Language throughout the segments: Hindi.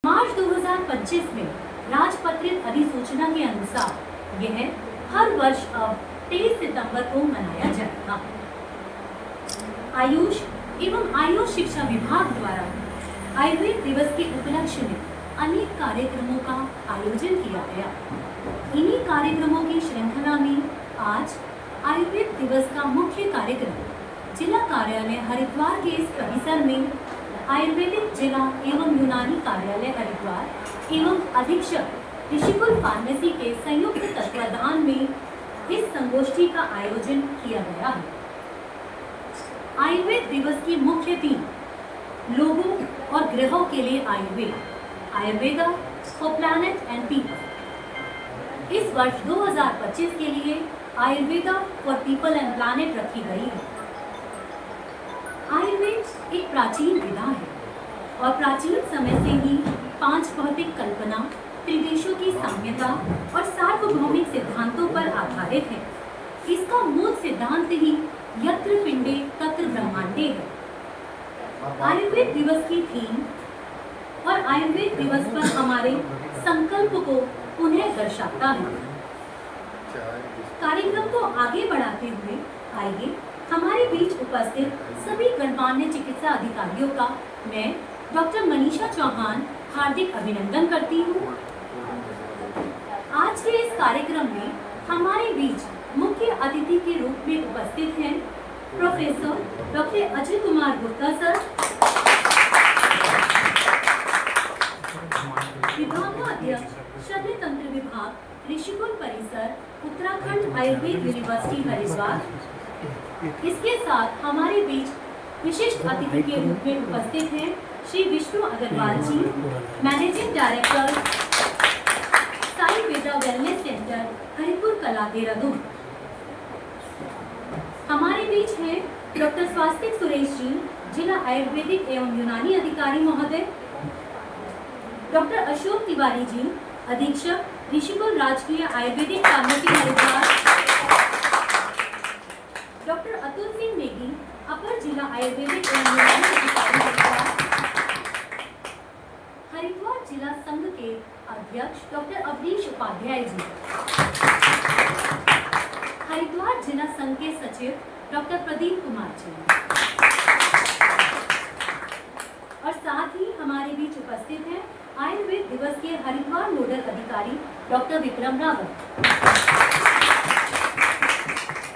मार्च 2025 में राजपत्रित अधिसूचना के अनुसार यह हर वर्ष अब 23 सितंबर को मनाया जाएगा। आयुष एवं आयुष शिक्षा विभाग द्वारा आयुर्वेद दिवस के उपलक्ष्य में अनेक कार्यक्रमों का आयोजन किया गया। इन्हीं कार्यक्रमों की श्रृंखला में आज आयुर्वेद दिवस का मुख्य कार्यक्रम जिला कार्यालय हरिद्वार के इस परिसर में आयुर्वेदिक जिला एवं यूनानी कार्यालय हरिद्वार एवं अधीक्षक ऋषिकुल फार्मेसी के संयुक्त तत्वाधान में इस संगोष्ठी का आयोजन किया गया है। आयुर्वेद दिवस की मुख्य थीम लोगों और ग्रहों के लिए Ayurveda, Ayurveda for planet and people. इस वर्ष 2025 के लिए Ayurveda for people and planet रखी गई है। आयुर्वेद एक प्राचीन विधा है और प्राचीन समय से ही 5 भौतिक कल्पना, त्रिदेशों की साम्यता और सार्वभौमिक सिद्धांतों पर आधारित है। इसका मूल सिद्धांत ही यत्र पिंडे तत्र ब्रह्मांडे है। आयुर्वेद दिवस की थीम और आयुर्वेद दिवस पर हमारे संकल्प को पुनः दर्शाता है। कार्यक्रम को आगे बढ़ाते हुए आइए हमारे बीच उपस्थित सभी गणमान्य चिकित्सा अधिकारियों का मैं डॉक्टर मनीषा चौहान हार्दिक अभिनंदन करती हूँ। आज के इस कार्यक्रम में हमारे बीच मुख्य अतिथि के रूप में उपस्थित हैं professor doctor Ajay Kumar Gupta sir, विभागाध्यक्ष शल्य तंत्र विभाग ऋषिकुल परिसर उत्तराखंड आयुर्वेद यूनिवर्सिटी हरिद्वार। इसके साथ हमारे बीच विशिष्ट अतिथि के रूप में उपस्थित हैं श्री विष्णु अग्रवाल जी, मैनेजिंग डायरेक्टर साई वेदा वेलनेस सेंटर हरिपुर कला देहरादून। हमारे बीच हैं डॉक्टर स्वास्तिक सुरेश जी, जिला आयुर्वेदिक एवं यूनानी अधिकारी महोदय, डॉक्टर अशोक तिवारी जी, अधीक्षक ऋषिकुल राजकीय आयुर्वेदिक फार्मेसी हरिद्वार, डॉक्टर अतुल सिंह नेगी, अपर जिला आयुर्वेदिक एवं यूनानी अधिकारी हरिद्वार जिला संघ के अध्यक्ष डॉक्टर अवनीश उपाध्याय जी, हरिद्वार जिला संघ के सचिव डॉक्टर प्रदीप कुमार जी, और साथ ही हमारे बीच उपस्थित हैं आयुर्वेद दिवस के हरिद्वार नोडल अधिकारी डॉक्टर विक्रम रावत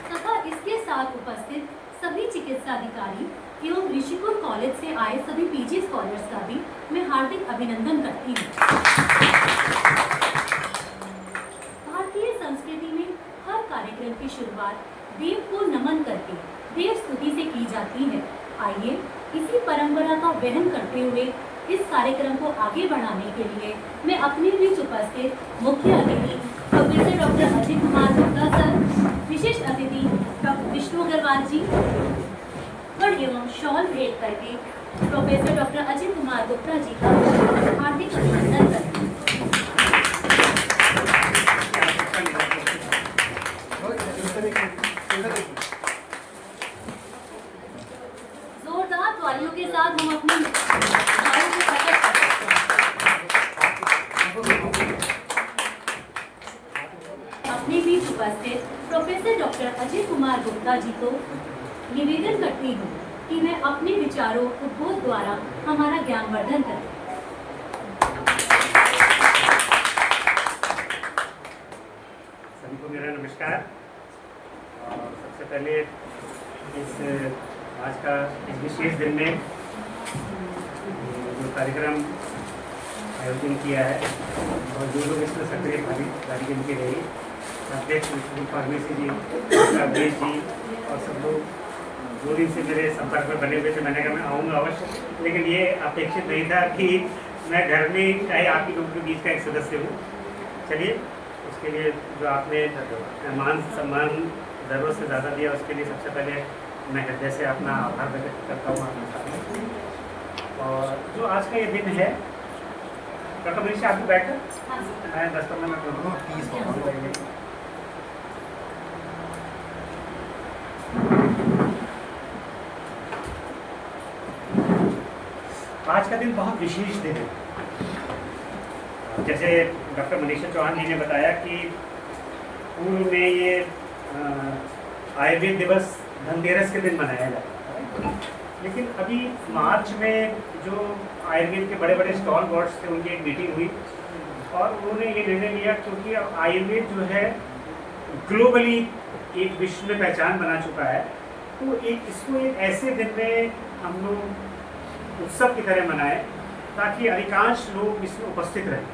तथा इसके साथ उपस्थित सभी चिकित्सा अधिकारी एवं ऋषिकुल कॉलेज से आए सभी पीजी स्कॉलर्स का भी मैं हार्दिक अभिनंदन करती हूँ। भारतीय संस्कृति में हर कार्यक्रम की शुरुआत देव को नमन करके देव स्तुति से की जाती है। आइए इसी परंपरा का वहन करते हुए इस कार्यक्रम को आगे बढ़ाने के लिए मैं अपने बीच उपस्थित मुख्य अतिथि professor doctor Ajay Kumar Gupta sir, विशिष्ट अतिथि डॉक्टर विष्णु अग्रवाल जी और एवं शॉल भेंट करके प्रोफेसर डॉक्टर अजय कुमार गुप्ता जी का हार्दिक अभिनंदन करती हूँ। जोरदार तालियों के साथ हम अपनी अपने बीच उपस्थित प्रोफेसर डॉक्टर अजय कुमार गुप्ता जी को निवेदन करती हूँ कि मैं अपने विचारों उद्बोध द्वारा हमारा ज्ञानवर्धन करें। सभी को मेरा नमस्कार। और सबसे पहले इस आज का इस विशेष दिन में जो कार्यक्रम आयोजन किया है और जो लोग इसमें सक्रिय भागीदारी के रही, अध्यक्ष ऋषिकुल फार्मेसी जी, अवनीश जी और सब लोग जो दिन से मेरे संपर्क में बने हुए थे, मैंने कहा मैं आऊँगा अवश्य, लेकिन ये अपेक्षित नहीं था कि मैं घर में चाहे आपके लोगों के बीच का एक सदस्य हूँ। चलिए, उसके लिए जो आपने मान सम्मान ज़रूरत से ज़्यादा दिया, उसके लिए सबसे पहले मैं हृदय से अपना आभार व्यक्त करता हूँ आपके साथ। और जो आज का ये दिन है, डॉक्टर मनीषा आपको बैठकर मैं 10-15 मिनट बोलूँगा, 30 आज का दिन बहुत विशेष दिन है। जैसे डॉक्टर मनीषा चौहान जी ने बताया कि पूर्व में ये आयुर्वेद दिवस धनतेरस के दिन मनाया जाता है, लेकिन अभी मार्च में जो आयुर्वेद के बड़े बड़े स्टॉल बोर्ड्स थे उनकी एक मीटिंग हुई और उन्होंने ये निर्णय लिया, क्योंकि अब आयुर्वेद जो है ग्लोबली एक विश्व में पहचान बना चुका है, तो इसको एक ऐसे दिन में हम लोग उत्सव की तरह मनाएं ताकि अधिकांश लोग इसमें उपस्थित रहें।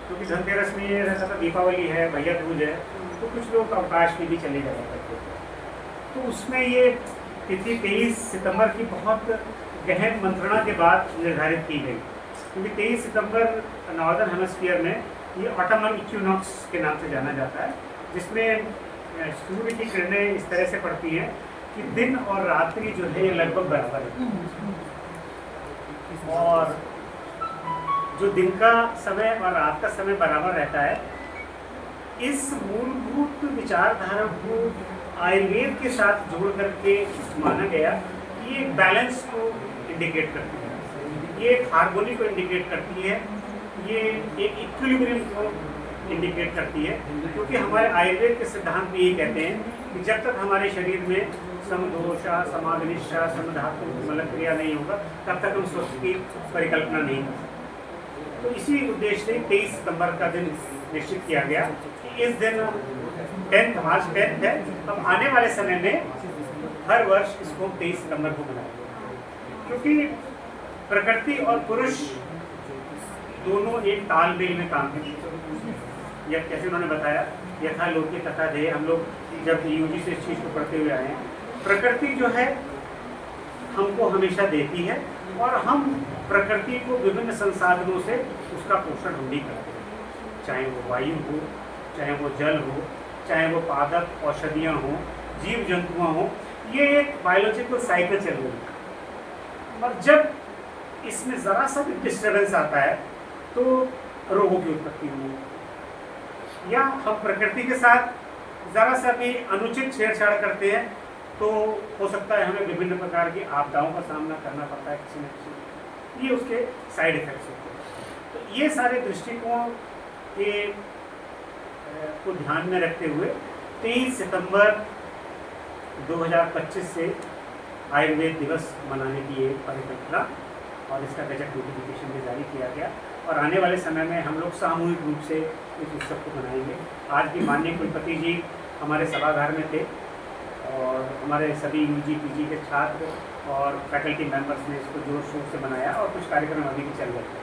क्योंकि धनतेरस में ये रहता था, दीपावली है, भैया दूज है, तो कुछ लोग अवकाश में भी चले जाया करते थे। तो उसमें ये तिथि 23 सितंबर की बहुत गहन मंत्रणा के बाद निर्धारित की गई, क्योंकि 23 सितंबर नॉर्दर्न हेमिस्फीयर में ये ऑटमन इक्विनॉक्स के नाम से जाना जाता है, जिसमें सूर्य की किरणें इस तरह से पड़ती हैं कि दिन और रात्रि जो है ये लगभग बराबर है, और जो दिन का समय और रात का समय बराबर रहता है। इस मूलभूत विचारधारा को आयुर्वेद के साथ जोड़ करके माना गया कि ये एक बैलेंस को इंडिकेट करती है, ये एक हार्मोनी को इंडिकेट करती है, ये एक इक्विलिब्रियम को इंडिकेट करती है, क्योंकि हमारे आयुर्वेद के सिद्धांत भी यही कहते हैं कि जब तक हमारे शरीर में समदोषा, समाग्निशा, समधातु मल क्रिया नहीं होगा, तब तक हम स्वस्थ की परिकल्पना नहीं कर सकते। तो इसी उद्देश्य से 23 सितंबर का दिन निश्चित किया गया कि इस दिन 10 मार्च 10 है। अब आने वाले समय में हर वर्ष इसको 23 सितंबर को मनाएंगे, क्योंकि प्रकृति और पुरुष दोनों एक तालमेल में काम करते हैं। यह कैसे उन्होंने बताया, यथा लोके तथा देह, हम लोग जब यूजी से इस चीज़ को पढ़ते हुए आए हैं, प्रकृति जो है हमको हमेशा देती है और हम प्रकृति को विभिन्न संसाधनों से उसका पोषण हम भी करते हैं, चाहे वो वायु हो, चाहे वो जल हो, चाहे वो पादप औषधियाँ हों, जीव जंतुआँ हों, ये एक बायोलॉजिकल साइकिल चल रही है। और जब इसमें ज़रा सा भी डिस्टर्बेंस आता है तो रोगों की उत्पत्ति हुई, या हम प्रकृति के साथ ज़रा सा भी अनुचित छेड़छाड़ करते हैं तो हो सकता है हमें विभिन्न प्रकार की आपदाओं का सामना करना पड़ता है किसी न किसी, ये उसके साइड इफेक्ट्स होते हैं। तो ये सारे दृष्टिकोण के को ध्यान में रखते हुए 23 सितंबर 2025 से आयुर्वेद दिवस मनाने की एक परिकल्पना और इसका गजट नोटिफिकेशन भी जारी किया गया, और आने वाले समय में हम लोग सामूहिक रूप से इस उत्सव को मनाएंगे। आज भी माननीय कुलपति जी हमारे सभागार में थे और हमारे सभी यूजी पीजी के छात्र और फैकल्टी मेंबर्स ने इसको जोर शोर से मनाया, और कुछ कार्यक्रम अभी भी चल रहे हैं।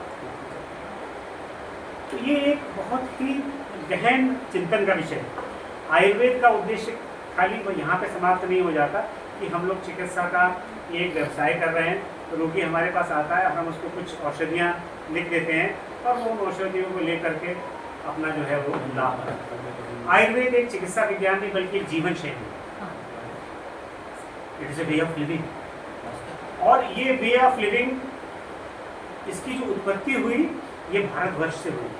तो ये एक बहुत ही गहन चिंतन का विषय है। आयुर्वेद का उद्देश्य खाली वो यहाँ पे समाप्त नहीं हो जाता कि हम लोग चिकित्सा का एक व्यवसाय कर रहे हैं, तो रोगी हमारे पास आता है, हम उसको कुछ औषधियाँ लिख देते हैं और वो उन औषधियों को लेकर के अपना जो है वो लाभ करते हैं। आयुर्वेद एक चिकित्सा विज्ञान नहीं बल्कि एक जीवन शैली है, it is a way of living, और ये वे ऑफ लिविंग इसकी जो उत्पत्ति हुई ये भारतवर्ष से हुई,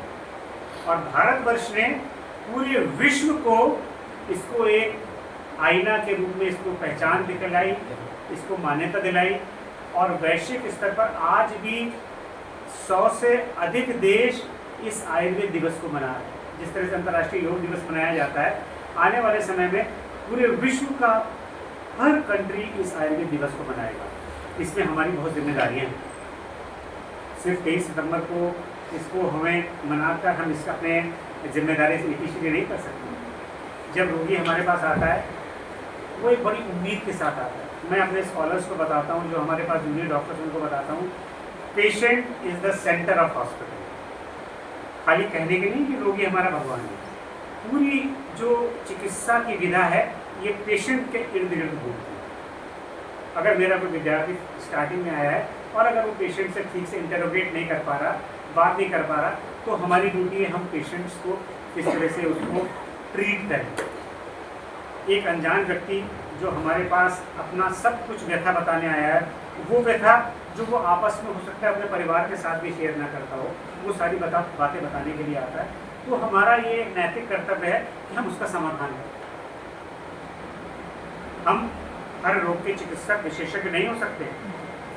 और भारतवर्ष ने पूरे विश्व को इसको एक आईना के रूप में इसको पहचान दिलाई, इसको मान्यता दिलाई, और वैश्विक स्तर पर आज भी 100 से अधिक देश इस आयुर्वेद दिवस को मना रहे हैं। जिस तरह से अंतर्राष्ट्रीय योग दिवस मनाया जाता है, आने वाले समय में पूरे विश्व का हर कंट्री इस आयुर्वेद दिवस को मनाएगा। इसमें हमारी बहुत जिम्मेदारियां हैं। सिर्फ 23 सितंबर को इसको हमें मनाकर हम इसका अपने जिम्मेदारी से इतिश्री नहीं कर सकते। जब रोगी हमारे पास आता है वो एक बड़ी उम्मीद के साथ आता है। मैं अपने स्कॉलर्स को बताता हूँ, जो हमारे पास जूनियर डॉक्टर्स उनको बताता हूँ, patient is the centre of hospital. खाली कहने के नहीं कि रोगी हमारा भगवान है, पूरी जो चिकित्सा की विधा है ये पेशेंट के इर्द गिर्द घूमती है। अगर मेरा कोई विद्यार्थी स्टार्टिंग में आया है और अगर वो पेशेंट से ठीक से इंटरोगेट नहीं कर पा रहा, बात नहीं कर पा रहा, तो हमारी ड्यूटी है हम पेशेंट्स को किस तरह से उसको ट्रीट करें। एक अनजान व्यक्ति जो हमारे पास अपना सब कुछ व्यथा बताने आया है, वो व्यथा जो वो आपस में हो सकता है अपने परिवार के साथ भी शेयर ना करता हो, वो सारी बातें बताने के लिए आता है, तो हमारा ये नैतिक कर्तव्य है कि हम उसका समाधान करें। हम हर रोग के चिकित्सक विशेषज्ञ नहीं हो सकते,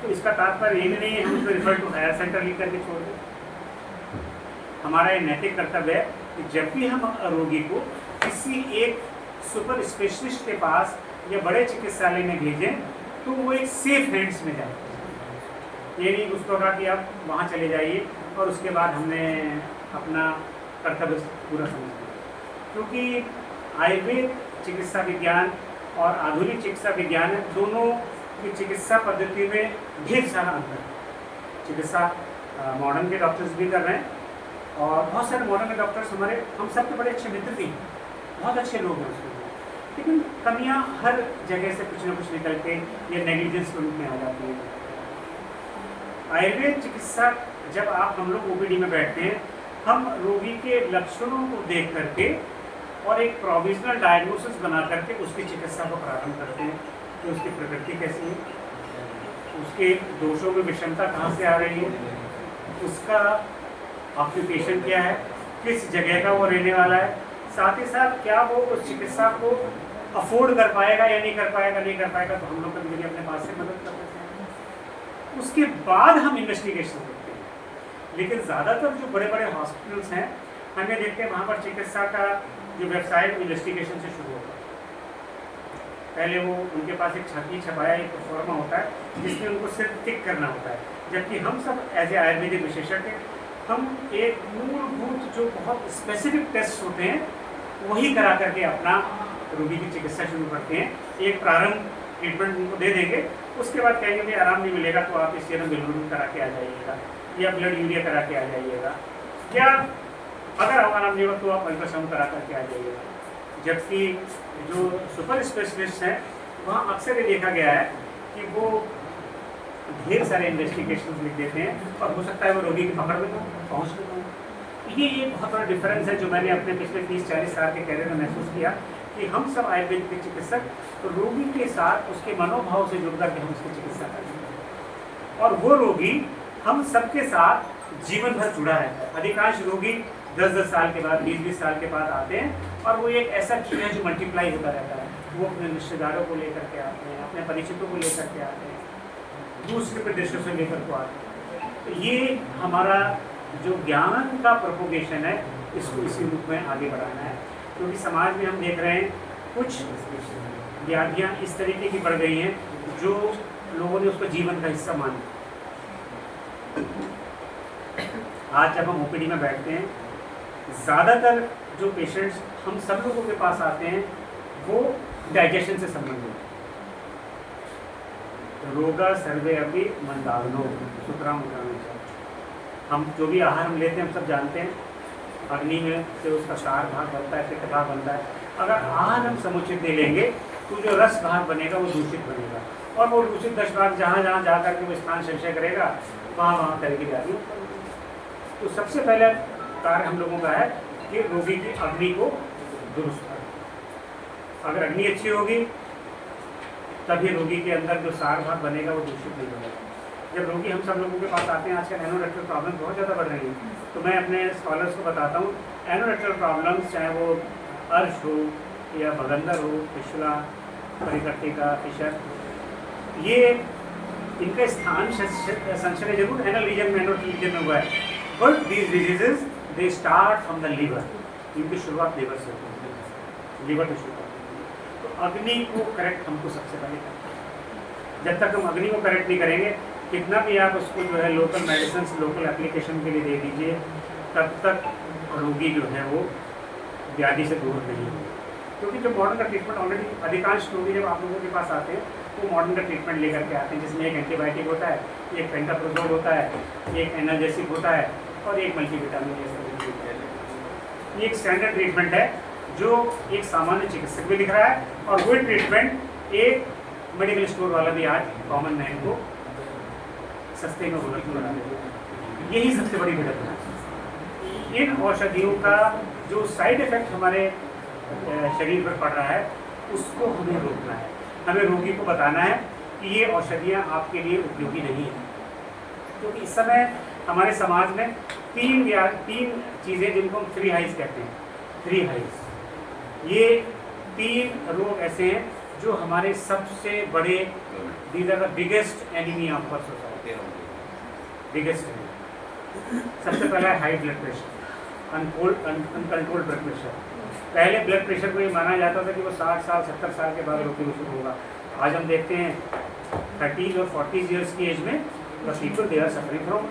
तो इसका तात्पर्य ये भी नहीं है हम उसको रिफर टू हायर सेंटर लिख करके छोड़ दें। हमारा ये नैतिक कर्तव्य है कि जब भी हम रोगी को किसी एक सुपर स्पेशलिस्ट के पास या बड़े चिकित्सालय में भेजें तो वो एक सेफ हैंड्स में जाए। ये नहीं उसको कहा कि आप वहाँ चले जाइए और उसके बाद हमने अपना कर्तव्य पूरा समझ लिया। क्योंकि आयुर्वेद चिकित्सा विज्ञान और आधुनिक चिकित्सा विज्ञान दोनों की चिकित्सा पद्धति में ढेर सारा अंतर है। चिकित्सा मॉडर्न के डॉक्टर्स भी कर रहे हैं और बहुत सारे मॉडर्न के डॉक्टर्स हमारे हम सबके बड़े अच्छे मित्र भी हैं, बहुत अच्छे लोग हैं उसमें, लेकिन कमियां हर जगह से कुछ ना कुछ निकल के ये नेग्लिजेंस के रूप में आ जाती है। आयुर्वेद चिकित्सा जब हम लोग ओपीडी में बैठते हैं, हम रोगी के लक्षणों को देख करके और एक प्रोविजनल डायग्नोसिस बना करके उसकी चिकित्सा को प्रारंभ करते हैं कि उसकी प्रकृति कैसी है, उसके दोषों में विषमता कहाँ से आ रही है, उसका ऑक्यूपेशन क्या है, किस जगह का वो रहने वाला है, साथ ही साथ क्या वो उस चिकित्सा को अफोर्ड कर पाएगा या नहीं कर पाएगा, तो हम लोग कभी कभी अपने पास से मदद कर देते हैं। उसके बाद हम इन्वेस्टिगेशन करते हैं। लेकिन ज़्यादातर जो बड़े बड़े हॉस्पिटल्स हैं, हमें देखते हैं वहाँ पर चिकित्सा का जो वेबसाइट इन्वेस्टिगेशन से शुरू होता है। पहले वो उनके पास एक छाती छपाया एक फॉर्मा होता है जिसमें उनको सिर्फ टिक करना होता है, जबकि हम सब एज ए आयुर्वेदिक विशेषज्ञ हम एक मूलभूत जो बहुत स्पेसिफिक टेस्ट होते हैं वही करा करके अपना रोगी की चिकित्सा शुरू करते हैं। एक प्रारंभ ट्रीटमेंट उनको दे देंगे, उसके बाद कहेंगे कि आराम नहीं मिलेगा तो आप सीरम बिलिरुबिन करा के आ जाइएगा या ब्लड यूरिया करा के आ जाइएगा, या अगर आराम नहीं होगा तो आप अल्ट्रासाउंड करा करके आ जाइएगा। जबकि जो सुपर स्पेशलिस्ट हैं वहाँ अक्सर ये देखा गया है कि वो ढेर सारे इन्वेस्टिगेशन लिख देते हैं और हो सकता है वो रोगी की पकड़ में पहुँच भी हो। ये एक बहुत बड़ा डिफरेंस है जो मैंने अपने पिछले 30-40 साल के कैरियर में महसूस किया कि हम सब आयुर्वेद के चिकित्सक तो रोगी के साथ उसके मनोभाव से जुड़ करके हम उसकी चिकित्सा करते हैं और वो रोगी हम सबके साथ जीवन भर जुड़ा रहता है। अधिकांश रोगी 10-10 साल के बाद 20-20 साल के बाद आते हैं और वो एक ऐसा चीज है जो मल्टीप्लाई होता रहता है। वो अपने रिश्तेदारों को लेकर के आते हैं, अपने परिचितों को लेकर के आते हैं, दूसरे प्रदेशों से लेकर को आते हैं। तो ये हमारा जो ज्ञान का प्रोपोगेशन है इसको इसी रूप में आगे बढ़ाना है, क्योंकि समाज में हम देख रहे हैं कुछ व्याधियाँ इस तरीके की बढ़ गई हैं जो लोगों ने उसको जीवन का हिस्सा माना। आज जब हम ओपीडी में बैठते हैं, ज़्यादातर जो पेशेंट्स हम सब लोगों के पास आते हैं वो डाइजेशन से संबंधित रोगा सर्वे अभी मंदाग्नो सुतराम। हम जो भी आहार हम लेते हैं हम सब जानते हैं, अग्नि में से उसका सार भाग बनता है, पित्त भाग बनता है। अगर आहार हम समुचित दे लेंगे तो जो रस भाग बनेगा वो दूषित बनेगा और वो दूषित रस भाग जहाँ जहाँ जा करके वो स्थान संशय करेगा वहाँ करेगी जाएगी। तो सबसे पहले कार्य हम लोगों का है कि रोगी की अग्नि को दुरुस्त करें। अगर अग्नि अच्छी होगी तभी रोगी के अंदर जो सार भाग बनेगा वो दूषित नहीं बनेगा। जब रोगी हम सब लोगों के पास आते हैं, आजकल एनोरेक्टल प्रॉब्लम बहुत ज़्यादा बढ़ रही है, तो मैं अपने स्कॉलर्स को बताता हूँ एनोरेक्टल प्रॉब्लम्स चाहे वो अर्श हो या बगंदर हो, फिशुला, परिकर्तिका, फिशर, ये इनका स्थान संशय जरूर एनल रीजन में रीजन में हुआ है, but these diseases they start from the liver. इनकी शुरुआत लीवर से होती है, लीवर की शुरुआत। तो अग्नि को करेक्ट हमको सबसे पहले करना है। जब तक हम अग्नि को करेक्ट नहीं करेंगे, कितना भी आप उसको जो है लोकल मेडिसिन लोकल एप्लीकेशन के लिए दे दीजिए, तब तक रोगी जो है वो व्याधि से दूर नहीं होगा। क्योंकि जो मॉडर्न का ट्रीटमेंट ऑलरेडी अधिकांश रोगी जब आप लोगों के पास आते हैं वो मॉडर्न का ट्रीटमेंट लेकर के आते हैं, जिसमें एक एंटीबायोटिक होता है, एक पेंटाप्रोजोल होता है, एक एनाल्जेसिक होता है और एक मल्टीविटामिन होता है। ये एक स्टैंडर्ड ट्रीटमेंट है जो एक सामान्य चिकित्सक भी लिख रहा है और वही ट्रीटमेंट एक मेडिकल स्टोर वाला भी आज कॉमन मैन को सस्ते में उपलब्ध करा देगा। यही सबसे बड़ी भिड़ंत है। इन औषधियों का जो साइड इफेक्ट हमारे शरीर पर पड़ रहा है उसको हमें रोकना है। हमें रोगी को बताना है कि ये औषधियाँ आपके लिए उपयोगी नहीं है। क्योंकि इस समय हमारे समाज में तीन चीज़ें जिनको हम 3 हाइज कहते हैं, 3 हाइज, ये 3 रोग ऐसे हैं जो हमारे सबसे बड़े, these are the biggest enemy of our society. Biggest सबसे पहला है high blood pressure. Uncontrolled blood pressure. पहले ब्लड प्रेशर को ये माना जाता था कि वो 60 साल 70 साल के बाद रोकने शुरू होगा। आज हम देखते हैं 30 और 40 ईयर्स की एज में the people they are suffering from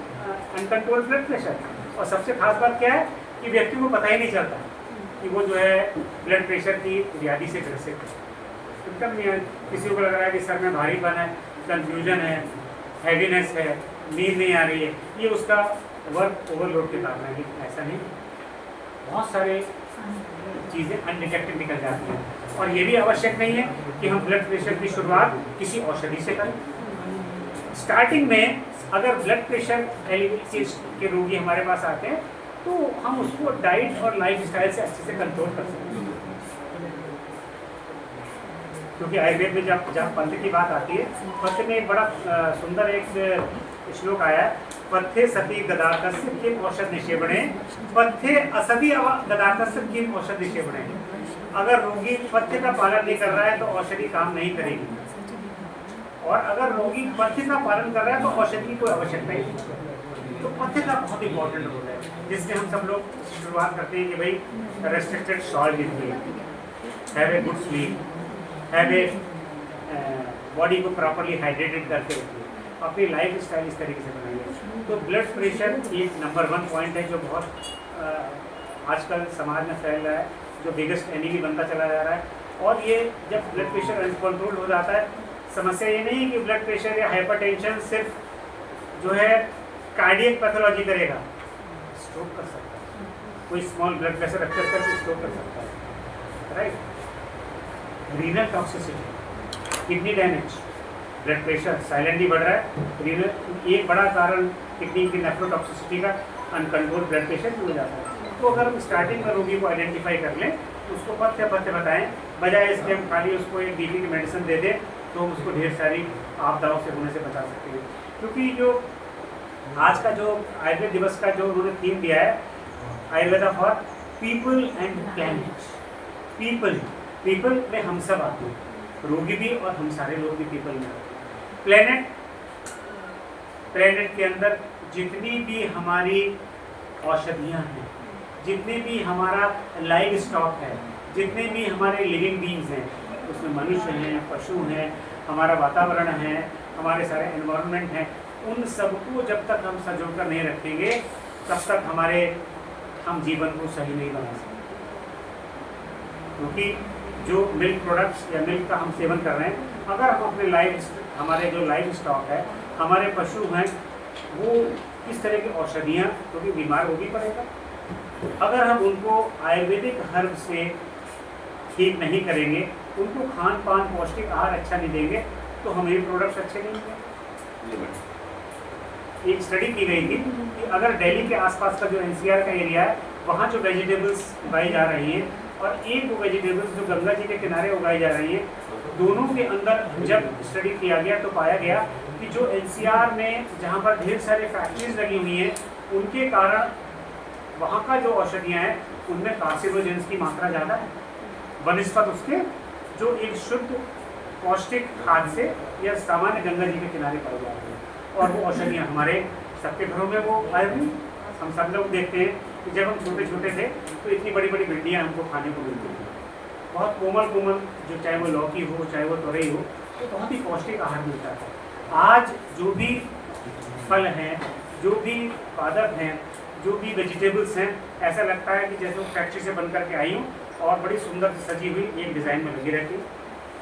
uncontrolled blood pressure. और सबसे खास बात क्या है कि व्यक्ति को पता ही नहीं चलता कि वो जो है ब्लड प्रेशर की व्याधि से ग्रसित है। सिम्टम नहीं है, किसी को लग रहा है कि सर में भारीपन है, कंफ्यूजन है, हैवीनेस है, नींद नहीं आ रही है, ये उसका वर्क ओवरलोड के कारण है। लेकिन ऐसा नहीं, बहुत सारे चीज़ें अनडिटेक्टेड निकल जाती हैं। और ये भी आवश्यक नहीं है कि हम ब्लड प्रेशर की शुरुआत किसी औषधि से करें। स्टार्टिंग में अगर ब्लड प्रेशर के रोगी हमारे पास आते हैं तो हम उसको डाइट और लाइफ स्टाइल से अच्छे से कंट्रोल कर सकते हैं। क्योंकि आयुर्वेद में जब पंथ की बात आती है, पंथ में एक बड़ा सुंदर एक श्लोक आया है, पथ्ये सती गदार्थस्य किम औषध निषेवणे, पथ्ये असति गदार्थस्य किम औषध निषेवणे। अगर रोगी पथ्य का पालन नहीं कर रहा है तो औषधि काम नहीं करेगी, और अगर रोगी पथ्य का पालन कर रहा है तो औषधि की कोई आवश्यकता ही नहीं। तो पथ्य का बहुत इंपॉर्टेंट रोल है, जिससे हम सब लोग शुरुआत करते हैं कि भाई restricted salt intake, have a good sleep, have a body को प्रॉपरली हाइड्रेटेड करके रखिए, अपनी लाइफ स्टाइल इस तरीके से बनाइए। तो ब्लड प्रेशर एक नंबर 1 पॉइंट है जो बहुत आजकल समाज में फैल रहा है, जो बिगेस्ट एनिमी बनता चला जा रहा है। और ये जब ब्लड प्रेशर अनकंट्रोल हो जाता है, समस्या ये नहीं है कि ब्लड प्रेशर या हाइपरटेंशन सिर्फ जो है कार्डियक पैथोलॉजी करेगा, स्ट्रोक कर सकता है, कोई स्मॉल ब्लड प्रेशर रखकर करके स्ट्रोक कर सकता है, right. Renal toxicity, kidney damage, blood pressure silently बढ़ रहा है, रीनल एक बड़ा कारण किडनी की नेफ्रोटॉक्सिसिटी का अनकंट्रोल ब्लड प्रेशर हो जाता है। तो अगर हम स्टार्टिंग में रोगी को आइडेंटिफाई कर लें, उसको पथ्य बताएं, बजाय इसके हम खाली उसको एक बीपी की मेडिसिन दे दें तो हम उसको ढेर सारी आपदाओं से होने से बचा सकते हैं। क्योंकि जो आज का जो आयुर्वेद दिवस का जो उन्होंने थीम दिया है, Ayurveda for people and planet. People में हम सब आते हैं, रोगी भी और हम सारे लोग भी पीपल में आते हैं। प्लैनेट के अंदर जितनी भी हमारी औषधियाँ हैं, जितने भी हमारा लाइव स्टॉक है, जितने भी हमारे लिविंग बींग्स हैं, उसमें मनुष्य हैं, पशु हैं, हमारा वातावरण है, हमारे सारे एनवायरनमेंट हैं, उन सबको जब तक हम संजो कर नहीं रखेंगे तब तक हम जीवन को सही नहीं बना सकते। क्योंकि जो मिल्क प्रोडक्ट्स या मिल्क का हम सेवन कर रहे हैं, अगर हम अपने हमारे जो लाइफ स्टॉक है, हमारे पशु हैं, वो किस तरह की औषधियाँ, क्योंकि बीमार हो भी पड़ेगा। अगर हम उनको आयुर्वेदिक हर्ब से ठीक नहीं करेंगे, उनको खान पान पौष्टिक आहार अच्छा नहीं देंगे, तो हमें प्रोडक्ट्स अच्छे नहीं होंगे। एक स्टडी की गई थी कि अगर दिल्ली के आसपास का जो एनसीआर का एरिया है, वहाँ जो वेजिटेबल्स उगाई जा रही हैं और एक वो वेजिटेबल्स जो गंगा जी के किनारे उगाई जा रही हैं, दोनों के अंदर जब स्टडी किया गया तो पाया गया कि जो एनसीआर में जहाँ पर ढेर सारे फैक्ट्रीज लगी हुई हैं, उनके कारण वहाँ का जो औषधियाँ हैं उनमें कार्सिनोजेंस की मात्रा ज़्यादा है बनिस्बत उसके जो एक शुद्ध पौष्टिक खाद से या सामान्य गंगा जी के किनारे पाई जाती है। और वो औषधियाँ हमारे सबके घरों में वो आए हुई। हम सब लोग देखते हैं कि जब हम छोटे छोटे थे तो इतनी बड़ी बड़ी भिंडियाँ हमको खाने को मिलती थी, बहुत कोमल, जो चाहे वो लौकी हो, चाहे वो तोरई हो, तो बहुत ही पौष्टिक आहार मिलता था। आज जो भी फल हैं, जो भी पादप हैं, जो भी वेजिटेबल्स हैं, ऐसा लगता है कि जैसे वो फैक्ट्री से बन करके आई हूँ और बड़ी सुंदर सजी हुई एक डिज़ाइन में लगी रहती है,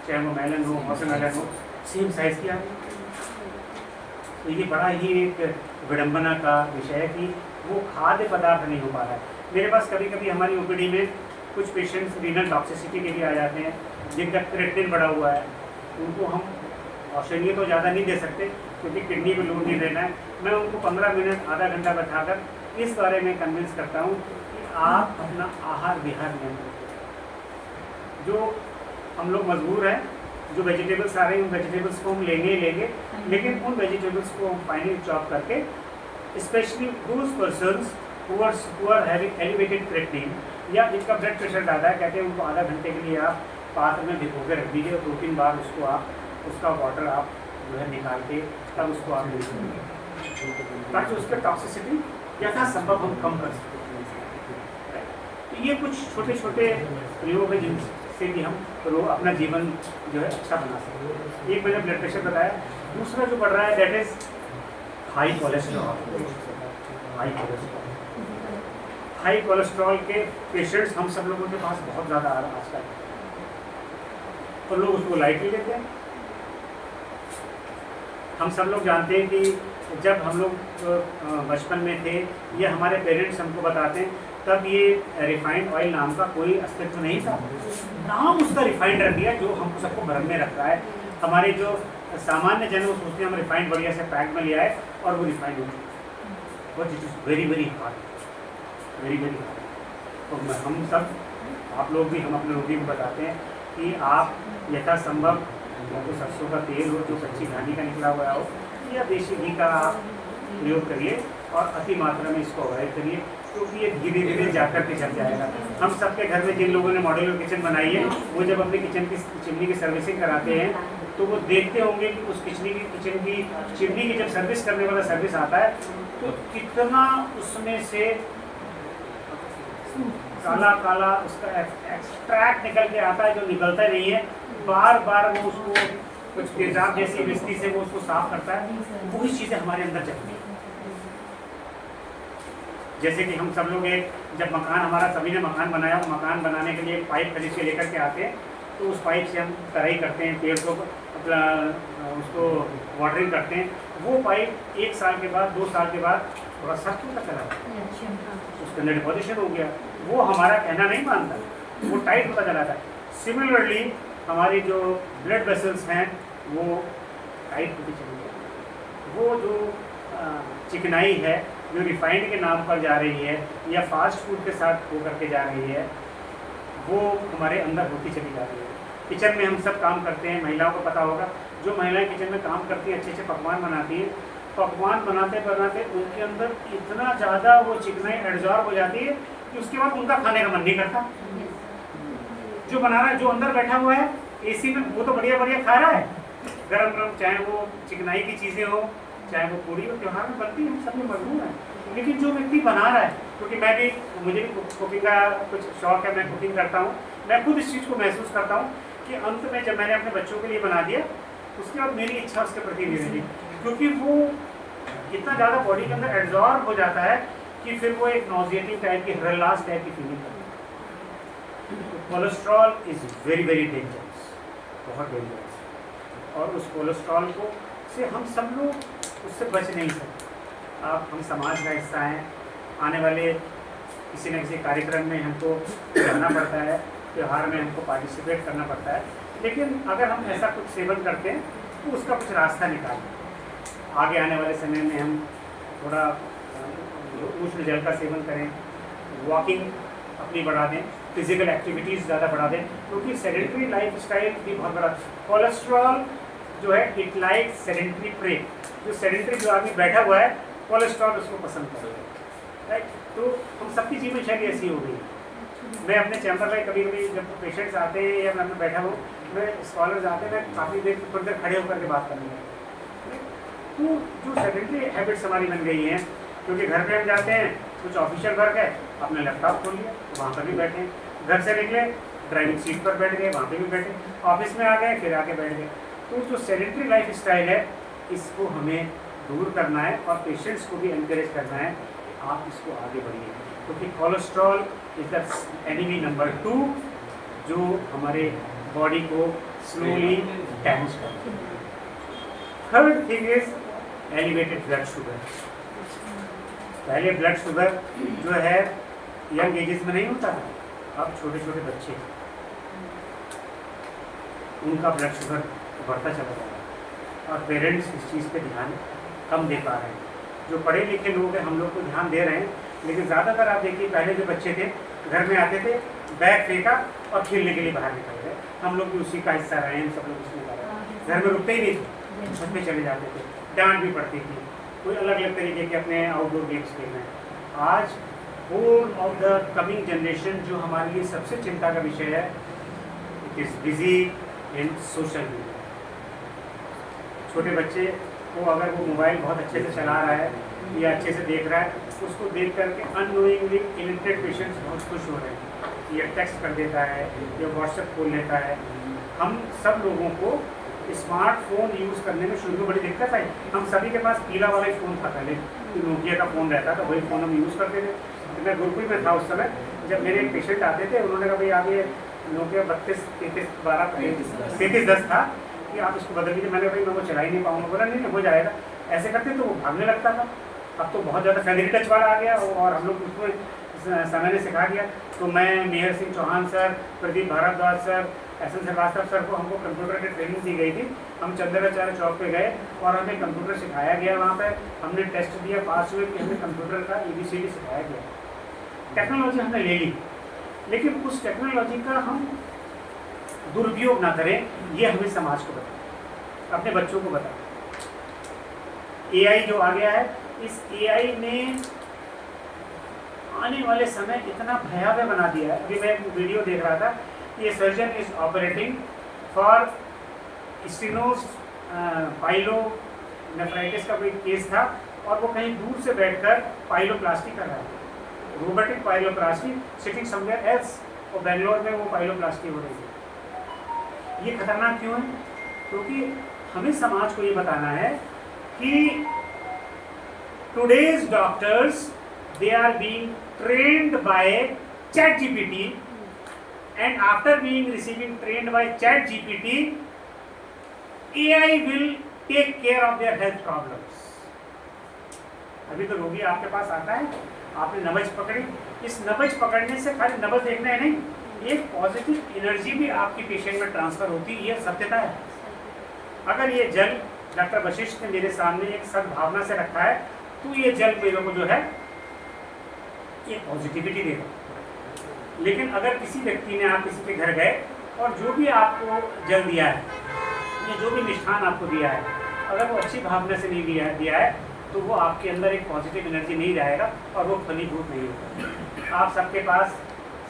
चाहे वो मेलन हो, वाटरमेलन हो, सेम साइज़ की आती है। तो ये बड़ा ही एक विडंबना का विषय है कि वो खाद्य पदार्थ नहीं हो पा रहा है। मेरे पास कभी कभी हमारी ओपीडी में कुछ पेशेंट्स रीनल टॉक्सिसिटी के लिए आ जाते हैं, जिनका क्रिएटिनिन बढ़ा हुआ है। उनको हम औषधियाँ तो ज़्यादा नहीं दे सकते क्योंकि किडनी को लोड नहीं देना है। मैं उनको 15 मिनट आधा घंटा बैठाकर इस बारे में कन्विंस करता हूँ कि आप अपना आहार विहार नियंत्रित करें। जो हम लोग मजबूर हैं, जो वेजिटेबल्स आ रहे हैं उन वेजिटेबल्स को हम लेंगे ही लेंगे, लेकिन उन वेजिटेबल्स को हम फाइनली चॉप करके, specially those persons who are having elevated creatinine या जिनका ब्लड प्रेशर ज़्यादा है, कहते हैं उनको आधा घंटे के लिए आप पात्र में भिगो के रख दीजिए और 2-3 बार उसको आप उसका वाटर आप जो है निकाल के तब उसको आप ले सकते हैं, ताकि उसका टॉक्सिसिटी यथासंभव हम कम कर सकते हैं। ये कुछ छोटे छोटे प्रयोग है जिनसे कि हम अपना जीवन जो है अच्छा बना सकते। एक मैंने ब्लड प्रेशर बताया, दूसरा जो बढ़ रहा है that is high cholesterol. High cholesterol के पेशेंट्स हम सब लोगों के पास बहुत ज़्यादा आ रहा है आजकल, और लोग उसको लाइटली लेते हैं। हम सब लोग जानते हैं कि जब हम लोग बचपन में थे या हमारे पेरेंट्स हमको बताते हैं, तब ये रिफाइंड ऑयल नाम का कोई अस्तित्व नहीं था। नाम उसका रिफाइंड रख दिया, जो हमको सबको भ्रम में रखता है। हमारे जो सामान्य जन वो सोचते हैं हम रिफाइंड बढ़िया से पैक में लिया है और वो रिफाइंड हो चुका, but it is very very hard, very very hard. तो हम सब, आप लोग भी, हम अपने रोगी को बताते हैं कि आप यथासंभव या तो सरसों का तेल हो जो कच्ची घानी का निकला हुआ हो, या देसी घी का आप प्रयोग करिए और अति मात्रा में इसको अवॉइड करिए, क्योंकि ये धीरे धीरे जाकर के चल जाएगा। हम सबके घर में जिन लोगों ने मॉड्यूलर किचन बनाई है, वो जब अपने किचन की चिमनी की सर्विसिंग कराते हैं तो वो देखते होंगे कि उस किचन की चिमनी की जब सर्विस करने वाला सर्विस आता है तो कितना उसमें से काला काला उसका एक्सट्रैक्ट निकल के आता है, जो निकलता नहीं है। बार बार वो उसको कुछ तेजाब जैसी विस्ती से वो उसको साफ करता है, वही चीज़ें हमारे अंदर चलती हैं। जैसे कि हम सब लोग जब मकान, हमारा सभी ने मकान बनाया, वो मकान बनाने के लिए एक पाइप खरीद के लेकर के आते हैं, तो उस पाइप से हम तराई करते हैं, पेड़ को उसको वाटरिंग करते हैं। वो पाइप 1 साल के बाद, 2 साल के बाद थोड़ा सख्त होता चला जाता, उसके अंदर डिपोजिशन हो गया, वो हमारा कहना नहीं मानता, वो टाइट होता चला जाता है। सिमिलरली हमारी जो ब्लड वेसल्स हैं वो टाइट होती चली जाती, वो जो चिकनाई है जो रिफाइंड के नाम पर जा रही है या फास्ट फूड के साथ हो करके जा रही है, वो हमारे अंदर होती चली जा रही है। किचन में हम सब काम करते हैं, महिलाओं को पता होगा, जो महिलाएं किचन में काम करती हैं, अच्छे अच्छे पकवान बनाती हैं, पकवान बनाते बनाते उनके अंदर इतना ज़्यादा वो चिकनाई एब्जॉर्ब हो जाती है कि उसके बाद उनका खाने का मन नहीं करता। जो बना रहा है, जो अंदर बैठा हुआ है एसी में, वो तो बढ़िया बढ़िया खा रहा है, गरम गरम, चाहे वो चिकनाई की चीज़ें हो, चाहे वो पूरी हो, त्योहार में बनती है, हम सब में मजबूर हैं। लेकिन जो व्यक्ति बना रहा है, क्योंकि मुझे भी कुकिंग का कुछ शौक है, मैं कुकिंग करता हूँ, मैं खुद इस चीज़ को महसूस करता हूँ कि अंत में जब मैंने अपने बच्चों के लिए बना दिया, उसके बाद मेरी इच्छा उसके प्रति नहीं रही, क्योंकि वो इतना ज़्यादा बॉडी के अंदर एब्जॉर्ब हो जाता है कि फिर वो एक नॉजिएटिव टाइप की, हरलास टाइप की फीलिंग करता है। Cholesterol is very very dangerous, बहुत डेंजरस, और उस कोलेस्ट्रॉल को से हम सब लोग उससे बच नहीं सकते। आप, हम समाज का हिस्सा हैं, आने वाले किसी न किसी कार्यक्रम में हमको जाना पड़ता है, त्यौहार में हमको पार्टिसिपेट करना पड़ता है, लेकिन अगर हम ऐसा कुछ सेवन करते हैं तो उसका कुछ रास्ता निकालें। आगे आने वाले समय में हम थोड़ा उष्ण जल का सेवन करें, वॉकिंग अपनी बढ़ा दें, फिजिकल एक्टिविटीज़ ज़्यादा बढ़ा दें, क्योंकि सेडेंटरी लाइफ स्टाइल भी बहुत बड़ा। कोलेस्ट्रॉल जो है इट लाइक सेडेंटरी प्रे, जो सेडेंटरी जो आदमी बैठा हुआ है, कोलेस्ट्रॉल उसको पसंद करेगा, राइट। तो हम सबकी जीवन शैली ऐसी हो गई। मैं अपने चैम्बर में कभी कभी जब पेशेंट्स आते हैं या मैं बैठा हूँ, मैं स्कॉलर्स आते हैं, मैं काफ़ी देर थोड़ी देर खड़े होकर के बात करने लगता हूँ। तो जो सेडेंटरी हैबिट्स हमारी बन गई हैं, क्योंकि घर पे हम जाते हैं, कुछ ऑफिशियल वर्क है, अपने लैपटॉप खोल लिया, वहाँ पर भी बैठे, घर से निकले ड्राइविंग सीट पर बैठ गए, वहाँ पे भी बैठे, ऑफिस में आ गए, फिर आके बैठ गए। तो जो सेडेंटरी लाइफ स्टाइल है, इसको हमें दूर करना है और पेशेंट्स को भी एनकरेज करना है, आप इसको आगे बढ़िए, क्योंकि cholesterol is the enemy number 2 जो हमारे बॉडी को स्लोली डैमेज करता है। Third thing is elevated blood sugar. पहले ब्लड शुगर जो है यंग एजेस में नहीं होता था, अब छोटे छोटे बच्चे उनका ब्लड शुगर बढ़ता चला जा रहा है, और पेरेंट्स इस चीज़ पे ध्यान कम दे पा रहे हैं। जो पढ़े लिखे लोग हैं, हम लोग तो ध्यान दे रहे हैं, लेकिन ज़्यादातर आप देखिए, पहले जो बच्चे थे घर में आते थे, बैग फेंका और खेलने के लिए बाहर निकल गए। हम लोग भी उसी का हिस्सा रहे हैं, सब लोग उसमें रहे हैं, घर में रुकते ही नहीं थे, छत पे चले जाते थे, डांट भी पड़ती थी, कोई अलग अलग तरीके के अपने आउटडोर गेम्स खेल रहे हैं। आज whole of the coming generation जो हमारे लिए सबसे चिंता का विषय है, it is busy in social media. छोटे बच्चे को अगर वो मोबाइल बहुत अच्छे से चला रहा है या अच्छे से देख रहा है, उसको देख करके अननोइंगली इलिटरेट पेशेंट्स बहुत खुश हो रहे हैं। ये टेक्स्ट कर देता है, ये व्हाट्सएप खोल लेता है। हम सब लोगों को स्मार्टफोन यूज़ करने में शुरू में बड़ी दिक्कत आई। हम सभी के पास पीला वाला ही फ़ोन था पहले, नोकिया का फ़ोन रहता था, वही फ़ोन हम यूज़ करते थे। तो मैं गुरुकुल में था उस समय, जब मेरे एक पेशेंट आते थे, उन्होंने कहा भाई आप ये नोकिया 32-33-10 था कि आप इसको बदल दीजिए। मैंने भाई मैं वो चला ही नहीं पाऊँगा। बोला नहीं हो जाएगा। ऐसे करते तो वो भागने लगता था। अब तो बहुत ज़्यादा फैमिली टच वाला आ गया और हम लोग उसको समय ने सिखा दिया। तो मैं Mehar Singh Chauhan sir, Pradeep Bhardwaj sir, S N. Shrivastava sir को हमको कंप्यूटर की ट्रेनिंग दी गई थी। हम चंद्राचार्य चौक पे गए और हमें कंप्यूटर सिखाया गया। वहाँ पे हमने टेस्ट दिया, पास हुए कि हमें कंप्यूटर का ABCD सिखाया गया। टेक्नोलॉजी हमने ले ली, लेकिन उस टेक्नोलॉजी का हम दुरुपयोग ना करें, ये हमें समाज को बताएं, अपने बच्चों को बताएं। AI जो आ गया है, इस AI ने आने वाले समय इतना भयावह बना दिया है। अभी मैं एक वीडियो देख रहा था, ये surgeon is operating for stenosis pyelonephritis का कोई केस था और वो कहीं दूर से बैठकर पाइलोप्लास्टी कर रहा है, रोबोटिक पाइलोप्लास्टी, सिटिंग समवेयर एल्स, और बेंगलोर में वो पाइलोप्लास्टी हो रही है। ये खतरनाक क्यों है? क्योंकि हमें समाज को ये बताना है कि today's doctors, they are being trained by ChatGPT, and after being receiving trained by ChatGPT, AI will take care of their health problems. अभी तो रोगी आपके पास आता है, आपने नब्ज पकड़ी, इस नब्ज पकड़ने से खाली नब्ज देखना है नहीं, एक पॉजिटिव एनर्जी भी आपकी पेशेंट में ट्रांसफर होती है। ये सत्यता है। अगर ये जल डॉक्टर वशिष्ठ ने मेरे सामने एक सद्भावना से रखा है, तो ये जल मेरे को जो है ये पॉजिटिविटी देगा। लेकिन अगर किसी व्यक्ति ने, आप किसी के घर गए और जो भी आपको जल दिया है या जो भी मिष्ठान आपको दिया है, अगर वो अच्छी भावना से नहीं दिया है तो वो आपके अंदर एक पॉजिटिव एनर्जी नहीं रहेगा और वो फलीभूत नहीं होगा। आप सबके पास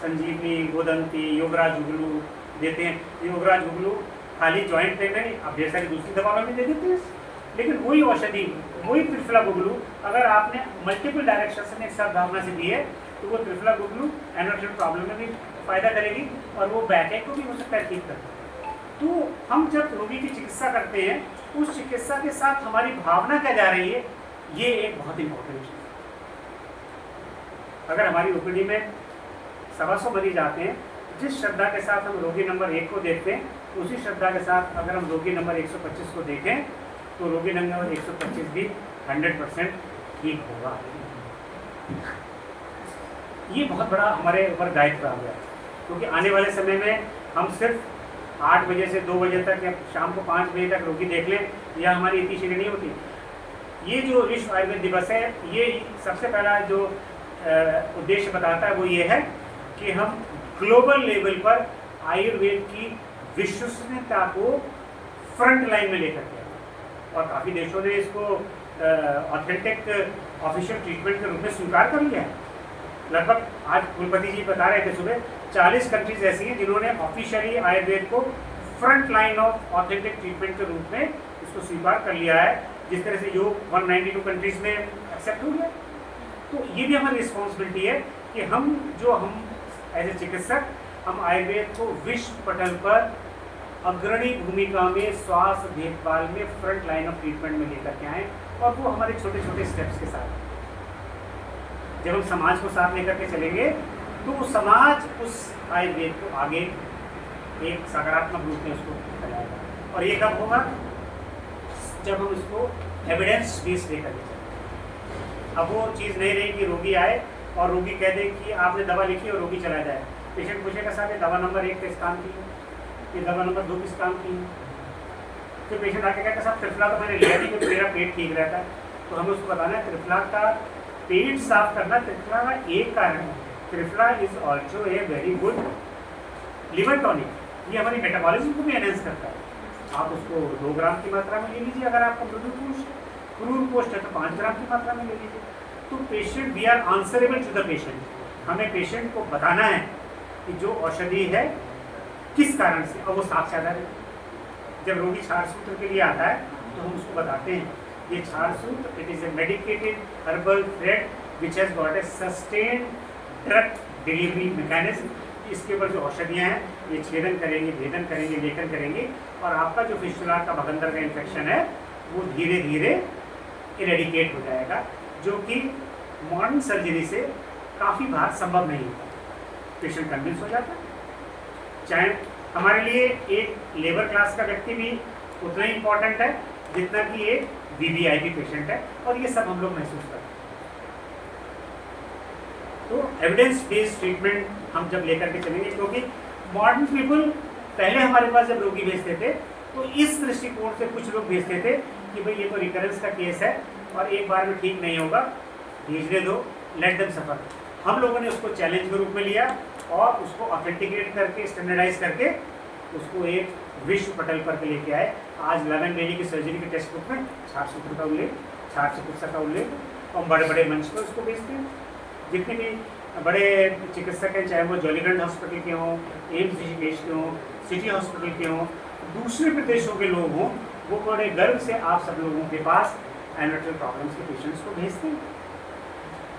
संजीवनी, गोदंती, योगराज जुगलू देते हैं। योगराज जुगलू खाली जॉइंट पेन में नहीं, आप ढेर सारी दूसरी दवाओं में दे देते हैं। लेकिन वही औषधि, वही त्रिफला गुगलू अगर आपने मल्टीपल डायरेक्शन से एक साथ भावना से दी है, तो वो त्रिफला गुगलू एनर्जेटिक प्रॉब्लम में भी फायदा करेगी और वो बैक को भी हो सकता है ठीक करता है। तो हम जब रोगी की चिकित्सा करते हैं, उस चिकित्सा के साथ हमारी भावना क्या जा रही है, ये एक बहुत इंपॉर्टेंट चीज़। अगर हमारी ओपीडी में 125 मरीज आते हैं, जिस श्रद्धा के साथ हम रोगी नंबर 1 को देखते हैं, उसी श्रद्धा के साथ अगर हम रोगी नंबर 125 को देखें तो रोगी नंबर 125 भी 100% ठीक होगा। ये बहुत बड़ा हमारे ऊपर दायित्व आ गया, क्योंकि आने वाले समय में हम सिर्फ 8 बजे से 2 बजे तक या शाम को 5 बजे तक रोगी देख लें, यह हमारी इतनी शीघ्र नहीं होती। ये जो विश्व आयुर्वेद दिवस है, ये सबसे पहला जो उद्देश्य बताता है वो ये है कि हम ग्लोबल लेवल पर आयुर्वेद की विश्वसनीयता को फ्रंट लाइन में लेकर के, और काफ़ी देशों ने इसको ऑथेंटिक ऑफिशियल ट्रीटमेंट के रूप में स्वीकार कर लिया है। लगभग आज कुलपति जी बता रहे थे सुबह, 40 कंट्रीज ऐसी हैं जिन्होंने ऑफिशियली आयुर्वेद को front line of authentic treatment के रूप में इसको स्वीकार कर लिया है। जिस तरह से योग 192 कंट्रीज में एक्सेप्ट हो गया, तो ये भी हमारी रिस्पॉन्सिबिलिटी है कि हम एज ए चिकित्सक हम आयुर्वेद को विश्व पटल पर अग्रणी भूमिका में स्वास्थ्य देखभाल में फ्रंट लाइन ऑफ ट्रीटमेंट में लेकर के आएँ, और वो हमारे छोटे छोटे स्टेप्स के साथ जब हम समाज को साथ लेकर के चलेंगे, तो समाज उस आयुर्वेद को आगे एक सकारात्मक रूप में उसको फैलाएगा। और ये कब होगा? जब हम इसको एविडेंस बेस्ड लेकर के चलेंगे। अब वो चीज़ नहीं रही कि रोगी आए और रोगी कह दे कि आपने दवा लिखी और रोगी चला जाए। पेशेंट पूछेगा साहब ये दवा नंबर 1 किस काम की है, ये दवा नंबर 2 किस काम की है। तो पेशेंट आके कहता साहब त्रिफला तो मैंने लिया थी क्योंकि मेरा पेट ठीक रहता है। तो हमें उसको बताना है त्रिफला का पेट साफ करना त्रिफला का एक कारण है। Triphala is also a very good liver tonic, ये हमारी मेटाबॉलिज्म को भी एनहेंस करता है। आप उसको 2 ग्राम की मात्रा में ले लीजिए, अगर आपका मृदु क्रूर पोस्ट है तो 5 ग्राम की मात्रा में ले लीजिए। तो patient, we are answerable to the patient. हमें पेशेंट को बताना है कि जो औषधि है किस कारण से, और वो साफ साधा है। जब रोगी क्षार सूत्र के लिए आता है तो हम उसको बताते हैं ये क्षार सूत्र, it is a medicated herbal thread which has got a sustained drug delivery mechanism. इसके ऊपर जो औषधियाँ हैं ये छेदन करेंगे, भेदन करेंगे, लेखन करेंगे और आपका जो फिस्टुला का भगंदर का इन्फेक्शन है वो धीरे धीरे इरेडिकेट हो जाएगा, जो कि मॉडर्न सर्जरी से काफ़ी बार संभव नहीं होता। पेशेंट कन्विंस हो जाता है। चाहे हमारे लिए एक लेबर क्लास का व्यक्ति भी उतना ही इम्पोर्टेंट है जितना कि एक वीवीआईपी पेशेंट है, और ये सब हम लोग महसूस करते हैं। तो एविडेंस बेस्ड ट्रीटमेंट हम जब लेकर के चलेंगे, क्योंकि मॉडर्न पीपल पहले हमारे पास जब रोगी भेजते थे तो इस दृष्टिकोण से कुछ लोग भेजते थे कि भाई ये तो रिकरेंस का केस है और एक बार में ठीक नहीं होगा, भेजने दो, लेट देम सफर। हम लोगों ने उसको चैलेंज के रूप में लिया और उसको ऑथेंटिकेट करके, स्टैंडर्डाइज करके उसको एक विश्व पटल पर लेके आए। आज ललन बेली की सर्जरी के टेक्स्ट बुक में छात्र सूत्र का उल्लेख, छात्र चिकित्सा का उल्लेख और बड़े बड़े मंच पर उसको भेजते हैं। जितने भी बड़े चिकित्सक हैं, चाहे वो जॉलीग्रांट हॉस्पिटल के हों, एम्स ऋषिकेश के हों, सिटी हॉस्पिटल के हों, दूसरे प्रदेशों के लोग हों, वो बड़े गर्व से आप सब लोगों के पास एनोट्रल प्रॉब्लम्स के पेशेंट्स को भेजते हैं।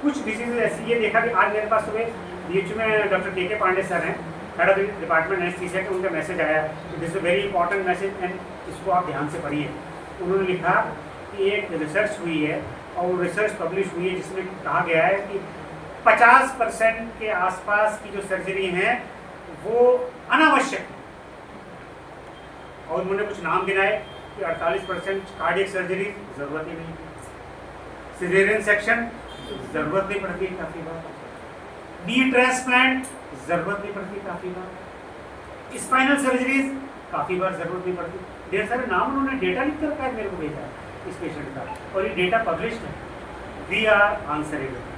कुछ डिजीज ऐसी ये देखा कि आज मेरे पास सुबह बीच में डॉक्टर के पांडे सर हैं, हेड ऑफ डिपार्टमेंट एनेस्थीसिया, का उनका मैसेज आया, this is very important message and इसको आप ध्यान से पढ़िए। उन्होंने लिखा कि एक रिसर्च हुई है और वो रिसर्च पब्लिश हुई है जिसमें कहा गया है कि 50% के आसपास की जो सर्जरी हैं वो अनावश्यक है, और उन्होंने कुछ नाम गिनाए कि 48% कार्डियक सर्जरी जरूरत ही नहीं, सिजेरियन सेक्शन जरूरत नहीं पड़ती काफी बार, नी ट्रांसप्लांट जरूरत नहीं पड़ती काफी बार, स्पाइनल सर्जरीज काफी बार जरूरत नहीं पड़ती। ढेर सारे नाम उन्होंने डेटा लिख कर मेरे को भेजा इस पेशेंट का, और ये डेटा पब्लिश्ड है। We are answerable.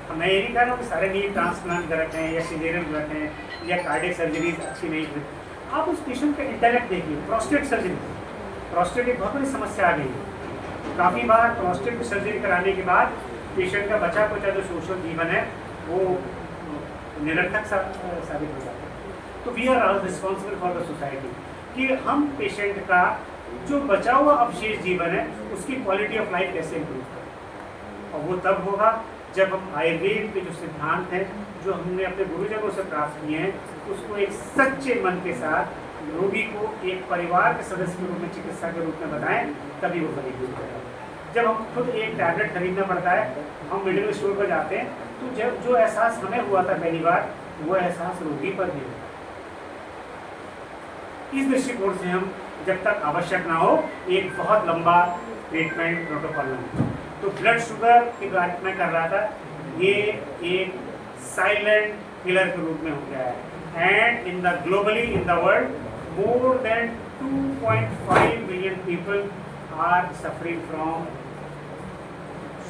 मैं ये नहीं कह रहा हूँ कि सारे नी ट्रांसप्लांट गलत हैं या सिजेरियन गलत हैं या कार्डियक सर्जरीज अच्छी नहीं हुई। आप उस पेशेंट का इंटेलेक्ट देखिए। प्रोस्टेट सर्जरी, प्रोस्टेट एक बहुत बड़ी समस्या आ गई है। काफ़ी बार प्रोस्टेट सर्जरी कराने के बाद पेशेंट का बचा कुचा जो सोशल जीवन है वो निरर्थक साबित हो जाता है। तो we are responsible for the society कि हम पेशेंट का जो बचा हुआ अवशेष जीवन है उसकी क्वालिटी ऑफ लाइफ कैसे इम्प्रूव करें, और वो तब होगा जब हम आयुर्वेद के जो सिद्धांत हैं जो हमने अपने गुरुजनों से प्राप्त किए हैं उसको एक सच्चे मन के साथ रोगी को एक परिवार के सदस्य के रूप में, चिकित्सा के रूप में बताएं, तभी वो खरीद करेगा। जब हम खुद एक टैबलेट खरीदना पड़ता है, हम मेडिकल स्टोर पर जाते हैं, तो जब जो एहसास हमें हुआ था पहली बार वो एहसास रोगी पर भी होता है। इस दृष्टिकोण से हम जब तक आवश्यक ना हो एक बहुत लंबा ट्रीटमेंट प्रोटोकॉल में, तो ब्लड शुगर की बात मैं कर रहा था, ये एक साइलेंट किलर के रूप में हो गया है। And in the globally in the world more than 2.5 million people are suffering from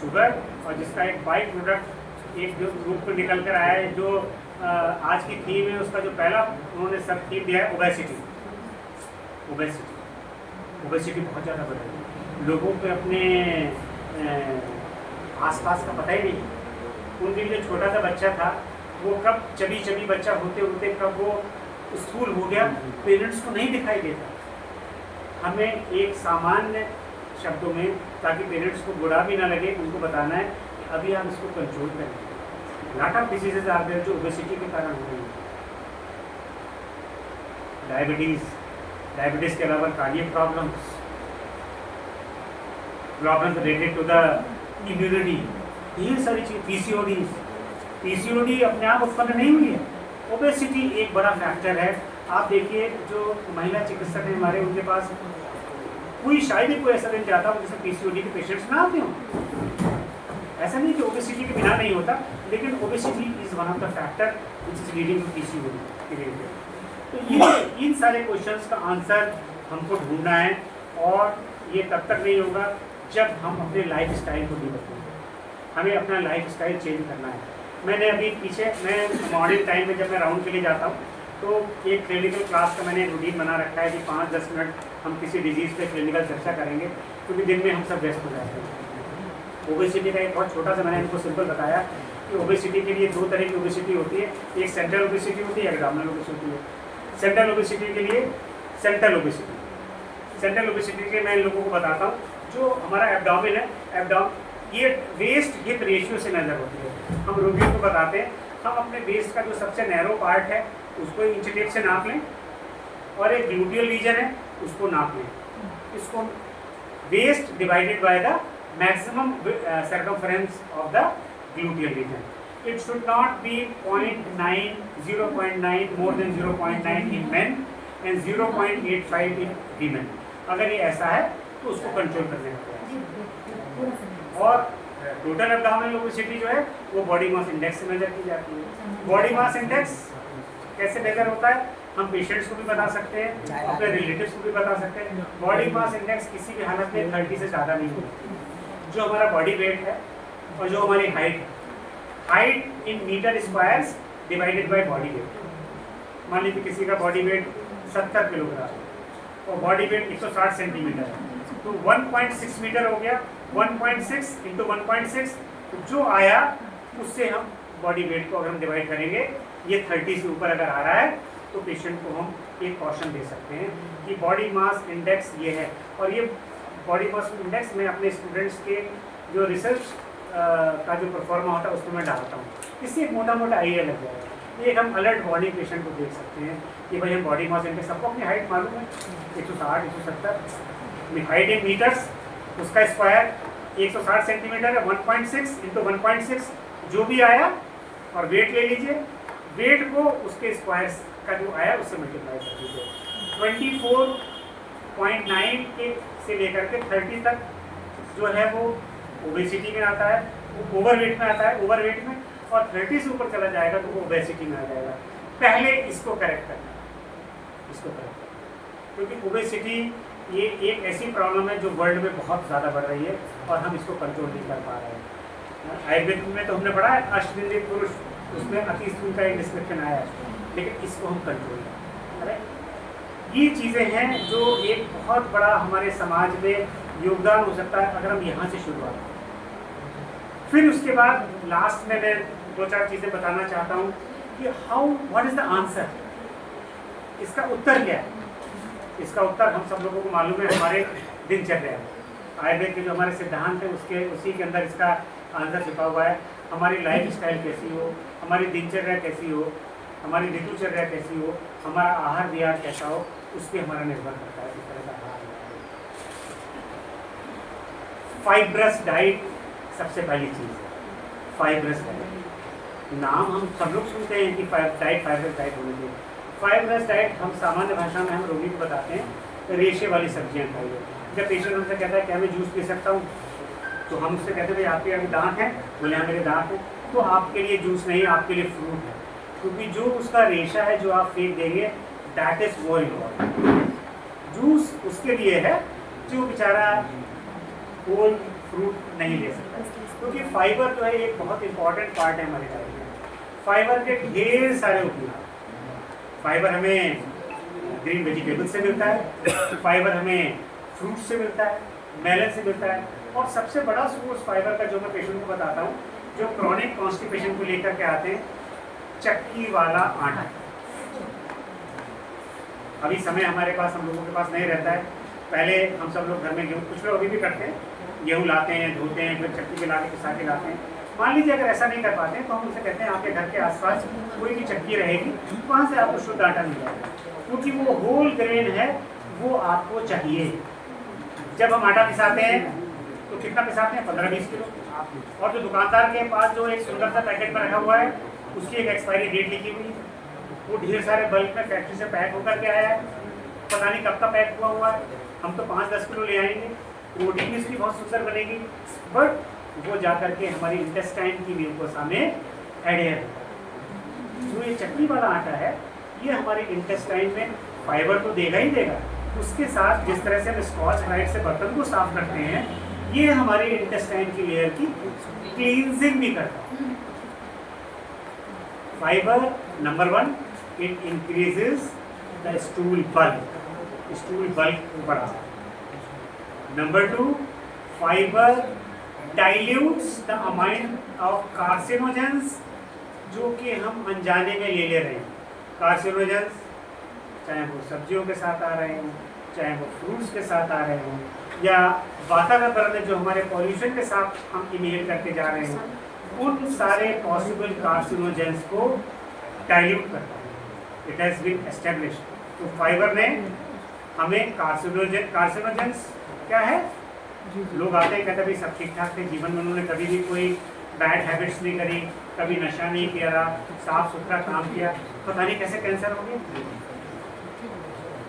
sugar, और जिसका एक बाई प्रोडक्ट एक जो रूप में निकल कर आया है, जो आज की थीम है उसका जो पहला उन्होंने सब थीम दिया है ओबेसिटी। ओबेसिटी बहुत ज़्यादा बढ़ रही है, लोगों पे अपने आसपास का पता ही नहीं। उनके लिए छोटा सा बच्चा था, वो कब चबी बच्चा होते होते कब वो स्थूल हो गया, पेरेंट्स को नहीं दिखाई देता। हमें एक सामान्य शब्दों में, ताकि पेरेंट्स को बुरा भी ना लगे, उनको बताना है कि अभी हम इसको कंट्रोल करें। Lot of diseases are there जो ओबेसिटी के कारण हो रही है। डायबिटीज़ के अलावा cardiac problems related to the immunity, ये सारी चीज, पीसीओडी अपने आप उत्पन्न नहीं हुई है। ओबेसिटी एक बड़ा फैक्टर है। आप देखिए जो महिला चिकित्सक हैं हमारे, उनके पास कोई शायद ही कोई ऐसा दिन जाता हो जिसमें पीसीओडी के पेशेंट्स ना आते हों। ऐसा नहीं कि ओबेसिटी के बिना नहीं होता, लेकिन obesity is one of the factor which is leading to PCOD. तो ये इन सारे क्वेश्चंस का आंसर हमको ढूंढना है, और ये तब तक नहीं होगा जब हम अपने लाइफ स्टाइल को भी बदलेंगे। हमें अपना लाइफ स्टाइल चेंज करना है। मैंने अभी पीछे, मैं मॉर्निंग टाइम में जब मैं राउंड के लिए जाता हूँ तो एक क्लिनिकल क्लास का मैंने एक रूटीन बना रखा है कि 5-10 मिनट हम किसी डिजीज़ पे क्लिनिकल चर्चा करेंगे, क्योंकि दिन में हम सब व्यस्त हो जाते हैं। ओबेसिटी का एक बहुत छोटा सा मैंने इनको सिंपल बताया कि ओबेसिटी के लिए 2 तरह की ओबेसिटी होती है, एक सेंट्रल ओबेसिटी होती है, एक एब्डोमिनल ओबेसिटी है। सेंट्रल ओबेसिटी के लिए सेंट्रल ओबेसिटी के मैं इन लोगों को बताता हूँ, जो हमारा एब्डोमिन है, ये वेस्ट हिप रेशियो से मेजर होती है। हम रोगियों को बताते हैं, हम अपने वेस्ट का जो सबसे नैरो पार्ट है उसको इंच टेप से नाप लें और एक ग्लूटियल रीजन है उसको नाप लें। इसको waist divided by the maximum circumference of the gluteal region. It should not be 0.9, 0.9 more than 0.9 in men and 0.85 in women। अगर ये ऐसा है तो उसको कंट्रोल करने का प्रयास। और टोटल एब्डोमिनल ओबेसिटी जो है वो बॉडी मास इंडेक्स से मेजर की जाती है। बॉडी मास इंडेक्स कैसे मेजर होता है? हम पेशेंट्स को भी बता सकते हैं, अपने रिलेटिव्स को भी बता सकते हैं। बॉडी मास इंडेक्स किसी भी हालत में 30 से ज़्यादा नहीं होती। जो हमारा बॉडी वेट है और जो हमारी हाइट है, height in metre squares divided by body weight. मान लीजिए किसी का बॉडी वेट 70 किलोग्राम और बॉडी वेट 160 सेंटीमीटर है तो 1.6 मीटर हो गया। 1.6 इंटू 1.6 तो जो आया उससे हम बॉडी वेट को अगर हम डिवाइड करेंगे, ये 30 से ऊपर अगर आ रहा है तो पेशेंट को हम एक कॉशन दे सकते हैं कि बॉडी मास इंडेक्स ये है। और ये बॉडी मास इंडेक्स मैं अपने स्टूडेंट्स के जो रिसर्च का जो परफॉर्मा होता है उसमें मैं डालता हूँ, इससे एक मोटा मोटा आइडिया लग जाएगा। ये हम अलर्ट बॉडी पेशेंट को देख सकते हैं कि भाई हम बॉडी मास इंडेक्स, सबको अपनी हाइट मालूम है 160 170 हाइट इन मीटर्स, उसका स्क्वायर 160 सेंटीमीटर है। 1.6 इंटू 1.6 जो भी आया और वेट ले लीजिए, वेट को उसके स्क्वायर का जो आया उससे मल्टीप्लाई कर दीजिए। 24.9 के से लेकर के 30 तक जो है वो ओबेसिटी में आता है, वो ओवरवेट में आता है, ओवरवेट में। और 30 से ऊपर चला जाएगा तो वो ओबेसिटी में आ जाएगा। पहले इसको करेक्ट करना, इसको करेक्ट करना, क्योंकि ओबेसिटी ये एक ऐसी प्रॉब्लम है जो वर्ल्ड में बहुत ज़्यादा बढ़ रही है और हम इसको कंट्रोल नहीं कर पा रहे हैं। आयुर्वेद में तो हमने पढ़ा है अष्टलिंगी पुरुष, उसमें अति स्थूल का एक डिस्क्रिप्शन आया है, लेकिन इसको हम कंट्रोल करें। ये चीज़ें हैं जो एक बहुत बड़ा हमारे समाज में योगदान हो सकता है अगर हम यहाँ से शुरुआत करें। फिर उसके बाद लास्ट में मैं 2-4 चीज़ें बताना चाहता हूँ कि व्हाट इज़ द आंसर, इसका उत्तर क्या है। इसका उत्तर हम सब लोगों को मालूम है, हमारे दिनचर्या है। आयुर्वेद के जो हमारे सिद्धांत है उसी के अंदर इसका आंसर छिपा हुआ है। हमारी लाइफ स्टाइल कैसी हो, हमारी दिनचर्या कैसी हो, हमारी ऋतुचर्या कैसी हो, हमारा आहार विहार कैसा हो, उस पर हमारा निर्भर करता है किस तरह का आहार। फाइब्रस डाइट सबसे पहली चीज़ है। फाइब्रस डाइट, नाम हम सब लोग सुनते हैं कि फाइब्रस डाइट होनी चाहिए। फाइब्रस डाइट हम सामान्य भाषा में हम रोगी को बताते हैं रेशे वाली सब्जियां खाइए। जब पेशेंट हमसे कहता है क्या मैं जूस पी सकता हूँ, तो हम उससे कहते हैं भाई आपके अभी दांत हैं, बोले हाँ मेरे दांत हैं, तो आपके लिए जूस नहीं, आपके लिए फ्रूट है। क्योंकि जो उसका रेशा है जो आप फेंक देंगे, that is more important. Juice उसके लिए है जो बेचारा होल फ्रूट नहीं ले सकता, क्योंकि फाइबर जो है एक बहुत इंपॉर्टेंट पार्ट है हमारे डाइट में। फाइबर के ढेर सारे उपयोग। फाइबर हमें ग्रीन वेजिटेबल से मिलता है, फाइबर हमें फ्रूट से मिलता है, मेलन से मिलता है, और सबसे बड़ा सोर्स फाइबर का जो मैं पेशेंट को बताता हूँ जो क्रॉनिक कॉन्स्टिपेशन को लेकर के आते हैं, चक्की वाला आटा। अभी समय हमारे पास, हम लोगों के पास नहीं रहता है। पहले हम सब लोग घर में गेहूँ, कुछ लोग अभी भी करते हैं, गेहूँ लाते हैं, धोते हैं, फिर चक्की पे ला के पिसा के लाते हैं। मान लीजिए अगर ऐसा नहीं कर पाते हैं तो हम उनसे कहते हैं आपके घर के आसपास कोई भी चक्की रहेगी, वहाँ से आपको शुद्ध आटा मिल जाएगा, क्योंकि वो होल ग्रेन है, वो आपको चाहिए। जब हम आटा पिसाते हैं तो कितना पिसाते हैं? 15-20 किलो। और जो दुकानदार के पास जो एक सुंदर सा पैकेट में रखा हुआ है, उसकी एक एक्सपायरी डेट लिखी हुई है, वो ढेर सारे बल्क में फैक्ट्री से पैक होकर के आया है, पता नहीं कब का पैक हुआ है। हम तो 5-10 किलो ले आएंगे, प्रोटीन भी इसकी बहुत सुंदर बनेगी, बट वो जा करके हमारी इंटेस्टाइन की म्यूकोसा में एडेयर होगा। जो ये चक्की वाला आटा है, ये हमारे इंटेस्टाइन में फाइबर तो देगा ही देगा, उसके साथ जिस तरह से हम स्कॉच ब्राइट से बर्तन को साफ करते हैं, ये हमारे इंटेस्टाइन की लेयर की क्लींजिंग भी करता है। Fibre number 1, it increases the stool bulk, stool bulk बढ़ा। Number 2, fibre dilutes the amount of carcinogens जो कि हम अनजाने में ले रहे हैं। कार्सिनोजेंस चाहे वो सब्जियों के साथ आ रहे हों, चाहे वो फ्रूट्स के साथ आ रहे हों, या वातावरण में जो हमारे पॉल्यूशन के साथ हम इनहेल करके जा रहे हैं, उन सारे पॉसिबल कार्सिनोजेंस को डाइल्यूट करता है। It has been established. तो फाइबर ने हमें कार्सिनोजेंस क्या है, लोग आते हैं कहते भाई सब ठीक ठाक थे, जीवन में उन्होंने कभी भी कोई बैड हैबिट्स नहीं करी, कभी नशा नहीं किया, साफ सुथरा काम किया, पता नहीं कैसे कैंसर हो गया,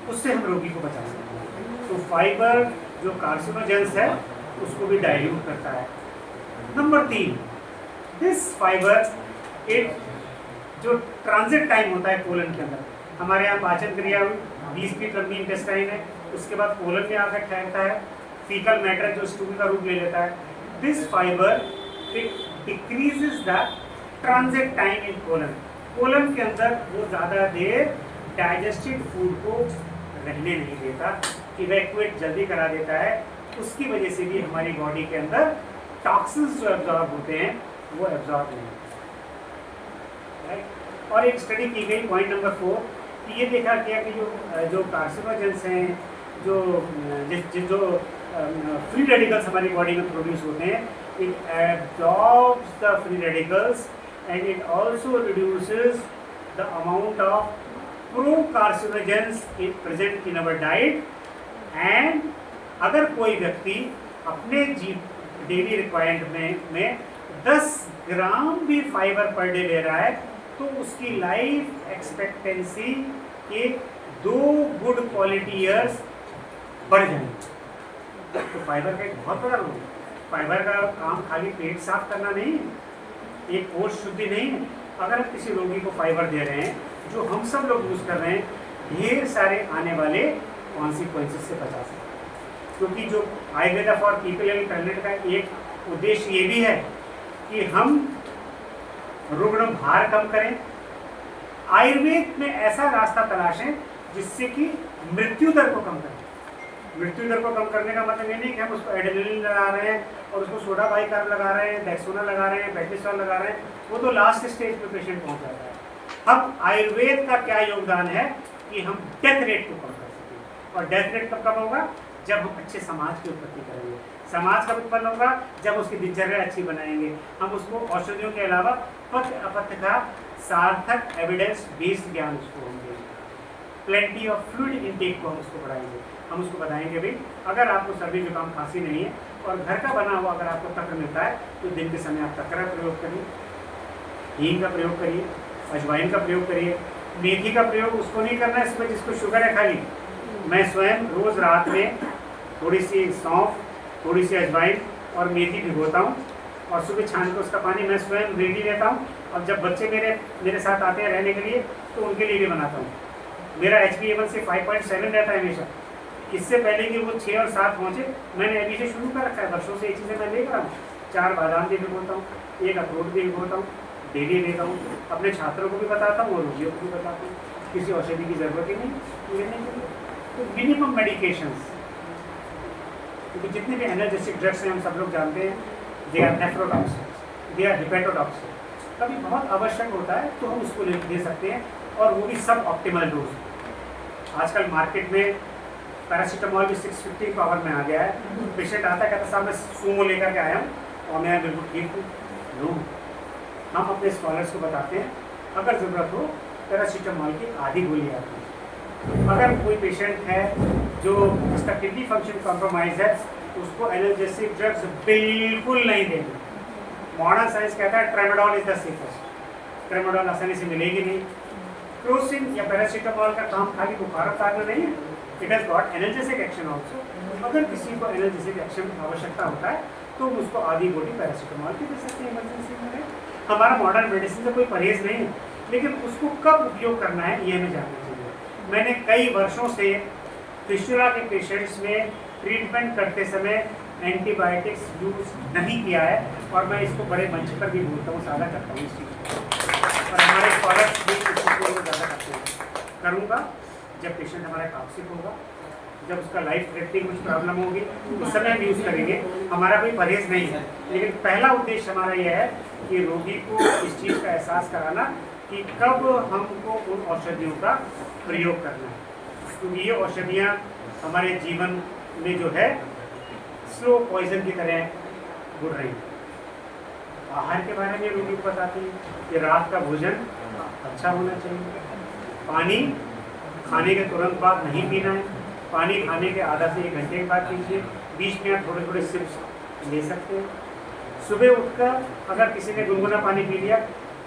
उससे हम रोगी को बचा सकते हैं। तो फाइबर जो कार्सिनोजेंस है उसको भी डाइल्यूट करता है। नंबर 3, दिस फाइबर एक जो ट्रांजिट टाइम होता है कोलन के अंदर, हमारे यहाँ पाचन क्रिया 20 फीट लंबी इंटेस्टाइन है, उसके बाद कोलन में आकर ठहरता है, फीकल मैटर जो स्टूल का रूप ले लेता है। This fibre it decreases the transit time in colon. Colon के अंदर वो ज़्यादा देर डाइजेस्टेड फूड को रहने नहीं देता, इवैक्यूएट जल्दी करा देता है। उसकी वजह से भी हमारी बॉडी के अंदर टॉक्सिन्स जो एब्जॉर्ब होते हैं वो एब्जॉर्ब नहीं होते। राइट। और एक स्टडी की गई पॉइंट नंबर 4 कि ये देखा गया कि जो कार्सिनोजेंस हैं, जो फ्री रेडिकल्स हमारी बॉडी में प्रोड्यूस होते हैं, it absorbs the free radicals and it also reduces the amount of pro carcinogens present in our diet. And अगर कोई व्यक्ति अपने डेली रिक्वायरमेंट में 10 ग्राम भी फाइबर पर डे ले रहा है तो उसकी लाइफ एक्सपेक्टेंसी के 2 गुड क्वालिटी ईयर्स बढ़ जाएंगे। तो फाइबर का एक बहुत बड़ा रोल है। फाइबर का काम खाली पेट साफ करना नहीं है, एक कोष शुद्धि नहीं है। अगर आप किसी रोगी को फाइबर दे रहे हैं, जो हम सब लोग यूज़ कर रहे हैं, ढेर सारे आने वाले कॉन्सिक्वेंसेस से बचा सकते हैं। क्योंकि जो Ayurveda for people and planet का एक उद्देश्य ये भी है कि हम रुग्ण भार कम करें। आयुर्वेद में ऐसा रास्ता तलाशें जिससे कि मृत्यु दर को कम करें। मृत्यु दर को कम करने का मतलब ये नहीं कि हम उसको एड्रेनलिन लगा रहे हैं और उसको सोडा बाइकार्ब लगा रहे हैं, डेक्सोना लगा रहे हैं, बेटिसोल लगा रहे हैं, वो तो लास्ट स्टेज पे पेशेंट पहुंच जाता है। अब आयुर्वेद का क्या योगदान है कि हम डेथ रेट को कम कर सकें। और डेथ रेट कब कम होगा? जब हम अच्छे समाज की उत्पत्ति करेंगे। समाज कब उत्पन्न होगा? जब उसकी दिनचर्या अच्छी बनाएंगे। हम उसको औषधियों के अलावा पथ्य अपथ्य का सार्थक एविडेंस बेस्ड ज्ञान उसको होंगे। प्लेंटी ऑफ फ्लूइड इनटेक को हम उसको बढ़ाएंगे। हम उसको बताएंगे भाई अगर आपको सर्दी जुकाम खांसी नहीं है और घर का बना हुआ अगर आपको तक्र मिलता है तो दिन के समय आप तक्र का प्रयोग करिए, हींग का प्रयोग करिए, अजवाइन का प्रयोग करिए। मेथी का प्रयोग उसको नहीं करना है इसमें जिसको शुगर है खाली। मैं स्वयं रोज़ रात में थोड़ी सी सौंफ, थोड़ी सी अजवाइन और मेथी भिगोता हूँ और सुबह छान के उसका पानी मैं स्वयं रेडी लेता हूँ। और जब बच्चे मेरे साथ आते हैं रहने के लिए तो उनके लिए भी बनाता हूँ। मेरा HbA1c 5.7 रहता है हमेशा। इससे पहले कि वो 6 और 7 पहुँचे मैंने अभी से शुरू कर रखा है। वर्षों से ये चीज़ें मैं लेकर आऊँ। 4 बादाम भी भिगोता हूँ, 1 अखरोट भी भिगोता हूँ, डेली लेता हूँ। अपने छात्रों को भी बताता हूँ और रोगियों को भी बताता हूँ। किसी औषधि की ज़रूरत ही नहीं लेने के लिए। तो मिनिमम मेडिकेशंस, क्योंकि जितने भी एनर्जेटिक ड्रग्स हैं हम सब लोग जानते हैं, दे आर नेफ्रोटॉक्सिन्स, दे आर हिपेटोटॉक्सिन। कभी बहुत आवश्यक होता है तो हम उसको दे सकते हैं और वो भी सब ऑप्टिमल डोज। आजकल मार्केट में पैरासीटामॉल भी 650 पावर में आ गया है। पेशेंट आता है कहता साहब मैं सूमो लेकर के आया हूँ और मैं बिल्कुल ठीक हूँ। नो, हम अपने स्कॉलर्स को बताते हैं अगर ज़रूरत हो पैरासीटामॉल की आधी गोली आती है। अगर कोई पेशेंट है जो जिसका किडनी फंक्शन कॉम्प्रोमाइज़ है उसको एनाल्जेसिक ड्रग्स बिल्कुल नहीं देंगे। मॉडर्न साइंस कहता है tramadol is the safest. Tramadol आसानी से मिलेगी नहीं। क्रोसिन या पैरासीटामॉल का काम खाली बुखार उतारना नहीं है, it has got analgesic action also. अगर किसी को एनाल्जेसिक एक्शन की आवश्यकता होता है तो उसको आधी गोली पैरासीटामॉल की दे सकते हैं इमरजेंसी में। हमारा मॉडर्न मेडिसिन से कोई परहेज नहीं है, लेकिन उसको कब उपयोग करना है ये हमें जानना चाहिए। मैंने कई वर्षों से फिस्टुला के पेशेंट्स में ट्रीटमेंट करते समय एंटीबायोटिक्स यूज़ नहीं किया है और मैं इसको बड़े मंच पर भी बोलता हूँ, साझा करता हूँ इस चीज़ को। और हमारे स्कॉलर्स भी इस चीज़ को ज़्यादा करते हैं। करूँगा जब पेशेंट हमारा टॉक्सिक होगा, जब उसका लाइफ थ्रेटनिंग कुछ प्रॉब्लम होगी उस समय हम यूज़ करेंगे। हमारा कोई परहेज नहीं है, लेकिन पहला उद्देश्य हमारा यह है कि रोगी को इस चीज़ का एहसास कराना कि कब हमको उन औषधियों का प्रयोग करना है। क्योंकि ये औषधियाँ हमारे जीवन में जो है स्लो पॉइजन की तरह गुड़ रही है। आहार के बारे में रोगी को बताती है कि रात का भोजन अच्छा होना चाहिए, पानी खाने के तुरंत बाद नहीं पीना है, पानी खाने के आधा से 1 घंटे के बाद पीजिए, बीच में आप थोड़े थोड़े सिप्स ले सकते हैं। सुबह उठकर अगर किसी ने गुनगुना पानी पी लिया,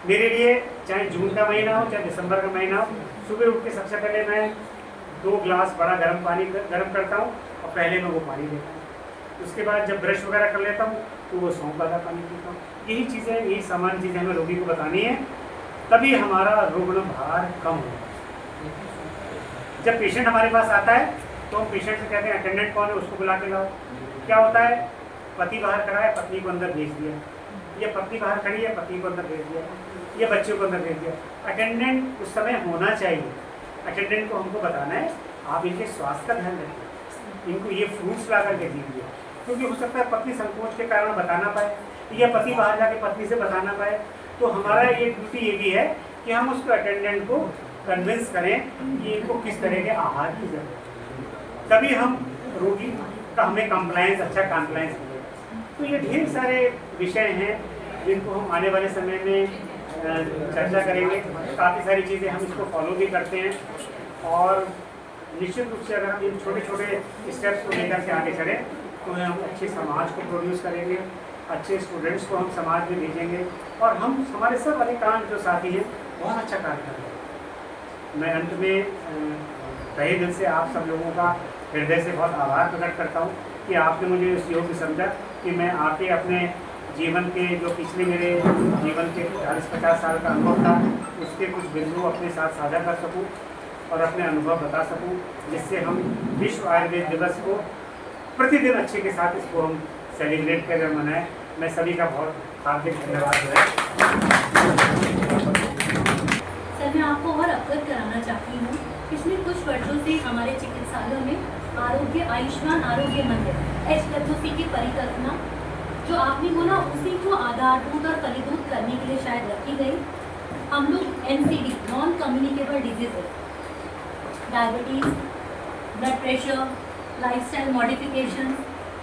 मेरे लिए चाहे जून का महीना हो चाहे दिसंबर का महीना हो, सुबह उठ के सबसे पहले मैं 2 ग्लास बड़ा गर्म पानी गर्म करता हूँ और पहले मैं वो पानी लेता हूँ। उसके बाद जब ब्रश वगैरह कर लेता हूँ तो वो सौंफ वाला पानी पीता हूँ। यही चीज़ें, यही सामान्य चीज़ें हमें रोगी को बतानी है, तभी हमारा रुग्ण भार कम होगा। जब पेशेंट हमारे पास आता है तो हम पेशेंट से कहते हैं अटेंडेंट कौन है उसको बुला के लाओ। क्या होता है, पति बाहर खड़ा है, पत्नी को अंदर भेज दिया, या पत्नी बाहर खड़ी है, पत्नी को अंदर भेज दिया, या बच्चों को अंदर भेज दिया। अटेंडेंट उस समय होना चाहिए। अटेंडेंट को हमको बताना है आप इनके स्वास्थ्य का ध्यान रखिए, इनको ये फ्रूट्स ला करके दीजिए, क्योंकि हो सकता है पत्नी संकोच के कारण बता ना पाए, या पति बाहर जाके पत्नी से बता ना पाए। तो हमारा ये ड्यूटी ये भी है कि हम उसको अटेंडेंट को कन्विंस करें कि इनको किस तरह के आहार की जरूरत है, तभी हम रोगी का हमें कंप्लायंस, अच्छा कंप्लायंस मिलेगा। तो ये ढेर सारे विषय हैं जिनको हम आने वाले समय में चर्चा करेंगे। काफ़ी सारी चीज़ें हम इसको फॉलो भी करते हैं, और निश्चित रूप से अगर हम इन छोटे छोटे स्टेप्स को लेकर के आगे चलें तो हम अच्छे समाज को प्रोड्यूस करेंगे, अच्छे स्टूडेंट्स को हम समाज में भेजेंगे, और हम हमारे सब अधिकांश जो साथी हैं बहुत अच्छा कार्य कर रहे हैं। मैं अंत में तहे दिल से आप सब लोगों का हृदय से बहुत आभार प्रकट करता हूँ कि आपने मुझे इस योग्य समझा कि मैं आके अपने जीवन के जो पिछले मेरे जीवन के 40-50 साल का अनुभव था उसके कुछ बिंदु अपने साथ साझा कर सकूं और अपने अनुभव बता सकूं, जिससे हम विश्व आयुर्वेद दिवस को प्रतिदिन अच्छे के साथ इसको हम सेलिब्रेट कर मनाएं। मैं सभी का बहुत हार्दिक धन्यवाद है। सर, मैं आपको और अवगत कराना चाहती हूँ, पिछले कुछ वर्षों से हमारे चिकित्सालयों में आयुष्मान आरोग्य मंदिर HWC की परिकल्पना जो आपने बोला उसी को आधारभूत और फलीभूत करने के लिए शायद रखी गई। हम लोग NCD non communicable diseases, diabetes, blood pressure, lifestyle modification,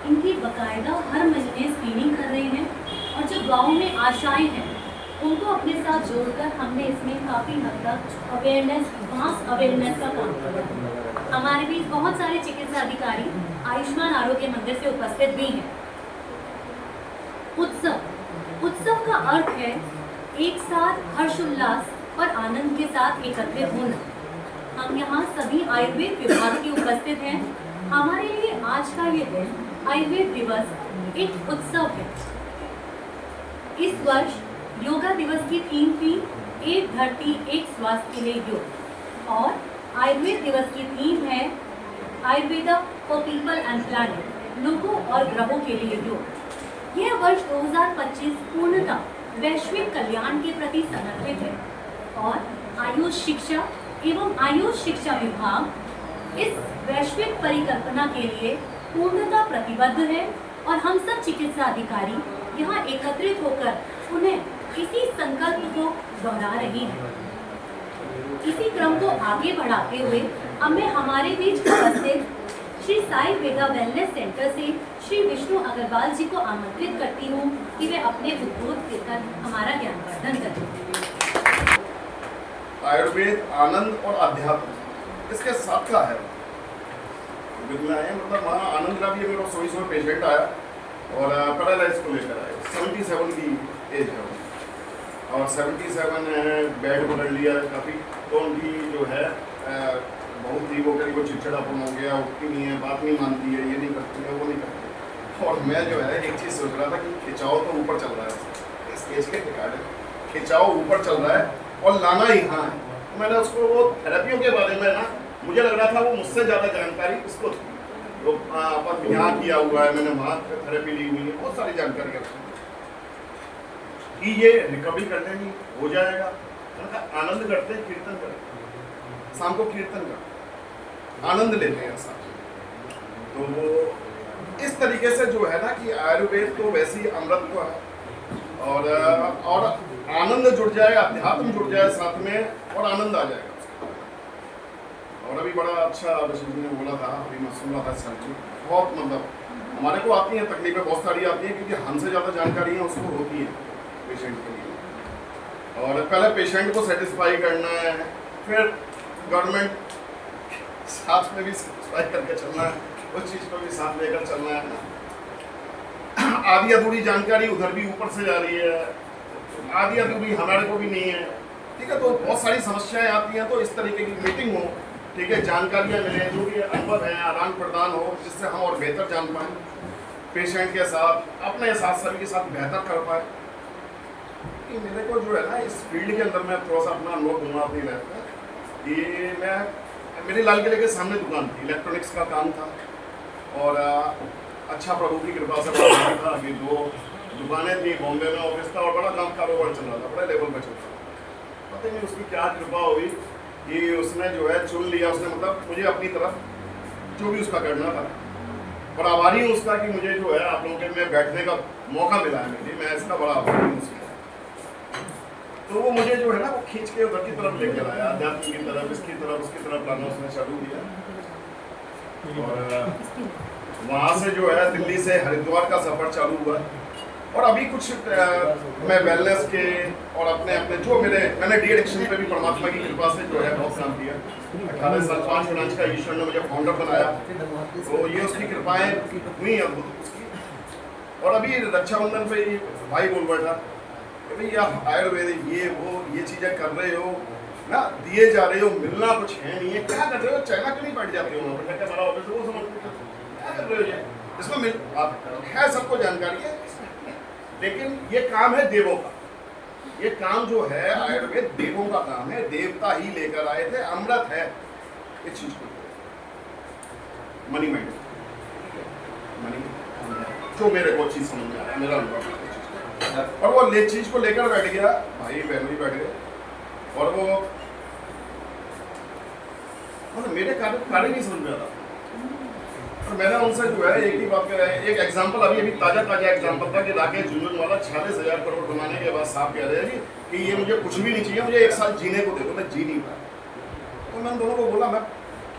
इनकी बाकायदा हर महीने स्क्रीनिंग कर रहे हैं, और जो गांव में आशाएं हैं उनको अपने साथ जोड़कर हमने इसमें काफ़ी हद तक अवेयरनेस, मास अवेयरनेस का काम किया। हमारे बीच बहुत सारे चिकित्सा अधिकारी आयुष्मान आरोग्य मंदिर से उपस्थित भी हैं। उत्सव का अर्थ है एक साथ हर्षोल्लास और आनंद के साथ एकत्रित होना। हम यहाँ सभी आयुर्वेद विभाग के उपस्थित हैं। हमारे लिए आज का ये दिन आयुर्वेद दिवस एक उत्सव है। इस वर्ष योगा दिवस की थीम थी एक धरती एक स्वास्थ्य के लिए योग, और आयुर्वेद दिवस की थीम है Ayurveda for people and planet, लोगों और ग्रहों के लिए योग। यह वर्ष 2025 पूर्णतः वैश्विक कल्याण के प्रति समर्पित है, और आयुष शिक्षा एवं आयुष शिक्षा विभाग इस वैश्विक परिकल्पना के लिए पूर्णतः प्रतिबद्ध है, और हम सब चिकित्सा अधिकारी यहाँ एकत्रित होकर उन्हें इसी संकल्प को दोहरा रही हैं। इसी क्रम को आगे बढ़ाते हुए अब मैं हमारे बीच उपस्थित श्री साई वेदा वेलनेस सेंटर से श्री विष्णु अग्रवाल जी को आमंत्रित करती हूँ कि वे अपने उद्बोध देकर हमारा ज्ञानवर्धन करें। आयुर्वेद आनंद और अध्यात्म इसके साथ का है। मतलब वहाँ आनंद का भी मेरा 100 पेशेंट आया और पैरालाइज को लेकर आए। 77 की एज है और 77 बेड बदल लिया काफ़ी, तो उनकी जो है बहुत ही वो करीब चिड़चिड़ापन हो गया, उठती नहीं है, बात नहीं मानती है, ये नहीं करती है, वो नहीं करती। और मैं जो है एक चीज़ सोच रहा था कि खिंचाव तो ऊपर चल रहा है, इस एज के रिकॉर्ड खिंचाव ऊपर चल रहा है और लाना यहाँ है। मैंने उसको वो थेरेपियों के बारे में ना, मुझे लग रहा था वो मुझसे ज़्यादा जानकारी उसको थी। तो अपन यहाँ किया हुआ है, मैंने वहाँ थेरेपी ली हुई है, बहुत सारी जानकारी है कि ये रिकवरी करने में हो जाएगा। आनंद करते हैं, कीर्तन करते, शाम को कीर्तन करते, आनंद लेते हैं साथ। तो वो इस तरीके से जो है ना कि आयुर्वेद तो वैसे ही अमृत है, और आनंद जुड़ जाए, अध्यात्म जुड़ जाए साथ में, और आनंद आ जाएगा। और अभी बड़ा अच्छा विष्णु जी ने बोला था, अभी मैं सुन रहा था सर जी, बहुत मतलब हमारे को आती हैं तकलीफें बहुत सारी आती हैं, क्योंकि हमसे ज़्यादा जानकारियाँ उसको होती हैं पेशेंट के लिए। और पहले पेशेंट को सेटिस्फाई करना है, फिर गवर्नमेंट साथ में भी सेटिस्फाई करके चलना है, उस चीज़ को भी साथ लेकर चलना है ना। आधी अधूरी जानकारी उधर भी ऊपर से जा रही है, आधी अधूरी हमारे को भी नहीं है, ठीक है। तो बहुत सारी समस्याएं आती हैं, तो इस तरीके की मीटिंग हो, ठीक है, जानकारियाँ मिलें, जो भी अनुभव है आदान प्रदान हो, जिससे हम और बेहतर जान पाएँ, पेशेंट के साथ, अपने साथ सभी के साथ बेहतर कर पाए। कि मेरे को जो है ना इस फील्ड के अंदर मैं थोड़ा सा अपना अनुभव दूंगा अपनी लाइफ में, कि मैं मेरी लाल किले के सामने दुकान थी, इलेक्ट्रॉनिक्स का काम था, और अच्छा प्रभु की कृपा से बड़ा था कि 2 दुकानें थी, बॉम्बे में ऑफिस था, और बड़ा काम कारोबार चल रहा था, बड़े लेवल पर चल रहा था। पता नहीं उसकी क्या कृपा हुई कि उसने जो है चुन लिया, उसने मतलब मुझे अपनी तरफ जो भी उसका करना था, और आभारी हूँ उसका कि मुझे जो है आप लोगों के में बैठने का मौका मिला है मुझे, मैं इसका बड़ा आभारी हूँ उसका। तो वो मुझे जो है ना वो खींच के उधर की तरफ लेकर आया, अध्यात्म की तरफ, इसकी तरफ, उसकी तरफ लाना उसने चालू किया। और वहाँ से जो है दिल्ली से हरिद्वार का सफ़र चालू हुआ, और अभी कुछ मैं वेलनेस के और अपने अपने जो मैंने डी एडिक्शन पे भी परमात्मा की कृपा से जो है बहुत काम किया। 18 साल 5 ब्रांच का ईश्वर ने मुझे फाउंडर बनाया, तो ये उसकी कृपाएं हुई अद्भुत उसकी। और अभी रक्षाबंधन पे भाई बोल बैठा कि भाई आप आयुर्वेदिक ये वो ये चीज़ें कर रहे हो ना, दिए जा रहे हो, मिलना कुछ है नहीं है, क्या कर रहे हो, चाइना क्यों नहीं बैठ जाते हो, हमारा ऑफिस वो समझ क्या कर रहे हो, ये इसमें मिल आप है, सबको जानकारी है, लेकिन ये काम है देवों का। ये काम जो है आयुर्वेद देवों का काम है, देवता ही लेकर आए थे, अमृत है इस चीज को, मनी माइंड मनी, जो मेरे को चीज समझ में आया, मेरा अनुभव, और वो ले चीज को लेकर बैठ गया, भाई बहन भी बैठ गए, और वो मतलब मेरे कार्य नहीं समझ में आता। और मैंने उनसे जो है एक ही बात कह रहा है, एक एग्जांपल अभी ताजा एग्जांपल था कि राकेश झुंझुनवाला 46,000 करोड़ कमाने के बाद साहब कह रहे हैं कि ये मुझे कुछ भी नहीं चाहिए, मुझे 1 साल जीने को दे दो, मैं जी नहीं पाया। तो मैंने दोनों को बोला मैं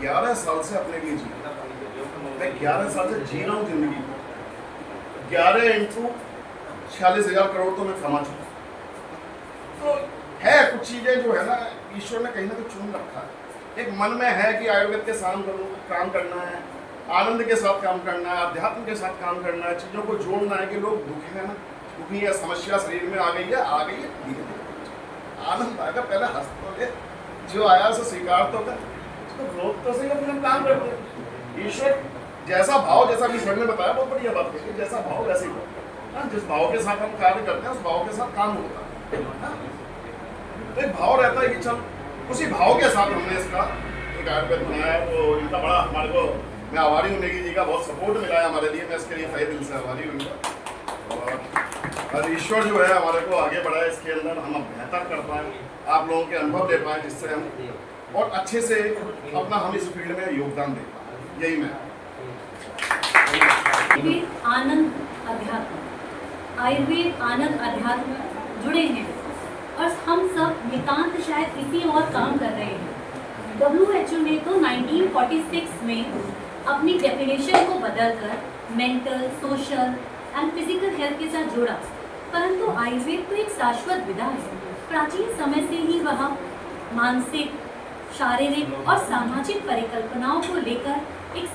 11 साल से अपने लिए जी रहा हूँ, मैं 11 साल से जी रहा हूँ जिंदगी को, 11 इंटू 46,000 करोड़ तो मैं कमा चुका। तो है कुछ चीज़ें जो है ना ईश्वर ने कहीं ना कहीं चुन रखा है, एक मन में है कि आयुर्वेद के साथ काम करना है, आनंद के साथ काम करना है, अध्यात्म के साथ काम करना है, चीज़ों को जोड़ना है कि लोग दुखी है ना, दुखी है, समस्या शरीर में आ गई है, धीरे धीरे आनंद आएगा, पहले हंस तो ले, जो आया उसे स्वीकार तो कर, उसको रोक तो सही, अपने हम काम करते हैं। ईश्वर जैसा भाव, जैसा कि ईश्वर ने बताया, बहुत बढ़िया बात है, जैसा भाव वैसे ही हो, जिस भाव के साथ हम कार्य करते हैं उस भाव के साथ काम होता है। तो एक भाव रहता है कि चल उसी भाव के साथ हमने इसका एक आयुर्वेद बनाया, तो इनका बड़ा हमारे को, मैं आभारी हूँ नेगी जी का, बहुत सपोर्ट मिला है हमारे लिए, मैं इसके लिए तहे दिल से आभारी हूँ। और ईश्वर जो है हमारे को आगे बढ़ाए, इसके अंदर हम बेहतर कर पाएँ, आप लोगों के अनुभव ले पाएँ, जिससे हम और अच्छे से अपना हम इस फील्ड में योगदान दे पाएँ, यही मैं। आनंद अध्यात्म, आयुर्वेद आनंद अध्यात्म जुड़े हैं, और हम सब नितांत शायद इसी और काम कर रहे हैं। WHO ने तो 1946 में अपनी डेफिनेशन को बदलकर mental, social and physical health के साथ जोड़ा, परंतु आयुर्वेद तो एक शाश्वत विधा है। प्राचीन समय से ही वह मानसिक, शारीरिक और सामाजिक परिकल्पनाओं को लेकर एक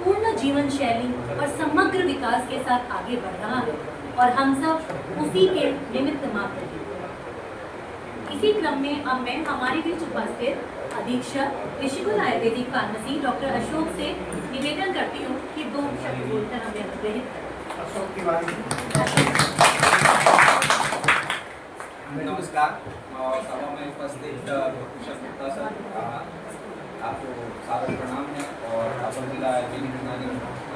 पूर्ण जीवन शैली और समग्र विकास के साथ आगे बढ़ रहा है, और हम सब उसी के निमित्त मात्र हैं। इसी क्रम में अब मैं हमारे बीच उपस्थित अधीक्षक ऋषिकुल आयुर्वेदिक फार्मेसी डॉक्टर अशोक से निवेदन करती हूँ कि 2 शब्द बोलकर हमें अनुग्रहित करें। नमस्कार, सभा में उपस्थित डॉक्टर गुप्ता सर, आपको सादर प्रणाम है, और अपर जिला आयुर्वेदिक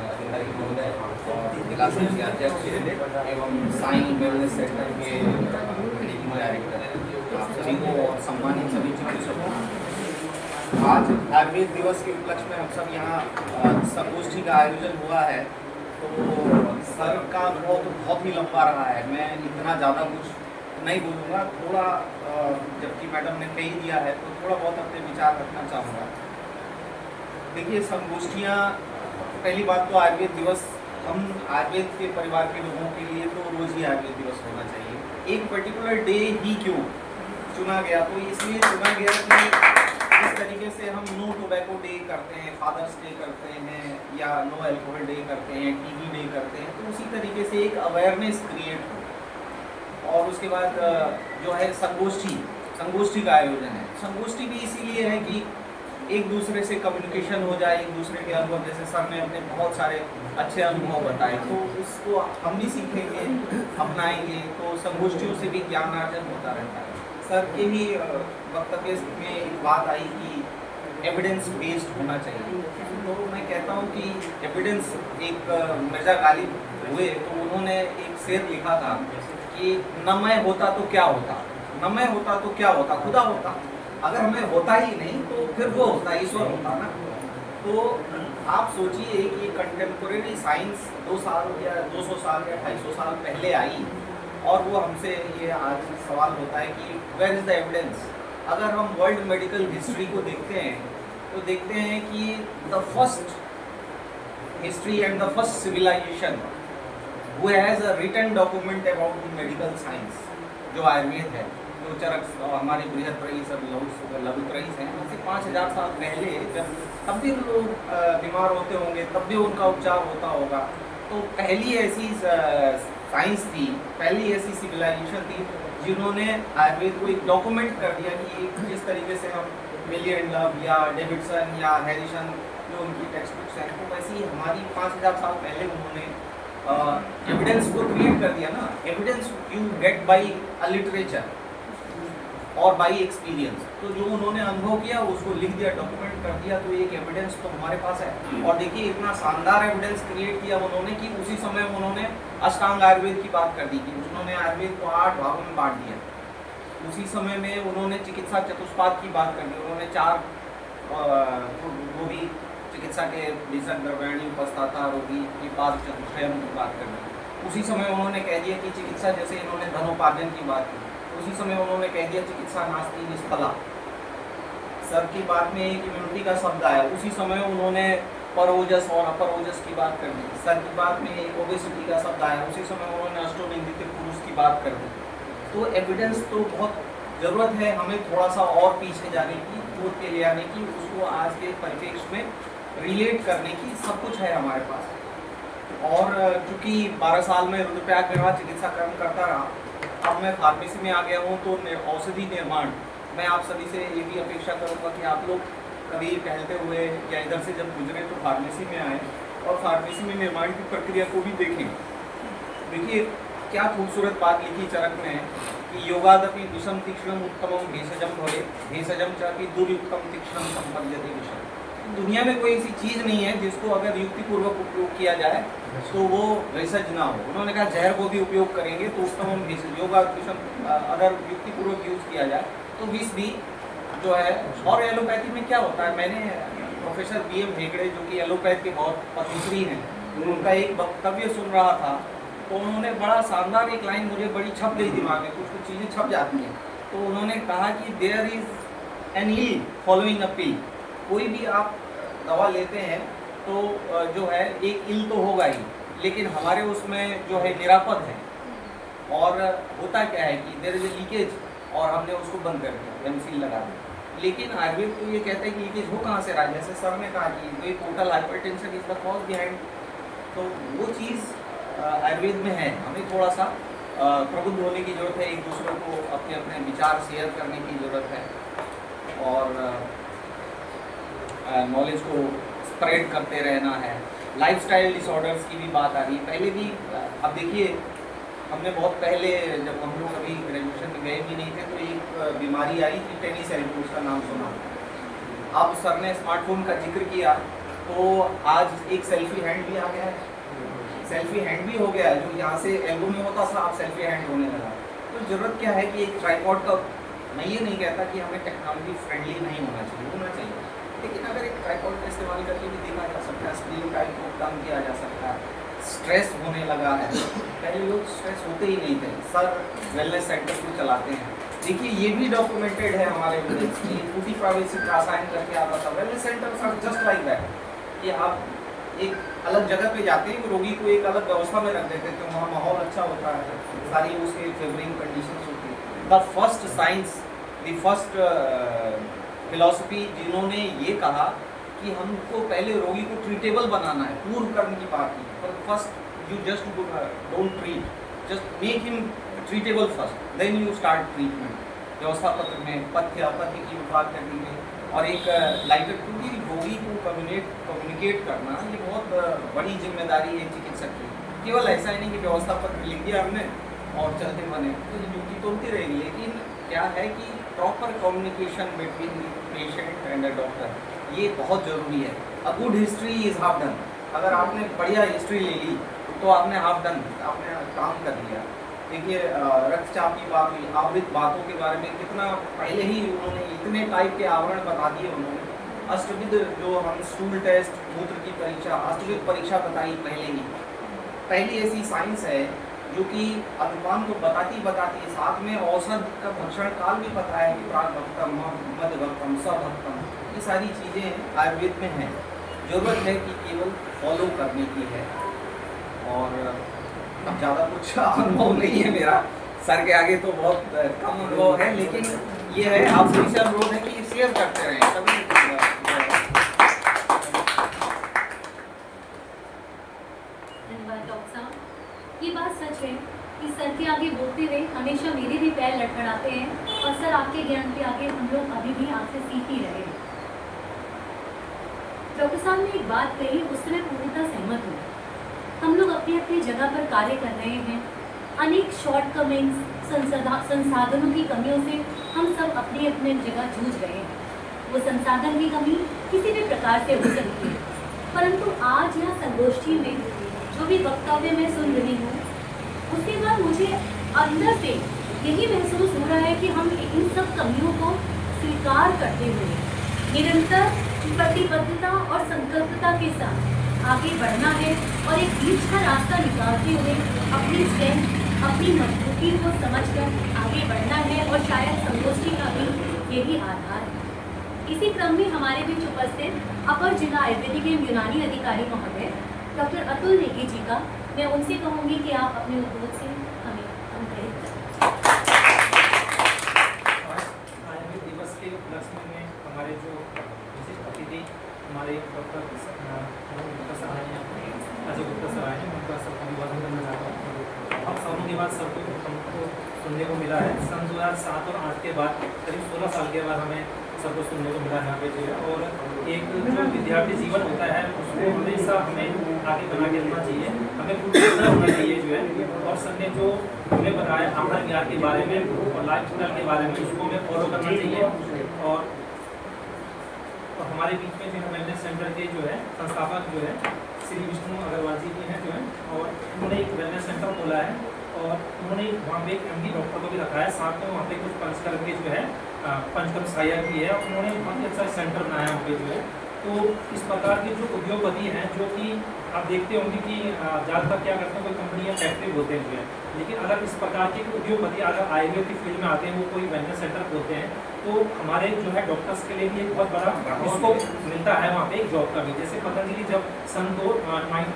अधिकारी महोदय और जिला संघ के अध्यक्ष एवं साई वेलनेस सेंटर के मैनेजिंग डायरेक्टर आप सभी को और सम्मानित सभी चिकित्सकों। आज आयुर्वेद दिवस के उपलक्ष्य में हम सब यहाँ संगोष्ठी का आयोजन हुआ है, तो सर का अनुभव तो बहुत ही लंबा रहा है, मैं इतना ज़्यादा कुछ नहीं बोलूँगा, थोड़ा जबकि मैडम ने कह ही दिया है तो थोड़ा बहुत अपने विचार रखना चाहूँगा। देखिए, संगोष्ठियाँ पहली बात तो आयुर्वेद दिवस, हम आयुर्वेद के परिवार के लोगों के लिए तो रोज ही आयुर्वेद दिवस होना चाहिए। एक पर्टिकुलर डे ही क्यों चुना गया, तो इसलिए चुना गया कि इस तरीके से हम नो टोबैको डे करते हैं, फादर्स डे करते हैं, या नो अल्कोहल डे करते हैं, टीबी डे करते हैं, तो उसी तरीके से एक अवेयरनेस क्रिएट हो। और उसके बाद जो है संगोष्ठी का आयोजन है। संगोष्ठी भी इसीलिए है कि एक दूसरे से कम्युनिकेशन हो जाए, एक दूसरे के अनुभव, जैसे सर ने अपने बहुत सारे अच्छे अनुभव बताए, तो उसको हम भी सीखेंगे, अपनाएंगे, तो संगोष्ठियों से भी ज्ञान अर्जन होता रहता है। सर के ही वक्तव्य में एक बात आई कि एविडेंस बेस्ड होना चाहिए, तो मैं कहता हूँ कि एविडेंस, एक मिर्जा गालिब हुए तो उन्होंने एक शेर लिखा था कि न मैं होता तो क्या होता, न मैं होता तो क्या होता, खुदा होता। अगर हमें होता ही नहीं तो फिर वो होता, ईश्वर होता ना। तो आप सोचिए कि कंटेम्पोरेरी साइंस 2 साल या 200 साल या 250 साल पहले आई, और वो हमसे ये आज सवाल होता है कि वेयर इज़ द एविडेंस। अगर हम वर्ल्ड मेडिकल हिस्ट्री को देखते हैं तो देखते हैं कि the first history and the first civilisation who has a written document about the medical science, जो आयुर्वेद है, जो चरक हमारे बृहत्त्रयी सब लघुत्रयी हैं, उससे 5000 साल पहले, जब तब भी लोग बीमार होते होंगे, तब भी उनका उपचार होता होगा। तो पहली ऐसी साइंस थी, पहली ऐसी सिविलाइजेशन थी जिन्होंने आयुर्वेद को एक डॉक्यूमेंट कर दिया कि जिस तरीके से हम मिलियन लव या डेविडसन या हैरिसन जो उनकी टेक्स्ट बुक्स हैं, तो वैसे ही हमारी 5000 साल पहले उन्होंने एविडेंस को क्रिएट कर दिया ना। Evidence you get by a literature और बाई एक्सपीरियंस। तो जो उन्होंने अनुभव किया उसको लिख दिया, डॉक्यूमेंट कर दिया, तो एक एविडेंस तो हमारे पास है। और देखिए इतना शानदार एविडेंस क्रिएट किया उन्होंने कि उसी समय उन्होंने अष्टांग आयुर्वेद की बात कर दी कि उन्होंने आयुर्वेद को 8 भागों में बांट दिया। उसी समय में उन्होंने चिकित्सा चतुष्पाद की बात कर दी, उन्होंने 4 वो भी चिकित्सा के विषय द्रव्याणी, उपस्थाता, रोगी, विपाद, चतुष्टयम की बात कर दी। उसी समय उन्होंने कह दिया कि चिकित्सा, जैसे इन्होंने धनोपार्जन की बात की, उसी समय उन्होंने कह दिया चिकित्सा नास्ति निष्फला। सर की बात में एक इम्यूनिटी का शब्द आया, उसी समय उन्होंने परोजस और अपरोजस की बात कर दी। सर की बात में एक ओबेसिटी का शब्द आया, उसी समय उन्होंने अष्टोनिंदित पुरुष की बात कर दी। तो एविडेंस तो बहुत ज़रूरत है हमें थोड़ा सा और पीछे जाने की, खोद के ले आने की, उसको आज के परिप्रेक्ष्य में रिलेट करने की, सब कुछ है हमारे पास। और चूँकि 12 साल में रुद्रप्रयाग में वहाँ चिकित्सा कर्म करता रहा, अब मैं फार्मेसी में आ गया हूँ, तो औषधि निर्माण, मैं आप सभी से ये भी अपेक्षा करूँगा कि आप लोग कभी टहलते हुए या इधर से जब गुजरे तो फार्मेसी में आए और फार्मेसी में निर्माण की प्रक्रिया को भी देखें। देखिए क्या खूबसूरत बात लिखी चरक में कि योगादपि विषम तीक्ष्णम उत्तमम भेषजम भवे भेषजम चापि दुर्युक्तम तीक्ष्णम संपद्यते विषम। दुनिया में कोई ऐसी चीज़ नहीं है जिसको अगर युक्तिपूर्वक उपयोग किया जाए तो वो भेषज ना हो। उन्होंने कहा जहर को भी उपयोग करेंगे तो उत्तमम भेषज, योगा विषम अगर युक्तिपूर्वक यूज किया जाए तो विष भी जो है। और एलोपैथी में क्या होता है, मैंने प्रोफेसर BM हेगड़े जो कि एलोपैथ के बहुत पथिश्री हैं, उनका एक वक्तव्य सुन रहा था, तो उन्होंने बड़ा शानदार एक लाइन मुझे बड़ी छप गई दिमाग में, कुछ कुछ चीज़ें छप जाती हैं। तो उन्होंने कहा कि there is an ill following a pill. कोई भी आप दवा लेते हैं तो जो है एक इल तो होगा ही, लेकिन हमारे उसमें जो है निरापद है। और होता क्या है कि देयर इज ए लीकेज और हमने उसको बंद कर दिया, एमसील लगा दिया। लेकिन आयुर्वेद तो ये कहता है कि लीकेज हो कहाँ से रहा है, जैसे सर ने कहा कि total hypertension is the cause behind. तो वो चीज़ आयुर्वेद में है। हमें थोड़ा सा प्रबुद्ध होने की ज़रूरत है, एक दूसरे को अपने अपने विचार शेयर करने की ज़रूरत है और नॉलेज को स्प्रेड करते रहना है। लाइफस्टाइल डिसऑर्डर्स की भी बात आ रही है। पहले भी अब देखिए, हमने बहुत पहले जब हम लोग अभी ग्रेजुएशन में गए भी नहीं थे तो एक बीमारी आई थी टेनिस एल्बो, उसका नाम सुना। अब सर ने स्मार्टफोन का जिक्र किया तो आज एक सेल्फी हैंड भी आ गया है। सेल्फी हैंड भी हो गया है, जो यहाँ से एल्बो में होता था अब सेल्फी हैंड होने लगा। तो ज़रूरत क्या है कि एक ट्राइपॉड का, मैं ये नहीं कहता कि हमें टेक्नोलॉजी फ्रेंडली नहीं होना चाहिए, होना चाहिए, लेकिन अगर एक ट्राइपॉड का इस्तेमाल करके भी देखा जा सकता है, स्क्रीन टाइम को कम किया जा सकता है। स्ट्रेस होने लगा है, पहले लोग स्ट्रेस होते ही नहीं थे। सर वेलनेस सेंटर को चलाते हैं, देखिए ये भी डॉक्यूमेंटेड है हमारे विलेज में। फूडी प्राइवेसी रासायन करके आता था, wellness centre just like that कि आप एक अलग जगह पे जाते हैं, रोगी को एक अलग व्यवस्था में रख देते हैं, तो वहाँ माहौल अच्छा होता है, सारी उसके फेवरिंग कंडीशंस होती है। The first science, the first philosophy जिन्होंने ये कहा कि हमको पहले रोगी को ट्रीटेबल बनाना है, पूर्व कर्म की बात की, पर first you just don't treat, just make him treatable first, then you start treatment. व्यवस्था पत्र में पथ्य अपथ्य की बात करनी है, और एक लाइटर क्योंकि रोगी को कम्युनिकेट करना ये बहुत बड़ी जिम्मेदारी है चिकित्सक की। केवल ऐसा ही नहीं कि व्यवस्था पत्र लिख दिया हमने और चलते बने, तो ये ड्यूटी तो होती रहेगी, लेकिन क्या है कि proper communication between patient and doctor ये बहुत ज़रूरी है। A good history is half done. अगर आपने बढ़िया हिस्ट्री ले ली तो आपने हाफ डन, आपने काम कर लिया। देखिए रक्तचाप की बात हुई, आवृत बातों के बारे में कितना पहले ही उन्होंने इतने टाइप के आवरण बता दिए उन्होंने। अष्टविध जो हम स्टूल टेस्ट, मूत्र की परीक्षा, अष्टविध परीक्षा बताई पहले ही। पहली ऐसी साइंस है जो कि अनुपान को बताती साथ में औषध का भक्षण काल भी बताया कि प्रागभक्तम, मध्यभक्तम, सभक्तम, ये सारी चीज़ें आयुर्वेद में हैं। ज़रूरत है कि केवल फॉलो करने की है। और अब ज़्यादा कुछ अनुभव नहीं है मेरा, सर के आगे तो बहुत कम अनुभव है, लेकिन ये है आप सभी से अनुरोध है कि शेयर करते रहें सभी। धन्यवाद डॉक्टर साहब। ये बात सच है कि सर के आगे बोलते हुए हमेशा मेरे भी पैर लड़खड़ाते हैं, और सर आपके ज्ञान के आगे हम लोग अभी भी आपसे सीख ही रहे हैं। डॉक्टर साहब ने एक बात कही, उससे मैं पूर्णतः सहमत हूँ। हम लोग अपनी अपनी जगह पर कार्य कर रहे हैं। अनेक शॉर्टकमिंग्स, संसाधनों की कमियों से हम सब अपनी अपनी जगह जूझ रहे हैं। वो संसाधन की कमी किसी भी प्रकार से हो सकती है, परंतु आज यहाँ संगोष्ठी में जो भी वक्तव्य मैं सुन रही हूँ, उसके बाद मुझे अंदर से यही महसूस हो रहा है कि हम इन सब कमियों को स्वीकार करते हुए निरंतर प्रतिबद्धता और संकल्पता के साथ आगे बढ़ना है, और एक बीच का रास्ता निकालते हुए अपनी स्ट्रेंथ, अपनी मजबूती को समझकर आगे बढ़ना है, और शायद संगोष्ठी का भी यही आधार है। इसी क्रम में हमारे बीच उपस्थित अपर जिला आयुर्वेदिक एवं यूनानी अधिकारी महोदय डॉक्टर अतुल नेगी जी का मैं उनसे कहूँगी कि आप अपने उद्योग से हमें अनुग्रहित करें। आयुर्वेद दिवस के उपलक्ष्य में हमारे जो विशिष्ट अतिथि हमारे डॉक्टर गुप्ता सर आए हैं, अजय गुप्ता सर आए हैं, उनका सबका अभिवादन करना चाहता हूँ। अब सालों के बाद सबको हमको सुनने को मिला है, सन 2007 और 8 के बाद करीब 16 साल के बाद हमें सबको सुनने को मिला यहाँ पे जो है। और एक जो विद्यार्थी जीवन होता है उसको हमेशा हमें आगे बना के रखना चाहिए, हमें कुछ होना चाहिए जो है। और सर ने जो हमें बताया आहार विहार के बारे में और लाइफ स्टाइल के बारे में, उसको हमें फॉलो करना चाहिए। और हमारे बीच में जो है वेलनेस सेंटर के जो है संस्थापक जो है श्री विष्णु अग्रवाल जी की हैं जो है, और उन्होंने एक वेलनेस सेंटर खोला है, और उन्होंने वहाँ पे एक MD डॉक्टर को भी रखा है, साथ में वहाँ पे कुछ पंचकर्म के जो है पंचकर्म सहायक भी है, और उन्होंने बहुत ही अच्छा सेंटर बनाया वहाँ पे जो है। तो इस प्रकार के जो उद्योगपति हैं, जो कि आप देखते होंगे कि ज़्यादातर क्या करते हैं, कोई कंपनी या फैक्ट्री होते हैं जो है, लेकिन अगर इस प्रकार के उद्योगपति अगर आयुर्वेद की फील्ड में आते हैं, वो कोई वेलनेस सेंटर खोलते हैं, तो हमारे जो है डॉक्टर्स के लिए भी एक बहुत बड़ा स्कोप मिलता है वहाँ पे एक जॉब का भी। जैसे पतंजलि जब सन 2005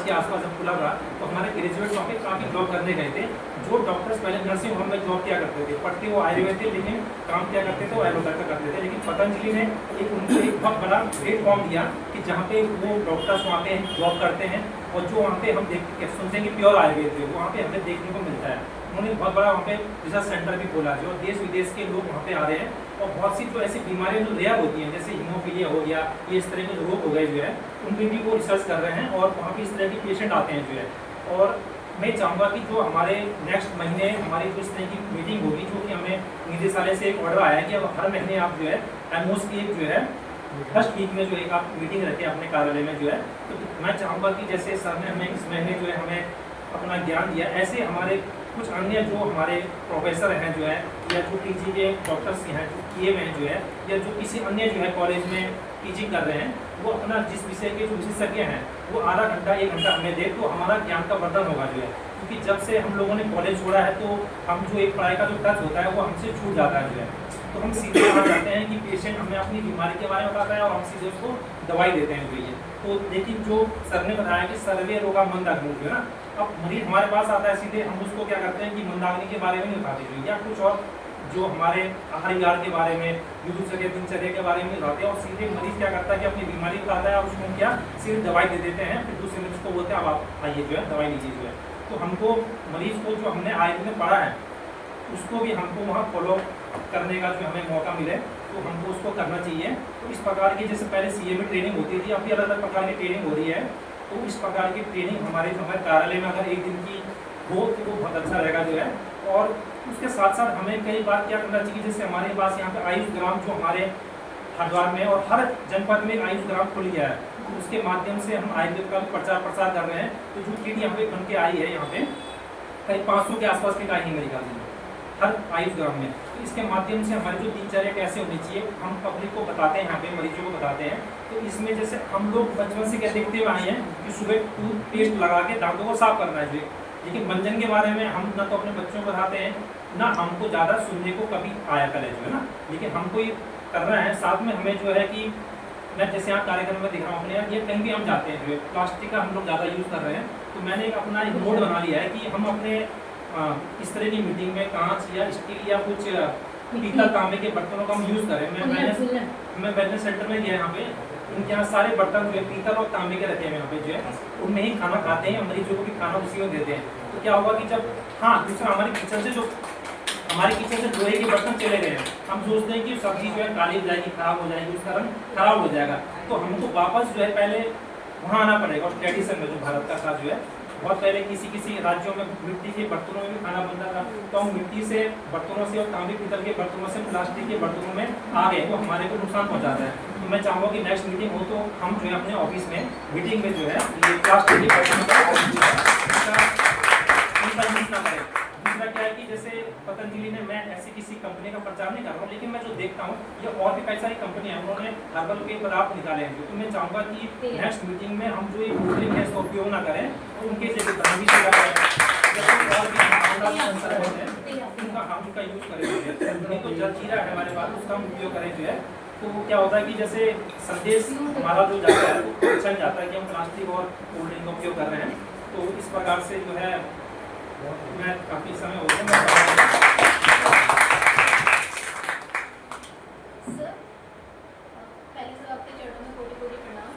के आसपास जब खुला था, तो हमारे ग्रेजुएट वहाँ पे काफ़ी जॉब करने गए थे। जो डॉक्टर्स पहले नर्सिंग होम में जॉब किया करते थे, पढ़ते वो आयुर्वेद थे, लेकिन काम क्या करते थे वो एलोपैथ का करते थे। लेकिन पतंजलि ने उनको एक बहुत बड़ा प्लेटफॉर्म दिया कि जहाँ पे वो डॉक्टर्स वहाँ पे जॉब करते हैं, और जो वहाँ पे हम सुनते हैं कि प्योर आयुर्वेद है, वहाँ पे हमें देखने को मिलता है। उन्होंने बहुत बड़ा वहाँ पे रिसर्च सेंटर भी खोला, जो देश विदेश के लोग वहाँ पे आ रहे हैं, और बहुत सी जो ऐसी बीमारियाँ जो रेयर होती हैं, जैसे हीमोफीलिया हो गया, ये इस तरह के जो रोग हो गए जो है, उन पर भी वो रिसर्च कर रहे हैं, और वहाँ पे इस तरह के पेशेंट आते हैं जो है। और मैं चाहूँगा कि जो हमारे नेक्स्ट महीने हमारी जो इस तरह की मीटिंग होगी, जो कि हमें निदेशालय से एक ऑर्डर आया है कि अब हर महीने आप जो है एमओस की एक जो है फर्स्ट वीक में जो एक आप मीटिंग रखें अपने कार्यालय में जो है। तो मैं चाहूँगा कि जैसे सर ने हमें इस महीने जो है हमें अपना ज्ञान दिया, ऐसे हमारे कुछ अन्य जो हमारे प्रोफेसर हैं जो है, या जो PG के डॉक्टर्स हैं जो किए हुए हैं जो है, या जो किसी अन्य जो है कॉलेज में टीचिंग कर रहे हैं, वो अपना जिस विषय के जो विशेषज्ञ हैं वो आधा घंटा 1 घंटा हमें दे, तो हमारा ज्ञान का वर्धन होगा जो है। क्योंकि जब से हम लोगों ने कॉलेज छोड़ा है तो हम जो एक पढ़ाई का जो टच होता है वो हमसे छूट जाता है जो है, तो हम सीधे वहाँ जाते हैं कि पेशेंट हमें अपनी बीमारी के बारे में बताता है और हम सीधे उसको दवाई देते हैं जो ये। तो लेकिन जो सर ने बताया कि सर्वे रोगा मंदाग्नि जो है ना, अब मरीज हमारे पास आता है सीधे, हम उसको क्या करते हैं कि मंदाग्नि के बारे में नहीं बताते जो, या कुछ और जो हमारे आहार विहार के बारे में, दिनचर्या के बारे में बताते हैं, और सीधे मरीज क्या करता है कि अपनी बीमारी बताता है और उसको क्या सीधे दवाई दे देते हैं, फिर दूसरे मरीज को बोलते हैं अब आप आइए जो है दवाई लीजिए जो है। तो हमको मरीज को जो हमने आयुर्वेद में पढ़ा है उसको भी हमको वहाँ फॉलो करने का जो हमें मौका मिले तो हमको उसको करना चाहिए। तो इस प्रकार की जैसे पहले सीए में ट्रेनिंग होती थी, अभी अलग अलग प्रकार की ट्रेनिंग हो रही है, तो इस प्रकार की ट्रेनिंग हमारे कार्यालय में अगर एक दिन की हो तो वो बहुत अच्छा रहेगा जो है। और उसके साथ साथ हमें कई बार क्या करना चाहिए, जैसे हमारे पास यहाँ पे आयुष ग्राम जो हमारे हरिद्वार में और हर जनपद में आयुष ग्राम खुल गया है, तो उसके माध्यम से हम आयुर्वेद का भी प्रचार प्रसार कर रहे हैं। तो जो किट यहाँ पे बन के आई है, यहाँ पे करीब 500 के आसपास की आई है मेरी ख्याल से हर आयुष ग्राम में। तो इसके माध्यम से हमारी जो दिनचर्या कैसे होनी चाहिए हम पब्लिक को बताते हैं, यहाँ पे मरीजों को बताते हैं। तो इसमें जैसे हम लोग बचपन से क्या देखते हुए आए हैं कि सुबह टूथपेस्ट लगा के दांतों को साफ करना है, लेकिन मंजन के बारे में हम ना तो अपने बच्चों को बताते हैं, ना हमको ज़्यादा सुनने को कभी आया करे जो है ना, लेकिन हमको ये करना है। साथ में हमें जो है कि मैं जैसे यहाँ कार्यक्रम में देख रहा हूँ अपने यहाँ, ये कहीं भी हम जाते हैं जो है प्लास्टिक का हम लोग ज़्यादा यूज़ कर रहे हैं, तो मैंने एक अपना एक मोड बना लिया है कि हम अपने इस तरह की मीटिंग में कांच या स्टील या कुछ पीतल तांबे के बर्तनों का हम यूज़ करें। मैं वेलनेस सेंटर में गया, यहाँ पे उनके यहाँ सारे बर्तन जो है पीतल और तांबे के रखे हैं यहाँ पे जो है, उनमें ही खाना खाते हैं, मरीजों को भी खाना उसी में देते हैं। तो क्या होगा कि जब दूसरा हमारे किचन से लोहे के बर्तन चले गए हैं, हम सोचते हैं कि सब्जी जो है काली हो जाएगी, खराब हो जाएगी, उसका रंग खराब हो जाएगा, तो हमको वापस जो है पहले वहाँ आना पड़ेगा। और ट्रेडिशन में जो भारत का था जो है, बहुत पहले किसी राज्यों में मिट्टी के बर्तनों में भी खाना बनता था, तो हम मिट्टी से बर्तनों से और तांबे पीतल के बर्तनों से प्लास्टिक के बर्तनों में आ गए, वो हमारे को नुकसान पहुंचाता है। तो मैं चाहूँगा कि नेक्स्ट मीटिंग हो तो हम जो है अपने ऑफिस में मीटिंग में जो है ये प्लास्टिक के बर्तनों का यूज ना करें। दूसरा क्या है कि जैसे पतंजलि ने, मैं ऐसी किसी कंपनी का प्रचार नहीं कर रहा हूँ, लेकिन मैं जो देखता हूँ ये और भी कई सारी कंपनी है, उन्होंने हर्बल के पदार्थ निकाले हैं, तो मैं चाहूँगा कि नेक्स्ट मीटिंग में हम जो ये कोल्ड है इसका उपयोग ना करें, उनके जैसे ब्रांडी से लगाएं, उनका हम उसका यूज करें, नहीं तो जलजीरा है हमारे पास उसका हम उपयोग करें जो है। तो क्या होता है कि जैसे संदेश हमारा जो जाता है वो चल जाता है कि हम प्लास्टिक और कोल्ड ड्रिंक का उपयोग कर रहे हैं। तो इस प्रकार से जो है मैं काफ़ी समय हो गया सर, पहले तो आपके चरणों में कोटि कोटि प्रणाम,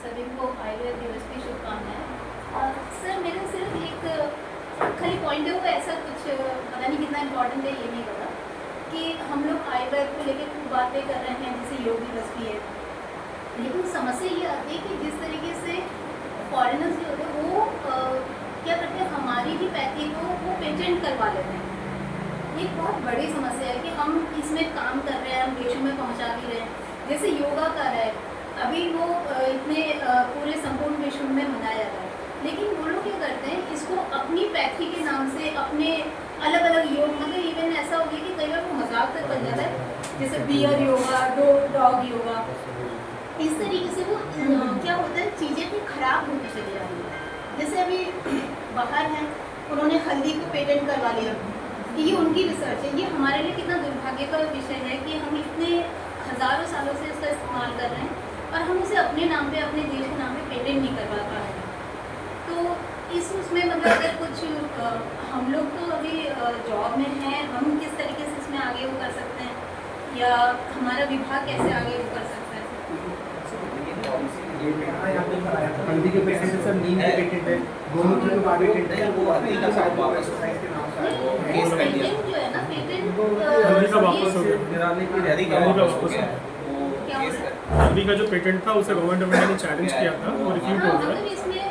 सभी को आयुर्वेद दिवस की शुभकामनाएं। सर मेरा सिर्फ एक खाली पॉइंट है, वो ऐसा कुछ पता नहीं कितना इम्पोर्टेंट है ये नहीं पता, कि हम लोग आयुर्वेद को लेकर खूब बातें कर रहे हैं, जैसे योग दिवस भी है, लेकिन समस्या ये आती है कि जिस तरीके से फॉरेनर्स जो होते हैं वो क्या करते हैं, हमारी ही पैथी को वो पेटेंट करवा लेते हैं। ये बहुत बड़ी समस्या है कि हम इसमें काम कर रहे हैं, हम देशों में पहुंचा भी रहे हैं। जैसे योगा का है, अभी वो इतने पूरे संपूर्ण विश्व में मनाया जाता है, लेकिन वो लोग क्या करते हैं, इसको अपनी पैथी के नाम से अपने अलग अलग योग, मतलब इवन ऐसा हो गया कि कई बार वो मजाक तक बन जाता है, जैसे बियर योगा, डॉग योगा, इस तरीके से वो क्या होता है, चीज़ें भी खराब होती चली जा रही है। जैसे अभी बाहर हैं, उन्होंने हल्दी को पेटेंट करवा लिया, कि ये उनकी रिसर्च है। ये हमारे लिए कितना दुर्भाग्य का विषय है कि हम इतने हज़ारों सालों से इसका इस्तेमाल कर रहे हैं और हम उसे अपने नाम पे, अपने देश के नाम पे पेटेंट नहीं करवा पा रहे हैं। तो उसमें मतलब अगर कुछ हम लोग तो अभी जॉब में हैं, हम किस तरीके से इसमें आगे वो कर सकते हैं, या हमारा विभाग कैसे आगे वो कर सकता है? हल्दी के पेटेंट है सर, नीम के पेटेंट है, गोमूत्र के पेटेंट है, वो हल्दी का शायद वापस केस कर दिया, पेटेंट जो है ना, पेटेंट हल्दी का वापस हो गया, गिराने की हल्दी का वापस हो गया, वो क्या केस होता कर हल्दी का जो पेटेंट था उसे गवर्नमेंट ऑफ इंडिया ने चैलेंज किया था, वो रिफ्यूज हो गया। मतलब इसमें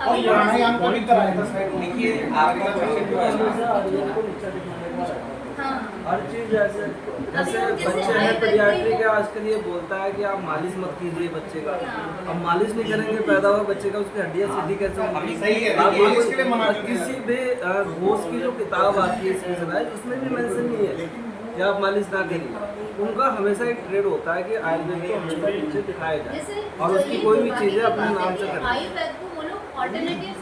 और यहाँ को भी कराया था साइड में। देखिए आपका पेशेंट जो है ना, हाँ, हर चीज जैसे बच्चे हैं, पीडियाट्री के आजकल ये बोलता है कि आप मालिश मत कीजिए बच्चे का। अब मालिश नहीं करेंगे पैदा हुआ बच्चे का, उसकी हड्डियाँ सीधी कैसे होंगी? सही है, आप ये इसके लिए मना करते हैं। किसी भी घोष की जो किताब आती है स्पेशलाइज, उसमें भी मेंशन नहीं है कि आप मालिश ना करिए। उनका हमेशा एक ट्रेड होता है कि आयुर्वेद को हमेशा पीछे दिखाया जाए जैसे और उसकी कोई भी चीजें अपने नाम से करें। आयुर्वेद को वो लोग ऑल्टरनेटिव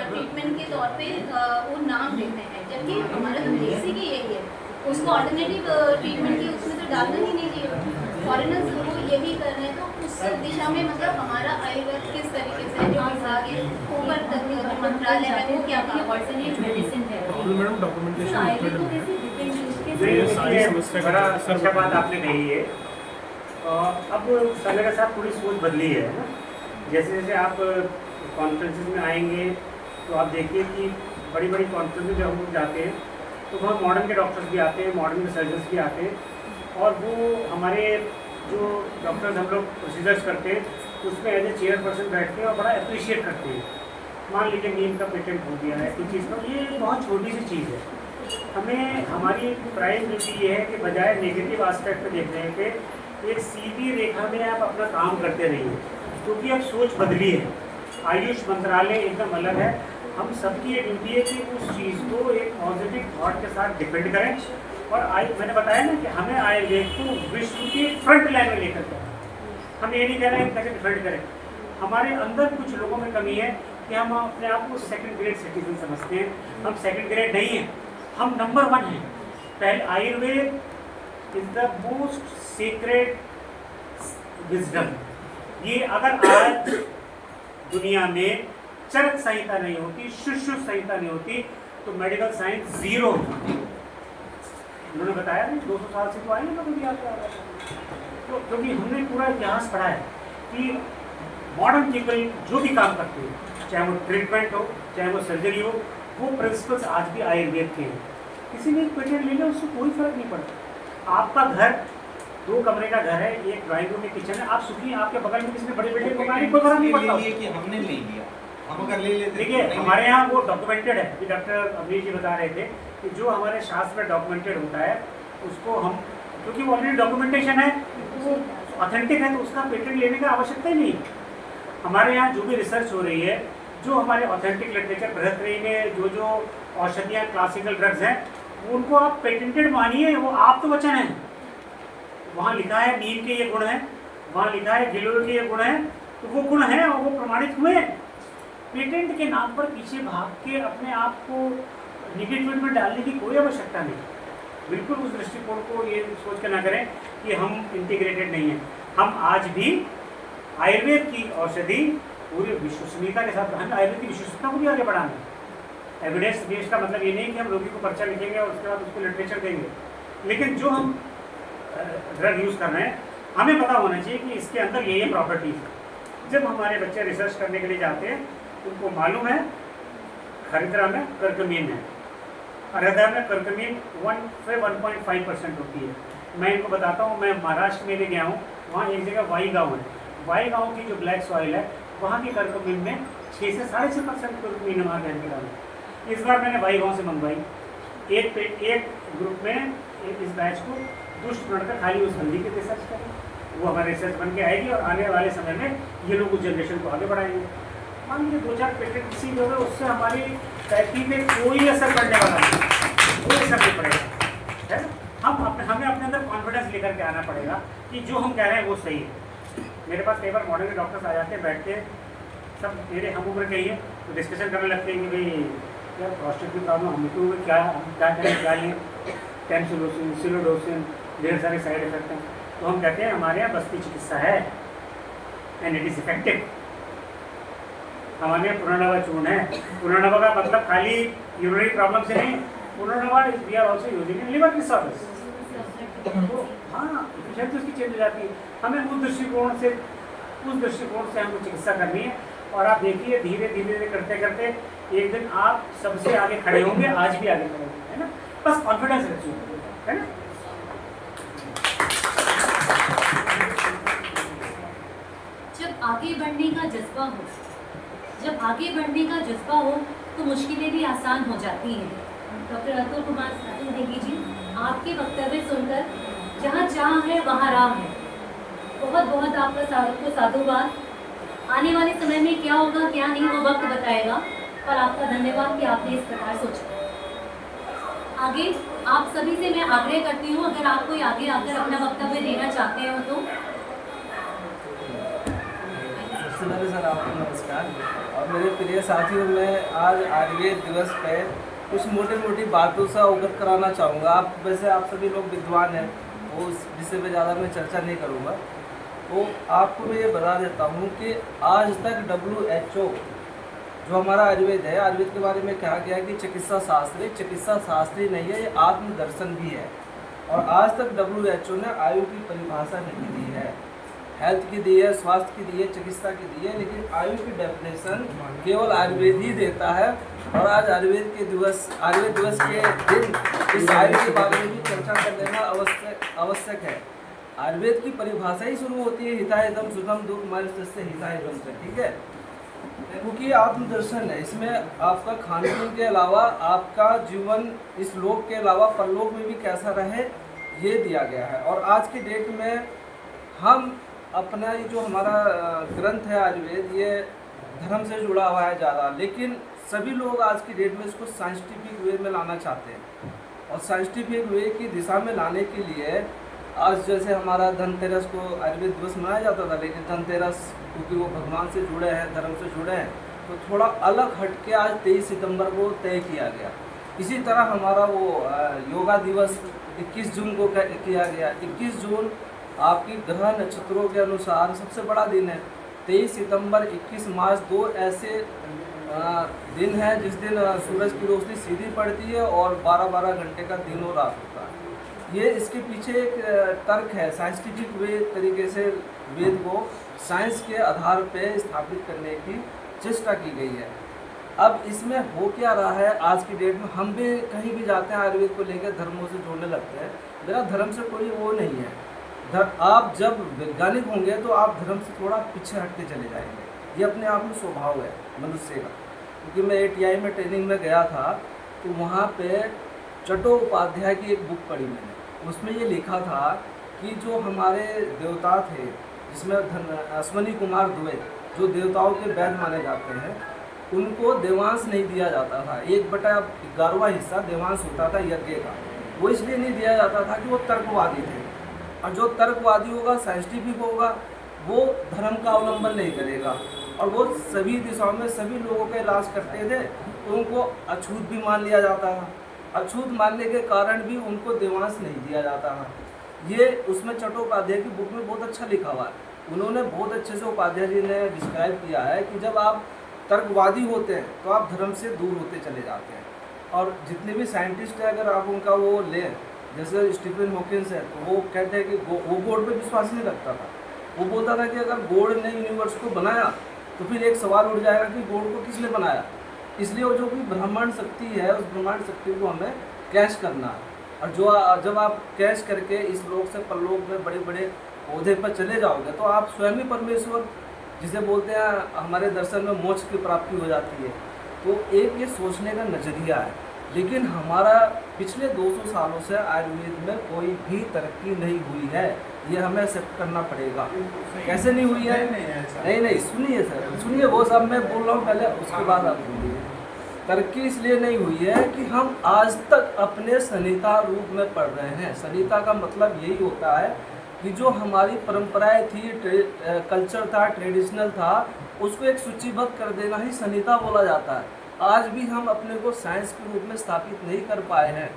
ट्रीटमेंट के तौर पे वो नाम देते हैं, जबकि हमारा तो बेसिक ही यही है, उसको ऑल्टरनेटिव ट्रीटमेंट की उसमें तो डालना ही नहीं चाहिए। फॉरेनर्स वो यही कर रहे हैं, तो उस दिशा में मतलब हमारा आयुर्वेद किस तरीके से जो विभाग है ऊपर तक जो मंत्रालय है वो क्या काम करते हैं? ऑल्टरनेट मेडिसिन है। मैडम डॉक्यूमेंटेशन आयुर्वेद को कैसे डिफरेंशिएट ये सारी समस्या बड़ा का अच्छा बात आपने कही है। अब समय के साथ थोड़ी सोच बदली है ना। जैसे जैसे आप कॉन्फ्रेंसेस में आएंगे तो आप देखिए कि बड़ी बड़ी कॉन्फ्रेंस में जब हम लोग जाते हैं तो वहाँ मॉडर्न के डॉक्टर्स भी आते हैं, मॉडर्न के सर्जन्स भी आते हैं, और वो हमारे जो डॉक्टर्स हम लोग प्रोसीजर्स करते हैं उसमें एज ए चेयरपर्सन बैठते हैं और बड़ा अप्रिशिएट करते हैं। मान लीजिए नीम का पेटेंट हो गया है कोई चीज़ का, ये बहुत छोटी सी चीज़ है। हमें हमारी प्राइम ड्यूटी ये है कि बजाय नेगेटिव एस्पेक्ट पे देखने के एक सीधी रेखा में आप अपना काम करते रहिए, क्योंकि अब सोच बदली है। आयुष मंत्रालय एकदम अलग है। हम सबकी ये ड्यूटी है कि उस चीज़ को एक पॉजिटिव थॉट के साथ डिपेंड करें, और मैंने बताया ना कि हमें आयुर्वेद को विश्व के फ्रंट लाइन में लेकर जाए। हम ये नहीं कह रहे हैं कैसे डिफेंड करें। हमारे अंदर कुछ लोगों में कमी है कि हम अपने आप को सेकंड ग्रेड सिटीजन समझते हैं। हम सेकंड ग्रेड नहीं हैं, हम नंबर 1 हैं। पहले Ayurveda is the most secret wisdom. ये अगर आज दुनिया में चरक संहिता नहीं होती, सुश्रुत संहिता नहीं होती, तो मेडिकल साइंस जीरो होती। उन्होंने बताया नहीं 200 साल से तो आए ना कभी याद आ रहा है। तो क्योंकि हमने पूरा इतिहास पढ़ा है कि मॉडर्न पीपल जो भी काम करते हैं, चाहे वो ट्रीटमेंट हो चाहे वो सर्जरी हो, वो प्रिंसिपल्स आज भी आयुर्वेद के हैं। किसी ने एक पेटेंट ले लिया उससे कोई फर्क नहीं पड़ता। आपका घर 2 कमरे का घर है, एक ड्राइंग रूम, एक किचन है, आप सुखी आपके बगल में किसी ने बड़ी बिल्डिंग बनाई, कोई फर्क नहीं पड़ता। कि हमने ले लिया, हम अगर ले लेते देखिए हमारे यहाँ वो डॉक्यूमेंटेड है कि डॉक्टर अमरीश जी बता रहे थे कि जो हमारे शास्त्र में डॉक्यूमेंटेड होता है उसको हम, क्योंकि वो ऑलरेडी डॉक्यूमेंटेशन है, वो ऑथेंटिक है, तो उसका पेटेंट लेने का आवश्यकता ही नहीं। हमारे यहाँ जो भी रिसर्च हो रही है, जो हमारे ऑथेंटिक लिटरेचर बृहस्पति में जो औषधियाँ क्लासिकल ड्रग्स हैं, उनको आप पेटेंटेड मानिए, वो आप तो वचन है। वहाँ लिखा है नीम के ये गुण हैं, वहाँ लिखा है गिलोय के ये गुण हैं, तो वो गुण हैं और वो प्रमाणित हुए। पेटेंट के नाम पर पीछे भाग के अपने आप को निगेटिव में डालने की कोई आवश्यकता नहीं। बिल्कुल उस दृष्टिकोण को ये सोच कर ना करें कि हम इंटीग्रेटेड नहीं हैं। हम आज भी आयुर्वेद की औषधि पूरी विश्वसनीयता के साथ, हमें आयुर्वेद की विश्वसनीयता को भी आगे बढ़ाना है। एविडेंस बेस्ड का मतलब ये नहीं कि हम रोगी को पर्चा लिखेंगे और उसके बाद उसको लिटरेचर देंगे, लेकिन जो हम ड्रग यूज़ कर रहे हैं हमें पता होना चाहिए कि इसके अंदर ये प्रॉपर्टीज है। जब हमारे बच्चे रिसर्च करने के लिए जाते हैं उनको मालूम है खरीदरा में कर्कमीन है, हृदय में कर्कमीन 1 से 1.5% होती है। मैं इनको बताता हूँ, मैं महाराष्ट्र में भी गया हूँ, वहाँ एक जगह वाई गाँव है, वाई गाँव की जो ब्लैक सॉइल है वहाँ की कर्कमीन में 6 से 6.5% कर्कमीन है वहाँ के डाल। इस बार मैंने वाई गाँव से मंगवाई, एक ग्रुप में इस बैच को दुष्ट प्रणकर खाली उस हल्दी के रिसर्च करें, वो हमारे रिसर्च बन के आएगी और आने वाले समय में ये लोग उस जनरेशन को आगे बढ़ाएंगे। मान लीजिए 2-4 पेटेंट किसी जो है उससे हमारी थेरेपी में कोई असर पड़ने वाला नहीं, कोई असर नहीं पड़ेगा, है ना। हमें अपने अंदर कॉन्फिडेंस लेकर के आना पड़ेगा कि जो हम कह रहे हैं वो सही है। मेरे पास कई बार मॉडर्न के डॉक्टर्स आ जाते हैं, बैठते हैं, सब मेरे हम उम्र के ही है, तो डिस्कशन करने लगते हैं कि भाई यार प्रोस्टेट की प्रॉब्लम हमको क्या करें, क्या लें, टेमसिलोसिन, सिलोडोसिन, ढेर सारे साइड इफेक्ट हैं। तो हम कहते हैं हमारे यहाँ बस्ती चिकित्सा है एंड इट इज़ इफेक्टिव। हमारे यहाँ पुनर्नवा चूर्ण है। पुनर्नवा का मतलब खाली यूरिनरी प्रॉब्लम से नहीं, punarnava we are also using in liver disorders. तो हाँ, एफिशिएंसी उसकी चेंज हो जाती है। हमें उस दृष्टिकोण से हमको चिकित्सा करनी है। और आप देखिए धीरे धीरे करते करते एक दिन आप सबसे आगे खड़े होंगे, आज भी आगे खड़े होंगे, है ना। बस कॉन्फिडेंस रखिए, है ना। जब आगे बढ़ने का जज्बा हो, जब आगे बढ़ने का जज्बा हो तो मुश्किलें भी आसान हो जाती हैं। डॉक्टर अतुल कुमार नेगी जी, आपके वक्तव्य सुनकर जहाँ चाह है वहाँ राह है। बहुत बहुत आपका साधुवाद। आने वाले समय में क्या होगा क्या नहीं वो वक्त बताएगा, पर आपका धन्यवाद कि आपने इस प्रकार सोचा। आगे आप सभी से मैं आग्रह करती हूँ, अगर आप कोई आगे आकर अपना वक्तव्य देना चाहते हो तो। सबसे पहले सर आपको नमस्कार, और मेरे प्रिय साथियों, मैं आज आयुर्वेद दिवस पे कुछ मोटी मोटी बातों से अवगत कराना चाहूँगा। आप सभी लोग विद्वान हैं, वो इस विषय पे ज़्यादा मैं चर्चा नहीं करूँगा। तो आपको मैं ये बता देता हूँ कि आज तक WHO जो हमारा आयुर्वेद है, आयुर्वेद के बारे में कहा गया है कि चिकित्सा शास्त्री नहीं है, ये आत्मदर्शन भी है। और आज तक WHO ने आयु की परिभाषा नहीं दी है। हेल्थ की दी है, स्वास्थ्य की दी है, चिकित्सा की दी है, लेकिन आयु की डेफिनेशन केवल आयुर्वेद ही देता है। और आज आयुर्वेद दिवस के दिन इस आयु के बारे में भी चर्चा कर लेना आवश्यक है। आयुर्वेद की परिभाषा ही शुरू होती है हितायदम सुखम दुख मनुष्य हितायदम से, ठीक है, क्योंकि आत्मदर्शन है। इसमें आपका खान पीन के अलावा आपका जीवन इस लोक के अलावा परलोक में भी कैसा रहे, ये दिया गया है। और आज की डेट में हम अपना ये जो हमारा ग्रंथ है आयुर्वेद, ये धर्म से जुड़ा हुआ है ज़्यादा, लेकिन सभी लोग आज की डेट में इसको साइंटिफिक वे में लाना चाहते हैं। और साइंटिफिक वे की दिशा में लाने के लिए आज जैसे हमारा धनतेरस को आयुर्वेद दिवस मनाया जाता था, लेकिन धनतेरस क्योंकि वो भगवान से जुड़े हैं, धर्म से जुड़े हैं, तो थोड़ा अलग हटके आज 23 सितंबर को तय किया गया। इसी तरह हमारा वो योगा दिवस 21 जून को किया गया। 21 जून आपकी ग्रह नक्षत्रों के अनुसार सबसे बड़ा दिन है। 23 सितंबर 21 मार्च 2 ऐसे दिन है जिस दिन सूरज की रोशनी सीधी पड़ती है और 12-12 घंटे का दिन और रात होता है। ये इसके पीछे एक तर्क है, साइंटिफिक वे तरीके से वेद को साइंस के आधार पे स्थापित करने की चेष्टा की गई है। अब इसमें हो क्या रहा है, आज की डेट में हम भी कहीं भी जाते हैं आयुर्वेद को लेकर धर्मों से जोड़ने लगते हैं। मेरा धर्म से कोई वो नहीं है। आप जब वैज्ञानिक होंगे तो आप धर्म से थोड़ा पीछे हटते चले जाएंगे। ये अपने आप में स्वभाव है मनुष्य का। क्योंकि मैं ATI में ट्रेनिंग में गया था, तो वहाँ पे चट्टोपाध्याय की एक बुक पढ़ी मैंने। उसमें ये लिखा था कि जो हमारे देवता थे, जिसमें अश्वनी कुमार दुबे जो देवताओं के वैद्य माने जाते हैं, उनको देवांश नहीं दिया जाता था। 1/11वां हिस्सा देवांश होता था यज्ञ का। वो इसलिए नहीं दिया जाता था कि वो तर्कवादी थे, और जो तर्कवादी होगा, साइंटिफिक होगा, वो धर्म का अवलंबन नहीं करेगा। और वो सभी दिशाओं में सभी लोगों का इलाज करते थे, तो उनको अछूत भी मान लिया जाता था। अछूत मानने के कारण भी उनको देवांश नहीं दिया जाता था। ये उसमें चट्टोपाध्याय की बुक में बहुत अच्छा लिखा हुआ है। उन्होंने बहुत अच्छे से उपाध्याय जी ने डिस्क्राइब किया है कि जब आप तर्कवादी होते हैं तो आप धर्म से दूर होते चले जाते हैं। और जितने भी साइंटिस्ट हैं, अगर आप उनका वो लें, जैसे स्टीफन हॉकिंस है, तो वो कहते हैं कि वो गॉड पे विश्वास नहीं रखता था। वो बोलता था कि अगर गॉड ने यूनिवर्स को बनाया तो फिर एक सवाल उठ जाएगा कि गॉड को किसने बनाया। इसलिए वो जो भी ब्रह्मांड शक्ति है, उस ब्रह्मांड शक्ति को हमें कैश करना है। और जब आप कैश करके इस लोक से परलोक में बड़े बड़े ओहदे पर चले जाओगे, तो आप स्वयं ही परमेश्वर, जिसे बोलते हैं हमारे दर्शन में मोक्ष की प्राप्ति हो जाती है। तो एक ये सोचने का नज़रिया है। लेकिन हमारा पिछले 200 सालों से आयुर्वेद में कोई भी तरक्की नहीं हुई है, ये हमें एक्सेप्ट करना पड़ेगा। कैसे नहीं हुई है? नहीं, सुनिए सर, सुनिए, वो सब मैं बोल रहा हूँ पहले, उसके बाद आप बोलिए। तरक्की इसलिए नहीं हुई है कि हम आज तक अपने संहिता रूप में पढ़ रहे हैं। संहिता का मतलब यही होता है कि जो हमारी परंपराएं थी, कल्चर था, ट्रेडिशनल था, उसको एक सूचीबद्ध कर देना ही संहिता बोला जाता है। आज भी हम अपने को साइंस के रूप में स्थापित नहीं कर पाए हैं,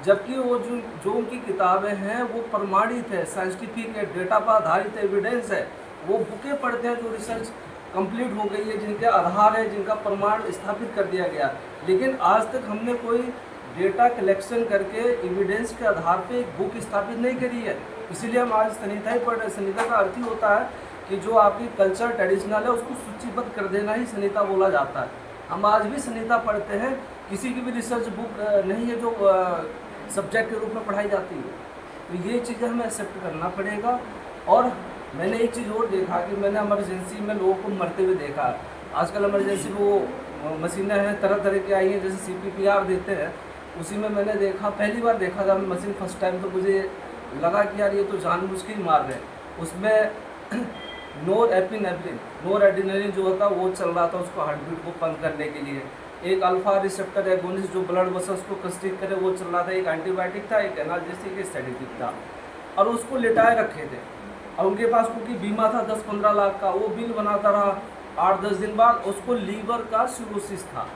जबकि वो जो उनकी किताबें हैं वो प्रमाणित है, साइंटिफिक है, डेटा पर आधारित एविडेंस है। वो बुकें पढ़ते हैं जो रिसर्च कंप्लीट हो गई है, जिनके आधार है, जिनका प्रमाण स्थापित कर दिया गया। लेकिन आज तक हमने कोई डेटा कलेक्शन करके एविडेंस के आधार पे एक बुक स्थापित नहीं करी है। इसीलिए हम आज संहिता ही पढ़ रहे हैं। संहिता का अर्थ ही होता है कि जो आपकी कल्चर ट्रेडिशनल है उसको सूचीबद्ध कर देना ही संहिता बोला जाता है। हम आज भी संहिता पढ़ते हैं, किसी की भी रिसर्च बुक नहीं है जो सब्जेक्ट के रूप में पढ़ाई जाती है। तो ये चीज़ें हमें एक्सेप्ट करना पड़ेगा। और मैंने एक चीज़ और देखा कि मैंने इमरजेंसी में लोगों को मरते हुए देखा। आजकल इमरजेंसी में वो मशीनें हैं तरह तरह की आई हैं, जैसे CPR देते हैं, उसी में मैंने देखा, पहली बार देखा था मशीन फर्स्ट टाइम, तो मुझे लगा कि यार ये तो जानबूझ के ही मार रहे हैं। उसमें नोरएड्रेनालिन जो होता है वो चल रहा था, उसको हार्ट बीट को पंप करने के लिए। एक अल्फा रिसेप्टर एगोनिस्ट जो ब्लड वेसल्स को कंस्ट्रिक्ट करे वो चल रहा था। एक एंटीबायोटिक था, एक एनाल्जेसिक, एक सेडेटिव था, और उसको लिटाए रखे थे। और उनके पास क्योंकि बीमा था 10-15 लाख का, वो बिल बनाता रहा 8-10 दिन बाद उसको लीवर का सिरोसिस था।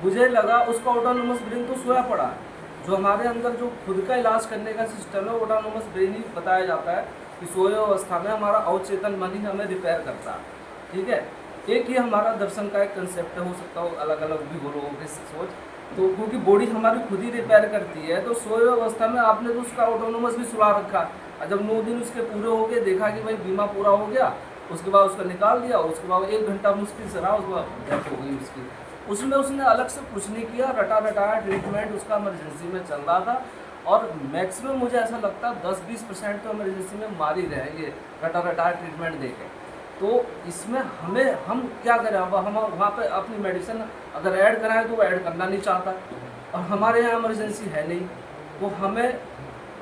मुझे लगा उसका ऑटोनोमस ब्रेन तो सोया पड़ा है। जो हमारे अंदर जो खुद का इलाज करने का सिस्टम है, ऑटोनोमस ब्रेन ही बताया जाता है कि सोए अवस्था में हमारा अवचेतन मन ही हमें रिपेयर करता है। ठीक है, एक ही हमारा दर्शन का एक कंसेप्ट है, हो सकता हो अलग अलग भी हो लोगों की सोच। तो क्योंकि बॉडी हमारी खुद ही रिपेयर करती है, तो सोए अवस्था में आपने तो उसका ऑटोनोमस भी सुला रखा। जब 9 दिन उसके पूरे हो गए, देखा कि भाई बीमा पूरा हो गया, उसके बाद उसका निकाल दिया। उसके बाद 1 घंटा मुश्किल से रहा, उसके बाद डेथ हो गई उसकी। उसमें उसने अलग से कुछ नहीं किया, रटाया ट्रीटमेंट उसका इमरजेंसी में चल रहा था। और मैक्सिमम मुझे ऐसा लगता है 10-20% तो इमरजेंसी में मार ही रहेंगे रटाया ट्रीटमेंट देके। तो इसमें हम क्या करें, अब हम वहाँ पे अपनी मेडिसिन अगर ऐड कराएं तो वो ऐड करना नहीं चाहता, और हमारे यहाँ इमरजेंसी है नहीं। वो हमें,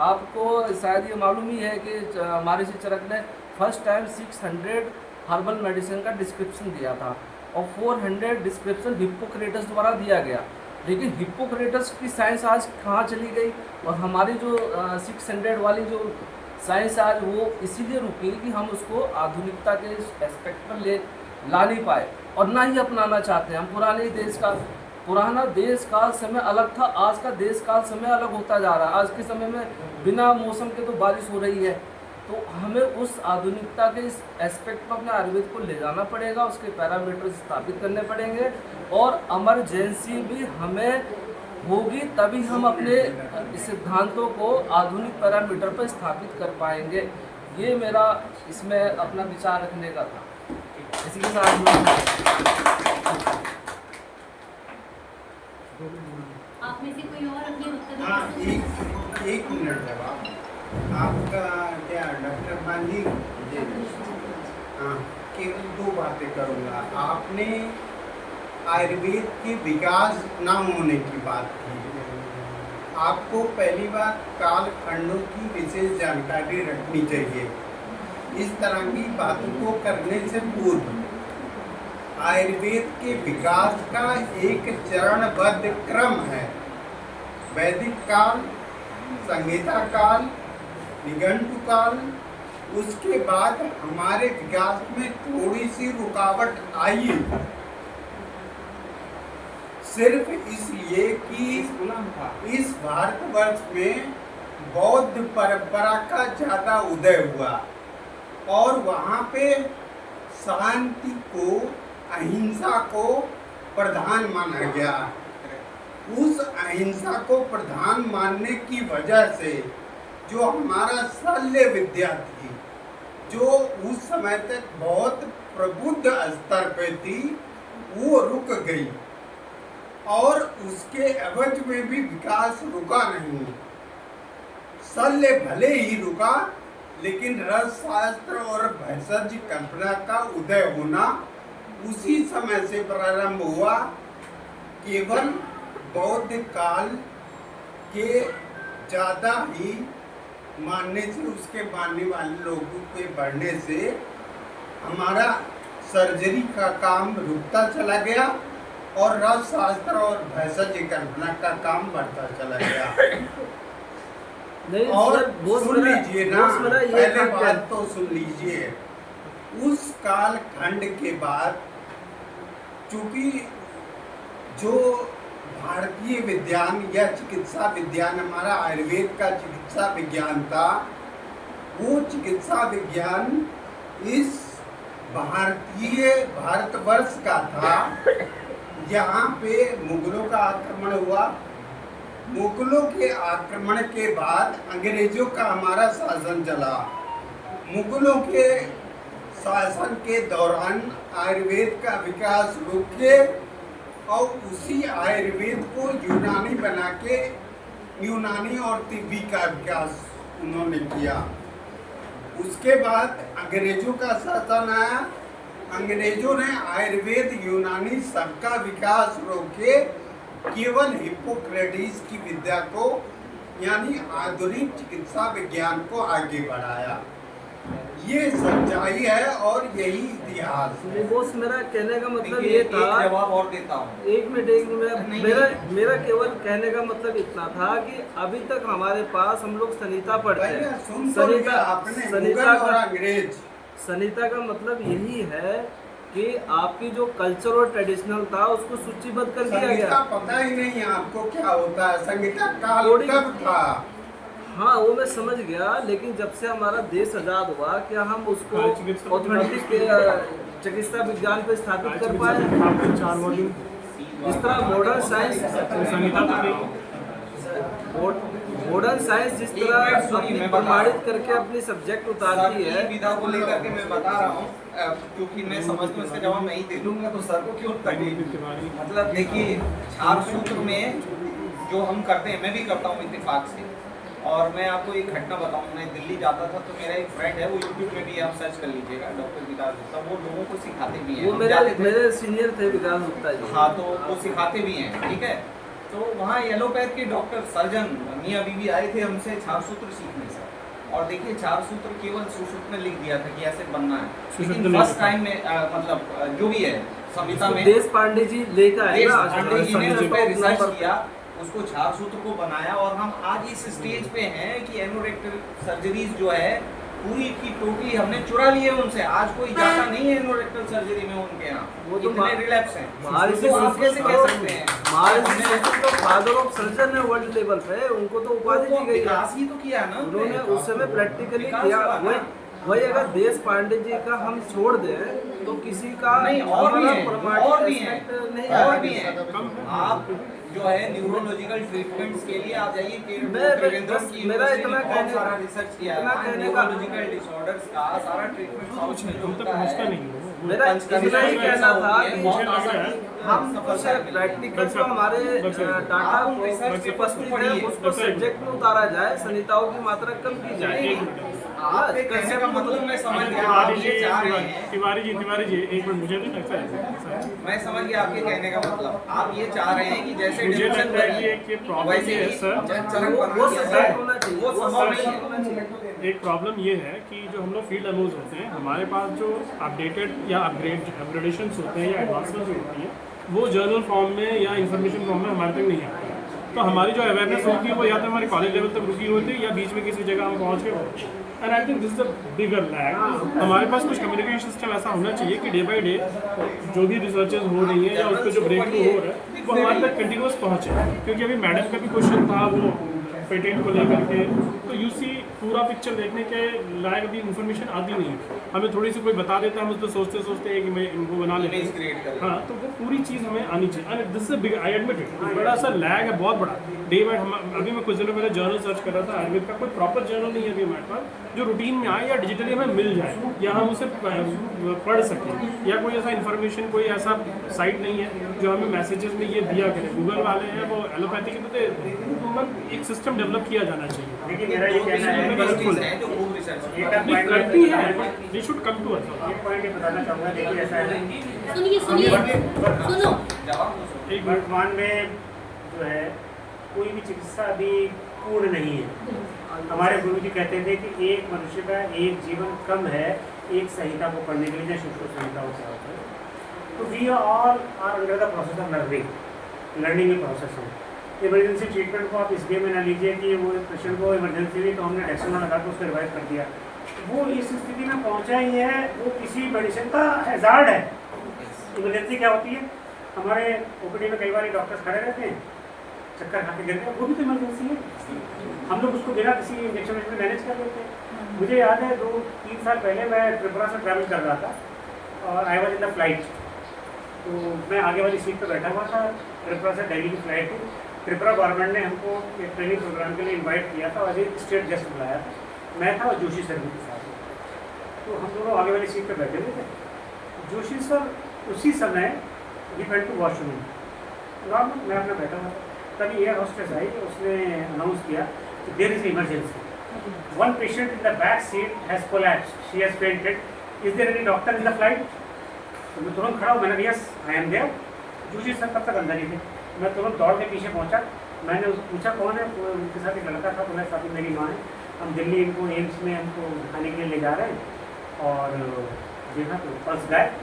आपको शायद ये मालूम ही है कि हमारे शिक्षक ने फर्स्ट टाइम 600 हर्बल मेडिसिन का डिस्क्रिप्शन दिया था, और 400 डिस्क्रिप्शन हिप्पोक्रेटस द्वारा दिया गया। लेकिन हिप्पोक्रेटस की साइंस आज कहाँ चली गई, और हमारी जो 600 वाली जो साइंस आज वो इसीलिए रुकी कि हम उसको आधुनिकता के एस्पेक्ट पर ला नहीं पाए, और ना ही अपनाना चाहते हैं हम। पुराना देश काल समय अलग था, आज का देश काल समय अलग होता जा रहा है। आज के समय में बिना मौसम के तो बारिश हो रही है। तो हमें उस आधुनिकता के इस एस्पेक्ट पर अपने आयुर्वेद को ले जाना पड़ेगा, उसके पैरामीटर स्थापित करने पड़ेंगे, और इमरजेंसी भी हमें होगी, तभी हम अपने सिद्धांतों को आधुनिक पैरामीटर पर स्थापित कर पाएंगे। ये मेरा इसमें अपना विचार रखने का था। इसी के साथ आप में से कोई और अपने उत्तर हाँ, दे एक मिनट जवाब आपका क्या डॉक्टर गांधी जी? हाँ, केवल 2 बातें करूँगा। आपने आयुर्वेद के विकास ना होने की बात की। आपको पहली बार काल खंडों की विशेष जानकारी रखनी चाहिए। इस तरह की बातों को करने से पूर्व आयुर्वेद के विकास का एक चरणबद्ध क्रम है। वैदिक काल, संहिता काल, निघंटु काल, उसके बाद हमारे विकास में थोड़ी सी रुकावट आई, सिर्फ इसलिए कि इस भारतवर्ष में बौद्ध परंपरा का ज़्यादा उदय हुआ, और वहाँ पे शांति को, अहिंसा को प्रधान माना गया। उस अहिंसा को प्रधान मानने की वजह से जो हमारा शल्य विद्या थी, जो उस समय तक बहुत प्रबुद्ध स्तर पे थी, वो रुक गई, और उसके एवज में भी विकास रुका नहीं। शल्य भले ही रुका, लेकिन रस शास्त्र और भेषज कल्पना का उदय होना उसी समय से प्रारंभ हुआ। केवल बौद्ध काल के ज़्यादा ही मानने से, उसके मानने वाले लोगों के बढ़ने से हमारा सर्जरी का काम रुकता चला गया, और रस शास्त्र और भेषज कल्पना का काम बढ़ता चला गया। और सुन लीजिए ना, पहले बात तो सुन लीजिए। उस काल खंड के बाद चूंकि जो भारतीय विज्ञान या चिकित्सा विज्ञान, हमारा आयुर्वेद का चिकित्सा विज्ञान था, वो चिकित्सा विज्ञान इस भारतवर्ष का था, यहाँ पे मुगलों का आक्रमण हुआ। मुगलों के आक्रमण के बाद अंग्रेजों का हमारा शासन चला। मुगलों के शासन के दौरान आयुर्वेद का विकास रुक के, और उसी आयुर्वेद को यूनानी बना के यूनानी और तिब्बी का विकास उन्होंने किया। उसके बाद अंग्रेजों का शासन आया। अंग्रेजों ने आयुर्वेद यूनानी सबका विकास रोके, केवल हिप्पोक्रेटिस की विद्या को, यानी आधुनिक चिकित्सा विज्ञान को आगे बढ़ाया। ये सच्चाई है और यही इतिहास है। बॉस, मेरा कहने का मतलब ये था, एक जवाब और देता हूँ। एक मिनट, मेरा केवल कहने का मतलब इतना था कि अभी तक हमारे पास, हम लोग संहिता पढ़ते हैं। संहिता का मतलब यही है कि आपकी जो कल्चर और ट्रेडिशनल था उसको सूचीबद्ध कर दिया संगीता गया। पता ही नहीं है आपको क्या होता है, संगीता काल थोड़ी- कब था? हाँ वो मैं समझ गया, लेकिन जब से हमारा देश आज़ाद हुआ क्या हम उसको ऑथेंटिक चिकित्सा विज्ञान पे स्थापित कर पाए? आपको 4 मॉड्यूल जिस तरह मॉडर्न साइंस संहिता तो नहीं मॉडर्न साइंस जिस एक मिनट तरह सुनिए, अपनी मैं बता रहा हूँ। प्रमाणित करके अपनी सब्जेक्ट उतारती है, विधा को लेकर के मैं बता रहा हूँ, क्योंकि मैं समझता हूँ इसका जवाब मैं ही दे दूंगा, तो सर को क्यों तकलीफ? मतलब देखिए, क्षार सूत्र में जो हम करते हैं, मैं भी करता हूँ इत्तेफाक से। और मैं आपको एक घटना बताऊँ, मैं दिल्ली जाता था तो मेरा एक फ्रेंड है, वो यूट्यूब में भी आप सर्च कर लीजिएगा, डॉक्टर विकास गुप्ता, वो लोगों को सिखाते भी हैं। वो हम जाते थे। मेरे सीनियर थे विकास गुप्ता जी। हाँ, तो वो सिखाते भी हैं, ठीक है। तो वहाँ एलोपैथ के डॉक्टर सर्जन मियाँ बीवी आए थे हमसे क्षार सूत्र सीखने से, और देखिए क्षार सूत्र केवल सुश्रुत में लिख दिया था कि ऐसे बनना है, लेकिन फर्स्ट टाइम में मतलब जो भी है संहिता में देश पांडे जी लेकर आए ना, पांडे जी ने उस पर रिसर्च नंबर- किया, उसको क्षार सूत्र को बनाया, और हम आज इस स्टेज पे हैं कि एनोरेक्टल सर्जरीज जो है पूरी की टोटली हमने चुरा ली है उनसे। आज कोई जाता नहीं है एनोरेक्टल सर्जरी में उनके यहाँ, वो तो इतने रिलैप्स हैं। हमारे तो आप कैसे कह सकते हैं? हमारे फादर ऑफ सर्जन है वर्ल्ड लेवल पे, उनको तो उपाधि दी गई है। विकास ही तो किया ना उन्होंने उस समय प्रैक्टिकली विकास किया। हुआ ना। वही अगर देश पांडे जी का हम छोड़ दें तो किसी का नहीं, और भी हमारा हैं, प्रमाणित और भी हैं, aspect नहीं और आएगा। भी हैं। आप जो है न्यूरोलॉजिकल ट्रीटमेंट्स के लिए आप जाइए, बस मेरा इतना कहने सारा रिसर्च किया है, इतना कहने का न्यूरोलॉजिकल डिसऑर्डर्स का सारा ट्रीटमेंट साउथ में जो हम तक होता पहुँचता है। नहीं है। मेरा इतना ही कहना था कि मुझे लग रहा है हम कुछ प्रैक्टिकल जो हमारे डाटा आप उन research papers को उपस्थित है पढ़िए। उसको सब्जेक्ट में उतारा जाए, संहिताओं की मात्रा कम की जाए। आपके कहने का मतलब मैं समझ गया, आप ये चाह रहे हैं, तिवारी जी एक मिनट, मुझे नहीं लगता है मैं समझ गया आपके कहने का मतलब। आप ये चाह रहे हैं कि जैसे मुझे डिवीजन लगता है करी, कि एक प्रॉब्लम वैसे ये है ही सर, चरक वो बना दिया सब्जेक्ट जाए। होना चाहिए, वो संभव नहीं है। होना चाहिए। एक प्रॉब्लम ये है कि जो हम लोग फील्ड एमओज होते हैं, हमारे पास जो अपडेटेड या अपग्रेडेशन होते हैं या एडवांसमेंट होती है, वो जर्नल फॉर्म में या इंफॉर्मेशन फॉर्म में हमारे तक नहीं आती है। तो हमारी जो अवेयरनेस होती है वो या तो हमारे कॉलेज लेवल तक रुकी होती है या बीच में किसी जगह हम पहुँच गए। And I think this is a bigger lag. हमारे पास कुछ कम्युनिकेशन सिस्टम ऐसा होना चाहिए कि डे बाई डे जो भी रिसर्चेज हो रही हैं या उस पर जो ब्रेक थ्रू हो रहा है वो हमारे तक कंटिन्यूस पहुँचे। क्योंकि अभी मैडम का भी क्वेश्चन था वो पेटेंट को लेकर के, तो यू सी पूरा पिक्चर देखने के लायक अभी इन्फॉर्मेशन आती नहीं है। हमें थोड़ी सी कोई बता देता है, हम उस पर सोचते सोचते हैं कि मैं इनको बना लेते Image हैं। create करें। हाँ, तो वो पूरी चीज़ हमें आनी चाहिए। And this is big, I admit it, बड़ा सा लैग है, बहुत बड़ा। डे बाय हम अभी मैं कुछ दिनों पहले जर्नल सर्च कर रहा था आयुर्वेद का, कोई प्रॉपर जर्नल नहीं है अभी हमारे पास जो रूटीन में आए या डिजिटली हमें मिल जाए या हम उसे पढ़ सकें, या कोई ऐसा इन्फॉर्मेशन, कोई ऐसा साइट नहीं है जो हमें मैसेजेस में ये दिया करें। गूगल वाले हैं वो एलोपैथी के तो एक सिस्टम डेवलप किया जाना चाहिए। लेकिन मेरा ये कहना है यूनिवर्सिटीज हैं जो खूब रिसर्च एक नहीं करती है, they should come to us. एक पॉइंट ये बताना चाहूँगा, देखिए ऐसा है ना, सुनिए सुनो। जवाब दो सर। एक मिनट, वर्तमान में जो है कोई भी चिकित्सा अभी पूर्ण नहीं है। हमारे गुरु जी कहते थे कि एक मनुष्य का एक जीवन कम है एक संहिता को पढ़ने के लिए, जैसे शुष्क संहिता होता है। तो we all are under the process of learning process है। इमरजेंसी ट्रीटमेंट को आप इस वे में ना लीजिए कि वो पेशेंट को इमरजेंसी हुई तो हमने डेक्सोना लगा के उसको रिवाइव कर दिया। वो इस स्थिति में पहुंचा ही है, वो किसी मेडिसिन का हैजार्ड है। इमरजेंसी क्या होती है, हमारे ओपीडी में कई बार डॉक्टर्स खड़े रहते हैं, चक्कर खा के गिरते हैं, वो भी तो इमरजेंसी है। हम लोग उसको बिना किसी इंजेक्शन में मैनेज कर लेते हैं। मुझे याद है 2-3 साल पहले मैं त्रिपुरा से ट्रैवल कर रहा था और I was in the flight. तो मैं आगे वाली सीट पर बैठा हुआ था, त्रिपुरा से दिल्ली की फ्लाइट थी। त्रिपुरा गवर्नमेंट ने हमको एक ट्रेनिंग प्रोग्राम के लिए इनवाइट किया था और एक स्टेट गेस्ट बुलाया था। मैं था और जोशी सर के साथ। तो हम दोनों आगे वाली सीट पर बैठे हुए थे। जोशी सर उसी समय ही वेंट टू वॉशरूम, नॉर्मल मैं अपना बैठा हुआ था। तभी एयर होस्टेस आई, उसने अनाउंस किया कि there is emergency, one patient in the back seat has collapsed, she has fainted, is there any doctor in the flight? तो मैं तुरंत खड़ा हूँ, मैंने yes I am there. Joshi sir तब तक अंदर ही थे। मैं तुरंत दौड़ के पीछे पहुंचा, मैंने उससे पूछा कौन है, उनके साथ एक लड़का था, तो मेरे साथ मेरी माँ है, हम दिल्ली इनको एम्स में हमको दिखाने के लिए ले जा रहे हैं। और देखा तो पल्स गायब।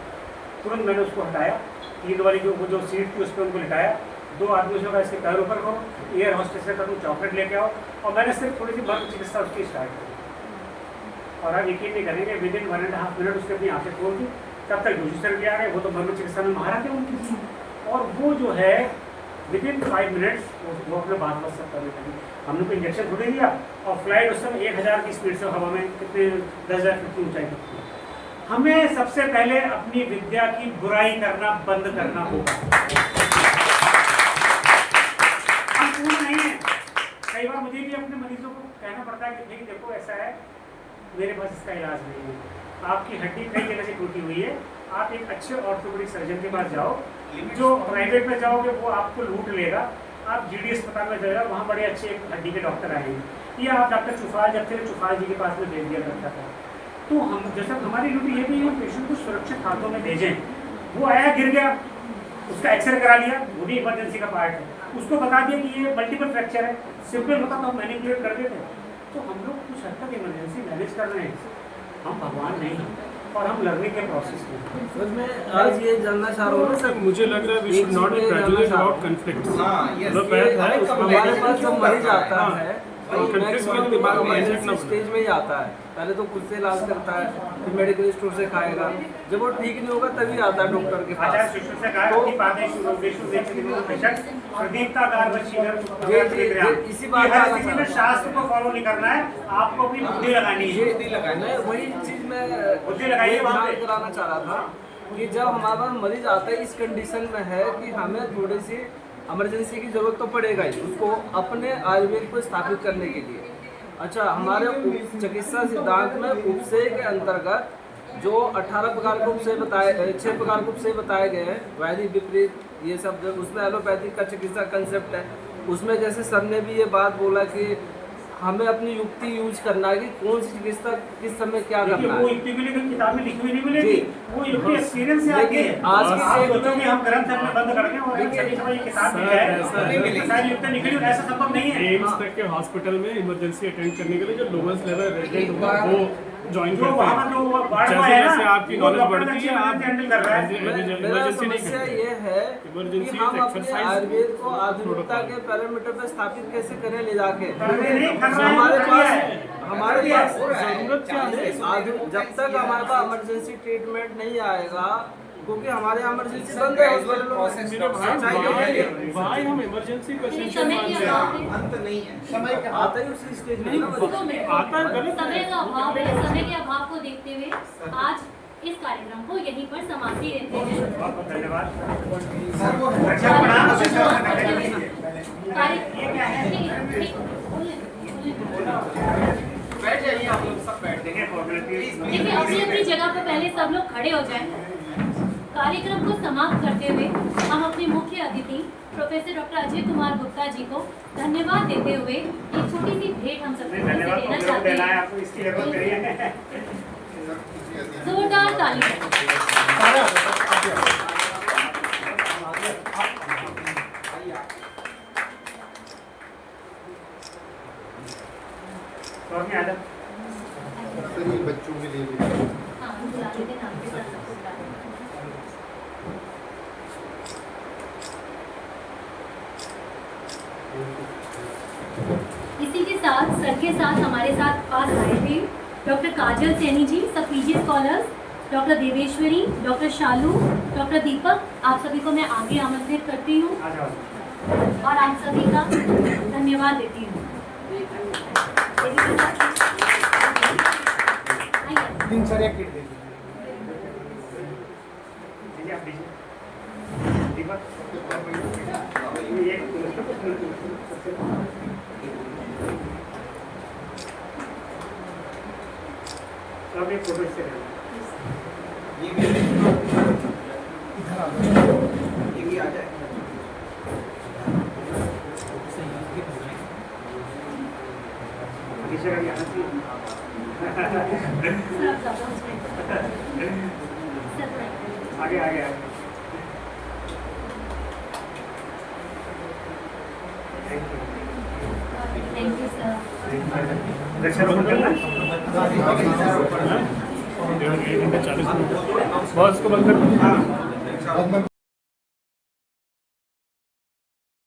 तुरंत मैंने उसको हटाया, ईद वाली जो सीट थी उस पर उनको लिटाया। 2 आदमी से कहा इसके पैर ऊपर करो, एयर हॉस्टेस से तुम चॉकलेट लेके आओ, और मैंने सिर्फ थोड़ी सी मर्द चिकित्सा उसकी स्टार्ट की। और आप यकीन नहीं करेंगे, विद इन 1.5 मिनट उसने अपनी आँखें खोल दी तब तक जोशी सर भी आ गए, वो तो मर्म चिकित्सा में महारत है उनकी, और वो जो है विदिन 5 मिनट्स वो अपने बात बस सकता है। हमने कोई इंजेक्शन थोड़ी दिया, और फ्लाइट उस समय 1000 की स्पीड से हवा में कितने 10,000 फीट की ऊंचाई पर थी। हमें सबसे पहले अपनी विद्या की बुराई करना बंद करना होगा। हम पूर्ण नहीं है, कई बार मुझे भी अपने मरीजों को कहना पड़ता है कि भाई देखो ऐसा है, मेरे पास इसका इलाज नहीं है, आपकी हड्डी कई जगह से टूटी हुई है, आप एक अच्छे ऑर्थोपेडिक सर्जन के पास जाओ, जो प्राइवेट में जाओगे वो आपको लूट लेगा, आप जीडी अस्पताल में जाएगा, वहाँ बड़े अच्छे हड्डी के डॉक्टर आएंगे। या आप डॉक्टर चुफाल, जब फिर चुफाल जी के पास में भेज दिया करता था। तो हम जैसा हमारी ड्यूटी ये भी है, पेशेंट को सुरक्षित हाथों में भेजें। वो आया, गिर गया, उसका एक्सरे करा लिया, वो भी इमरजेंसी का पार्ट है, उसको बता दिया कि ये मल्टीपल फ्रैक्चर है, सिंपल होता तो हम मैनिपुलेट कर देते। तो हम लोग कुछ हद तक इमरजेंसी मैनेज कर रहे हैं, हम भगवान नहीं हैं, और हम लर्निंग के प्रोसेस में। सर मैं आज ये जानना चाह रहा हूँ, सर मुझे लग रहा है we should not graduate about conflicts. हाँ, yes, मतलब पहले है हमारे पास जब मरीज आता है तो conflicts के दिमाग में mindset ना स्टेज में ही आता है, पहले तो खुद से इलाज करता है, फिर मेडिकल स्टोर से खाएगा, जब वो ठीक नहीं होगा तभी आता है डॉक्टर के आचार्य पास। शिक्षक से कहा कि बातें शुरू बेशक प्रदीप्ताकार इसी बात हर स्थिति में शास्त्र को फॉलो नहीं करना है, आपको अपनी बुद्धि लगानी है। मैं वही चीज मैं बुद्धि लगाइए वहाँ पे। ध्यान कराना चाह रहा था कि जब हमारे पास मरीज आता है इस कंडीशन में है कि हमें थोड़ी सी इमरजेंसी की जरूरत तो पड़ेगा ही, उसको अपने आयुर्वेद को स्थापित करने के लिए। अच्छा, हमारे चिकित्सा सिद्धांत में उपसेय के अंतर्गत जो 18 प्रकार के उपसेय बताए, 6 प्रकार के उपसेय बताए गए हैं, वैदिक विपरीत ये सब, उसमें एलोपैथिक का चिकित्सा कंसेप्ट है। उसमें जैसे सर ने भी ये बात बोला कि हमें अपनी युक्ति यूज करना है कि कौन सी चिकित्सा किस समय क्या करना है। वो युक्ति के लिए किताब में लिखी हुई नहीं मिलेगी, वो युक्ति एक्सपीरियंस से आती है। आज की आप डेट सोचो में कि हम ग्रंथ अपने बंद कर दें और सभी समय ये किताब मिल जाए, सारी युक्ति निकली, ऐसा संभव नहीं है। एम्स तक के हॉस्पिटल में इमरजेंसी अटेंड करने के लिए जो लोवेस्ट लेवल रेजिडेंट होगा वो ज्वाइन जो करते वहाँ हैं। पर जो वार्ड जैसे बॉय है जैसे ना, आपकी वो नॉलेज डॉक्टर बढ़ती है, आप हैंडल कर रहा है। मेरा इमरजेंसी नहीं समस्या करते। ये है Emergency कि हम is अपने exercise आयुर्वेद को आधुनिकता protocol। के पैरामीटर पर स्थापित कैसे करें ले जाके। नहीं कर रहे हैं, हमारे कर पास रहे हैं। हमारे पास जरूरत क्या है? जब तक हमारे पास इमरजेंसी ट्रीटमेंट नहीं आएगा, क्योंकि हमारे इमरजेंसी बंद है मेरे भाई हम इमरजेंसी को एसेंशियल समय की मानते हैं। अभाव है। अंत नहीं है। समय का आता ही उसी स्टेज में है ना तो मैं- आता है गलत समय है। का अभाव है, समय के अभाव को देखते हुए आज इस कार्यक्रम को यहीं पर समाप्ति देते हैं। बहुत बहुत धन्यवाद। सर वो अच्छा, प्रणाम। बैठ जाइए आप लोग, सब बैठ देखिए फॉर्मेलिटीज देखिए, अपनी अपनी जगह पर पहले सब लोग खड़े हो जाएं। कार्यक्रम को समाप्त करते हुए हम अपने मुख्य अतिथि प्रोफेसर डॉक्टर अजय कुमार गुप्ता जी को धन्यवाद देते हुए एक छोटी सी भेंट हम सबको धन्यवाद देना को चाहते देना है, हैं। आपको इसकी जरूरत नहीं है। जोरदार ताली। और नहीं आता। बच्चों के लिए भी हाँ, बुला लेते हैं, नाम के साथ सबको बुला लेते हैं। इसी के साथ सर के साथ हमारे साथ पास आए थे डॉक्टर काजल सैनी जी, सब P G scholars, doctor Deveshwari, doctor Shalu, doctor Deepak, आप सभी को मैं आगे आमंत्रित करती हूँ आ जाओ। और आप सभी का धन्यवाद देती हूँ। आइए। दिनचर्या किट दे दीजिए आप दीजिए। दीपक ये तो अब एक फोटो इससे ले लो। ये भी ये भी आ जाए। पीछे का भी आना चाहिए। सर, आप ज़्यादा उसमें- सर, आगे आगे आगे। Thank you sir. दक्षिण में चलना। 1.5 घंटे 40 मिनट। बॉस को बंद कर। हाँ।